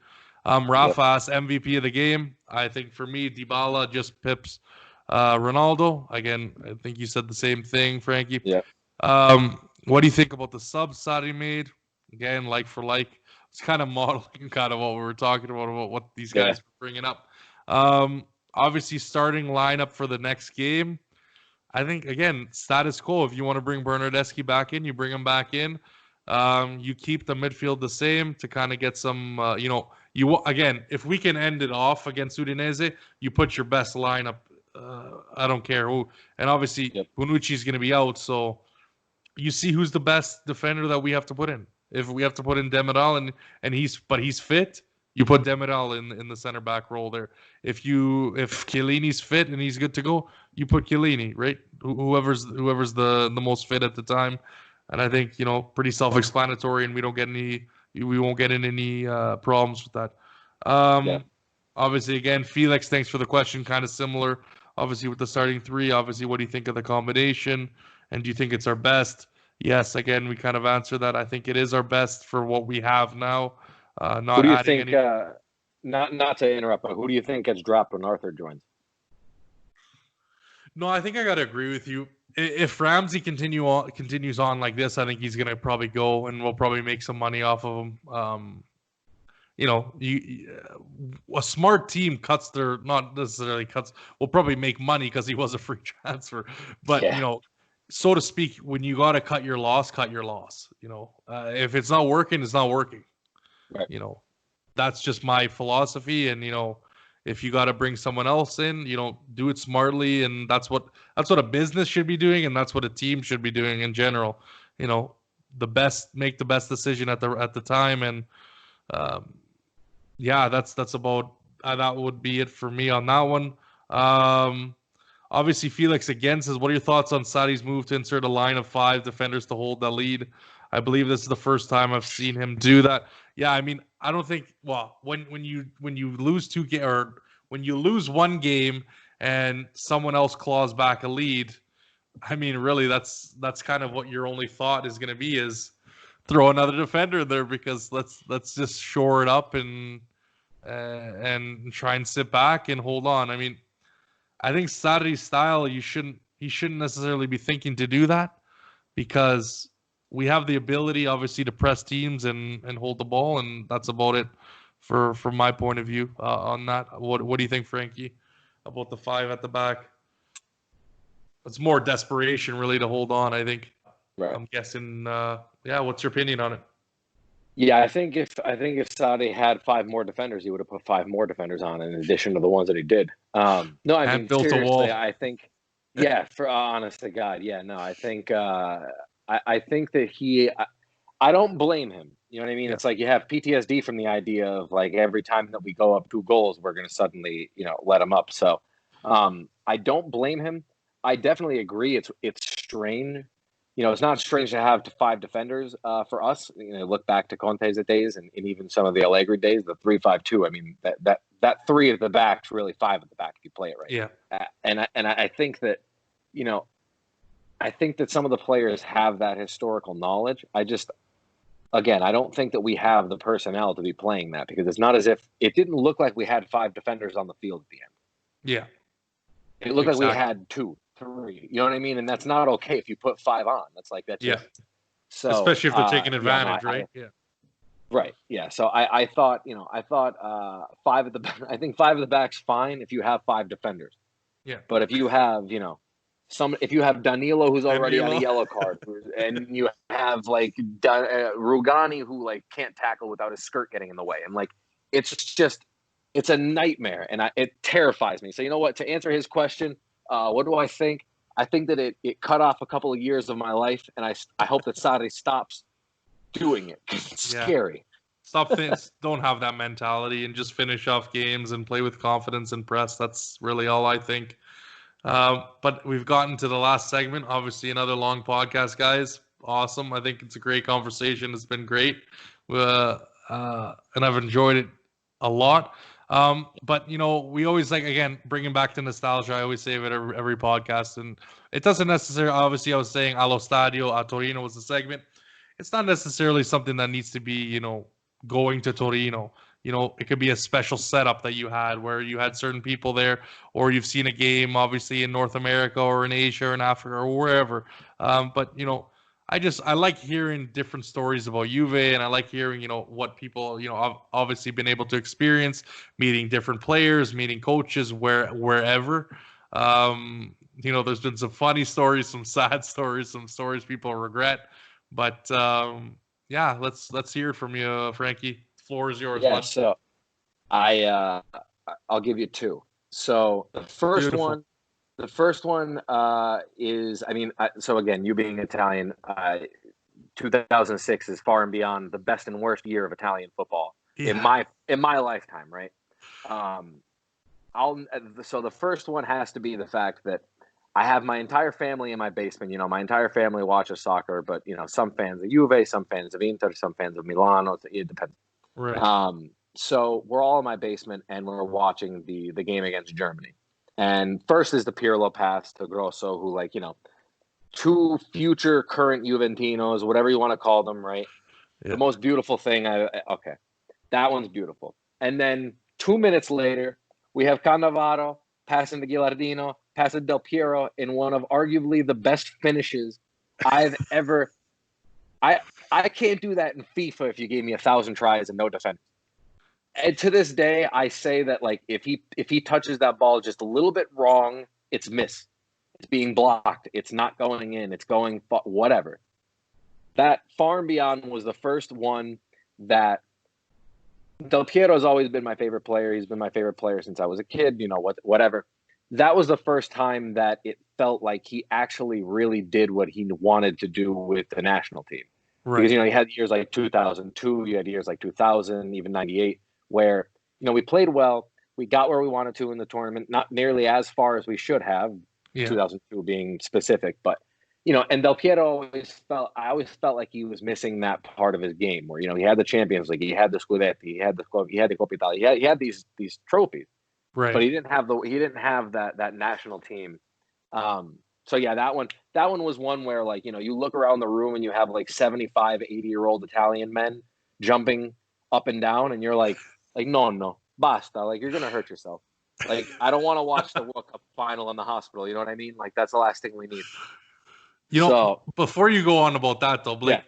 Rafa asked MVP of the game. I think for me, Dybala just pips Ronaldo. Again, I think you said the same thing, Frankie. Yeah. What do you think about the subs Sadi made? Again, like for like. It's kind of modeling kind of what we were talking about what these guys were bringing up. Obviously, starting lineup for the next game. I think, again, status quo. If you want to bring Bernardeschi back in, you bring him back in. You keep the midfield the same to kind of get some, again, if we can end it off against Udinese, you put your best lineup. I don't care who. And obviously, Bonucci's going to be out. So you see who's the best defender that we have to put in. If we have to put in Demiral and he's fit, you put Demiral in the center back role there. If Chiellini's fit and he's good to go, you put Chiellini, right? Whoever's the most fit at the time. And I think, pretty self-explanatory, and we won't get in any problems with that. Obviously, again, Felix, thanks for the question. Kind of similar, obviously, with the starting 3. Obviously, what do you think of the combination? And do you think it's our best? Yes, again, we kind of answered that. I think it is our best for what we have now. Who do you think, not to interrupt, but who do you think gets dropped when Arthur joins? No, I think I got to agree with you. If Ramsey continues on like this, I think he's going to probably go, and we'll probably make some money off of him. A smart team not necessarily cuts, will probably make money because he was a free transfer. But, so to speak, when you got to cut your loss. If it's not working, it's not working. Right. That's just my philosophy. And, If you got to bring someone else in, do it smartly, and that's what a business should be doing, and that's what a team should be doing in general. Make the best decision at the time, and that's about that would be it for me on that one. Obviously, Felix again says, what are your thoughts on Sarri's move to insert a line of 5 defenders to hold the lead? I believe this is the first time I've seen him do that. Yeah, I mean, I don't think. Well, when you lose when you lose one game and someone else claws back a lead, I mean, really, that's kind of what your only thought is going to be, is throw another defender there, because let's just shore it up and try and sit back and hold on. I mean, I think Sarri's style, he shouldn't necessarily be thinking to do that, because we have the ability, obviously, to press teams and hold the ball, and that's about it from my point of view on that. What do you think, Frankie, about the 5 at the back? It's more desperation, really, to hold on, I think. Right. I'm guessing. What's your opinion on it? Yeah, I think if Sarri had 5 more defenders, he would have put 5 more defenders on in addition to the ones that he did. No, I mean, built seriously, a wall. I think, for honest to God, no, I think, I think that I don't blame him. You know what I mean? Yeah. It's like you have PTSD from the idea of, like, every time that we go up 2 goals, we're going to suddenly, let him up. So, I don't blame him. I definitely agree. It's strange. It's not strange to have 5 defenders for us. Look back to Conte's days and even some of the Allegri days, the 3-5-2. I mean, that 3 at the back is really 5 at the back if you play it right. Yeah. And I think that, I think that some of the players have that historical knowledge. I don't think that we have the personnel to be playing that, because it's not as if it didn't look like we had 5 defenders on the field at the end. Yeah. It looked like we had 2. 3, you know what I mean? And that's not okay if you put 5 on. That's like that's yeah. Just, so especially if they're taking advantage, right? Right. Yeah. So I thought 5 at the back. I think 5 at the back's fine if you have 5 defenders. Yeah. But if you have if you have Danilo who's already on a yellow card, and you have like Rugani who like can't tackle without his skirt getting in the way, and like it's a nightmare, and it terrifies me. So you know what? To answer his question. What do I think? I think that it cut off a couple of years of my life, and I hope that Sarri stops doing it. It's scary. Don't have that mentality and just finish off games and play with confidence and press. That's really all I think. But we've gotten to the last segment. Obviously, another long podcast, guys. Awesome. I think it's a great conversation. It's been great. And I've enjoyed it a lot. But we always again, bringing back to nostalgia. I always say it every podcast, and it doesn't necessarily, obviously I was saying Allo Stadio a Torino was the segment. It's not necessarily something that needs to be, going to Torino. It could be a special setup that you had where you had certain people there, or you've seen a game obviously in North America or in Asia or in Africa or wherever. But I like hearing different stories about Juve, and I like hearing, what people, have obviously been able to experience, meeting different players, meeting coaches, wherever. There's been some funny stories, some sad stories, some stories people regret. But let's hear it from you, Frankie. The floor is yours. Yeah, so I'll give you 2. So the first one. The first one is, so again, you being Italian, 2006 is far and beyond the best and worst year of Italian football in my lifetime, right? So the first one has to be the fact that I have my entire family in my basement. My entire family watches soccer, but some fans of Juve, some fans of Inter, some fans of Milano. It depends. Right. So we're all in my basement and we're watching the game against Germany. And first is the Pirlo pass to Grosso, who 2 future current Juventinos, whatever you want to call them, right? Yeah. The most beautiful thing. Okay, that one's beautiful. And then 2 minutes later, we have Cannavaro passing to Gilardino, passing Del Piero in one of arguably the best finishes I've ever. I can't do that in FIFA if you gave me 1,000 tries and no defenders. And to this day, I say that if he touches that ball just a little bit wrong, it's miss. It's being blocked. It's not going in. It's going whatever. That far and beyond was the first one that Del Piero's always been my favorite player. He's been my favorite player since I was a kid, whatever. That was the first time that it felt like he actually really did what he wanted to do with the national team. Right. Because, he had years like 2002, you had years like 2000, even 98, where, we played well. We got where we wanted to in the tournament, not nearly as far as we should have, 2002 being specific, but and Del Piero I always felt like he was missing that part of his game where, he had the Champions League, he had the Scudetto, he had the Coppa Italia, he had these trophies, Right. but he didn't have that national team. So yeah, that one was one where you look around the room and you have 75, 80-year-old Italian men jumping up and down, and you're like no, basta, you're gonna hurt yourself. I don't want to watch the World Cup final in the hospital. You know what I mean? That's the last thing we need. Before you go on about that though, Blake,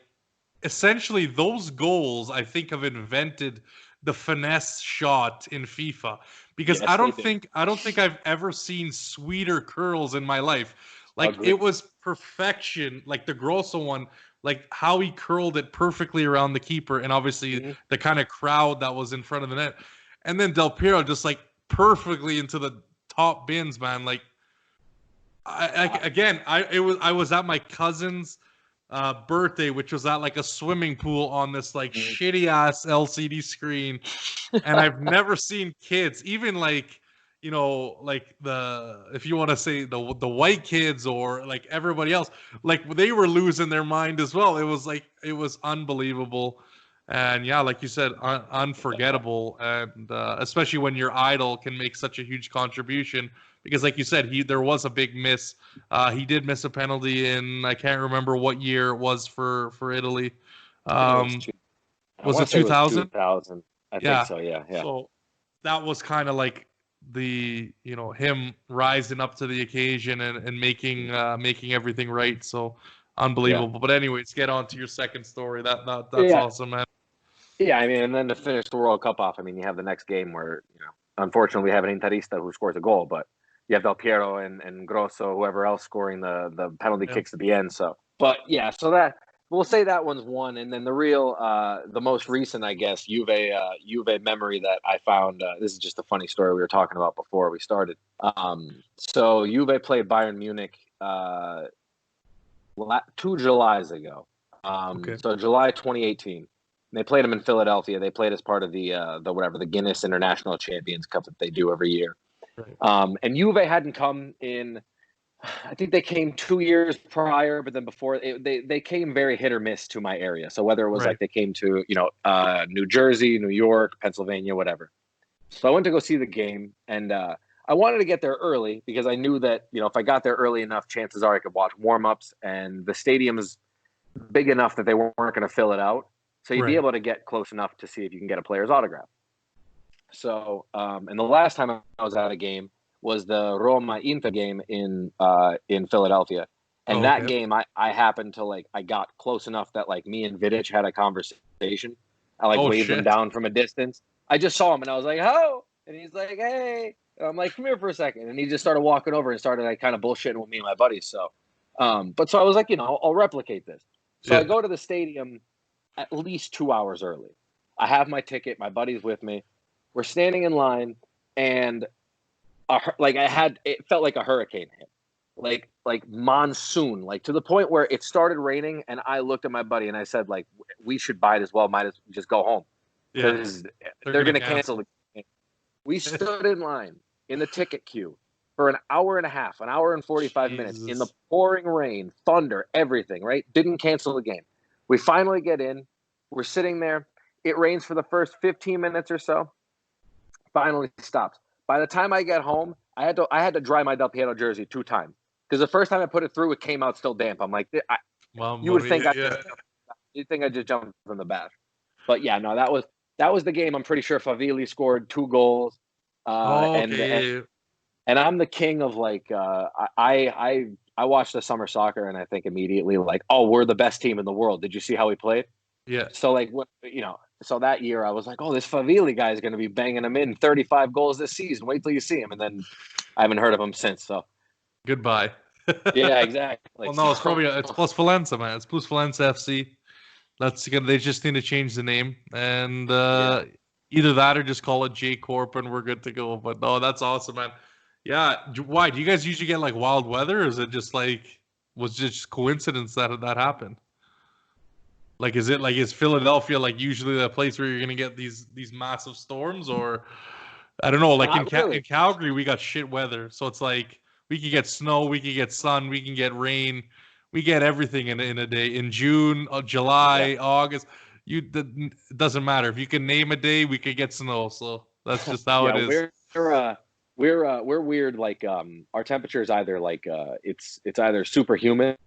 essentially those goals I think have invented the finesse shot in FIFA, because I don't think I've ever seen sweeter curls in my life. It was perfection. The Grosso one, how he curled it perfectly around the keeper, and obviously the kind of crowd that was in front of the net, and then Del Piero just perfectly into the top bins, man. I was at my cousin's birthday, which was at a swimming pool on this shitty ass LCD screen, and I've never seen kids, even if you want to say the white kids or everybody else, they were losing their mind as well. It was unbelievable. And yeah, like you said, unforgettable, and especially when your idol can make such a huge contribution. Because, like you said, there was a big miss. He did miss a penalty in, I can't remember what year it was for Italy. Was it 2000? 2000. I think so. Yeah. So that was kind of him rising up to the occasion and making everything right. So unbelievable. Yeah. But anyways, get on to your second story. That's awesome, man. Yeah, and then to finish the World Cup off, you have the next game where, unfortunately we have an Interista who scores a goal, but you have Del Piero and Grosso, whoever else scoring the penalty kicks at the end. So, but yeah, so that we'll say that one's one, and then the most recent, I guess, Juve memory that I found. This is just a funny story we were talking about before we started. So Juve played Bayern Munich 2 Julys ago. So July 2018. They played them in Philadelphia. They played as part of the Guinness International Champions Cup that they do every year. Right. And Juve hadn't come in. I think they came 2 years prior, but then before they came very hit or miss to my area. So whether it was they came to New Jersey, New York, Pennsylvania, whatever. So I went to go see the game, and I wanted to get there early because I knew that if I got there early enough, chances are I could watch warm-ups, and the stadium is big enough that they weren't going to fill it out. So you'd be able to get close enough to see if you can get a player's autograph. So, and the last time I was at a game was the Roma-Inter game in Philadelphia. And that game, I happened to I got close enough that me and Vidic had a conversation. I waved him down from a distance. I just saw him and I was like, "Oh!" And he's like, "Hey!" And I'm like, "Come here for a second." And he just started walking over and started kind of bullshitting with me and my buddies. So, but so I was like, I'll replicate this. So I go to the stadium at least 2 hours early. I have my ticket. My buddy's with me. We're standing in line, and it felt like a hurricane hit, like monsoon, to the point where it started raining. And I looked at my buddy and I said, we should might as well just go home because they're going to cancel the game. We stood in line in the ticket queue for an hour and a half, an hour and 45 minutes in the pouring rain, thunder, everything. Right? Didn't cancel the game. We finally get in. We're sitting there. It rains for the first 15 minutes or so. Finally stops. By the time I get home, I had to dry my Del Piero jersey 2 times because the first time I put it through, it came out still damp. I'm like, you would think you'd think I just jumped from the bath. But yeah, no, that was the game. I'm pretty sure Favilli scored 2 goals. And I'm the king of I watched the summer soccer and I think immediately we're the best team in the world. Did you see how we played? Yeah. So so that year I was like, oh, this Favilli guy is going to be banging them in 35 goals this season. Wait till you see him. And then I haven't heard of him since. So goodbye. Yeah, exactly. Well, no, it's Plus Valenza, man. It's Plus Valenza FC. They just need to change the name. And Either that or just call it J Corp and we're good to go. But no, that's awesome, man. Yeah. Why do you guys usually get like wild weather, or is it just like was just coincidence that happened? Like, is Philadelphia like usually the place where you're gonna get these massive storms, or I don't know. Like Not really. in Calgary, we got shit weather, so it's like we can get snow, we can get sun, we can get rain, we get everything in a day. In June, July, August, it doesn't matter if you can name a day, we could get snow. So that's just how it is. We're weird. Like our temperature is either like it's either super humid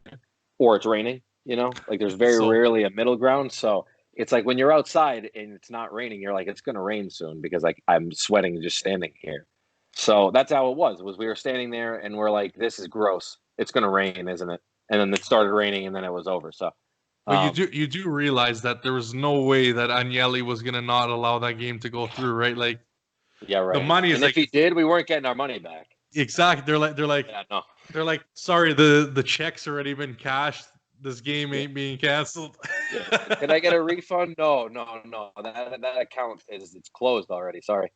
or it's raining. You know, like there's very rarely a middle ground. So it's like when you're outside and it's not raining, you're like, it's going to rain soon because like I'm sweating just standing here. So that's how it was we were standing there and we're like, this is gross. It's going to rain, isn't it? And then it started raining and then it was over. So, but you do realize that there was no way that Agnelli was going to not allow that game to go through, right? Like, yeah, right. The money is and like, if he did, we weren't getting our money back. Exactly. They're like, sorry, the check's already been cashed. This game ain't being canceled. Can I get a refund? No. That account it's closed already. Sorry.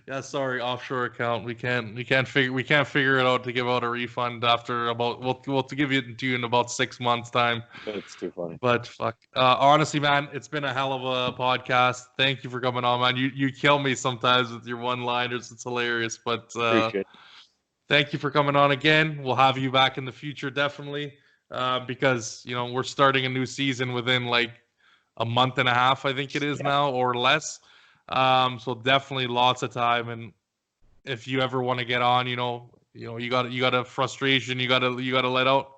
Yeah, sorry, offshore account. We can't figure it out to give out a refund after about we'll give it to you in about 6 months time. It's too funny. But fuck, honestly, man, it's been a hell of a podcast. Thank you for coming on, man. You kill me sometimes with your one-liners. It's hilarious. But Appreciate it. Thank you for coming on again. We'll have you back in the future, definitely. Because we're starting a new season within like a month and a half, I think it is now, or less. So definitely lots of time. And if you ever want to get on, you got a frustration, you got to let out.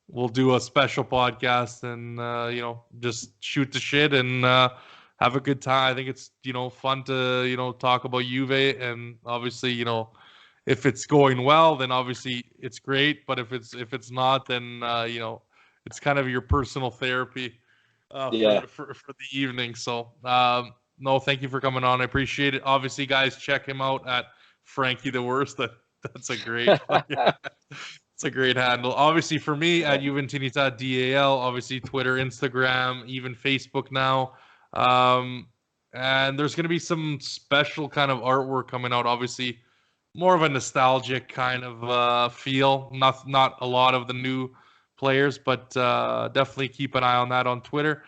We'll do a special podcast and just shoot the shit and have a good time. I think it's fun to talk about Juve, and obviously if it's going well, then obviously it's great. But if it's not, then it's kind of your personal therapy for the evening. So no, thank you for coming on. I appreciate it. Obviously, guys, check him out at Frankie the Worst. That's a great it's a great handle. Obviously, for me at Juventinita DAL. Obviously, Twitter, Instagram, even Facebook now. And there's going to be some special kind of artwork coming out. Obviously, more of a nostalgic kind of feel. Not a lot of the new players, but definitely keep an eye on that on Twitter.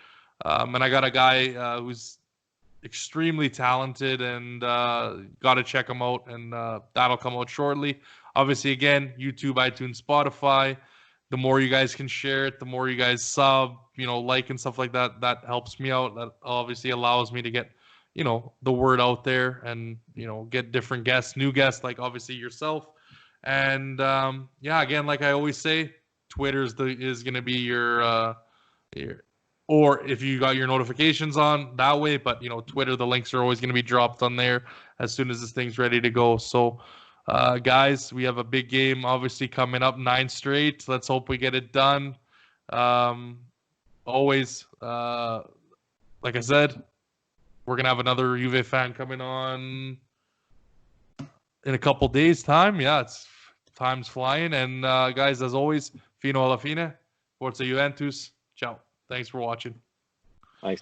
And I got a guy who's extremely talented, and got to check him out, and that'll come out shortly. Obviously, again, YouTube, iTunes, Spotify. The more you guys can share it, the more you guys sub, like and stuff like that, that helps me out. That obviously allows me to get the word out there and, get different guests, new guests, like obviously yourself. And again, like I always say, Twitter is going to be your, or if you got your notifications on that way, but Twitter, the links are always going to be dropped on there as soon as this thing's ready to go. So guys, we have a big game obviously coming up, 9 straight. Let's hope we get it done. Always, like I said, we're going to have another Juve fan coming on in a couple days' time. Yeah, time's flying. And guys, as always, fino alla fine. Forza Juventus. Ciao. Thanks for watching. Nice.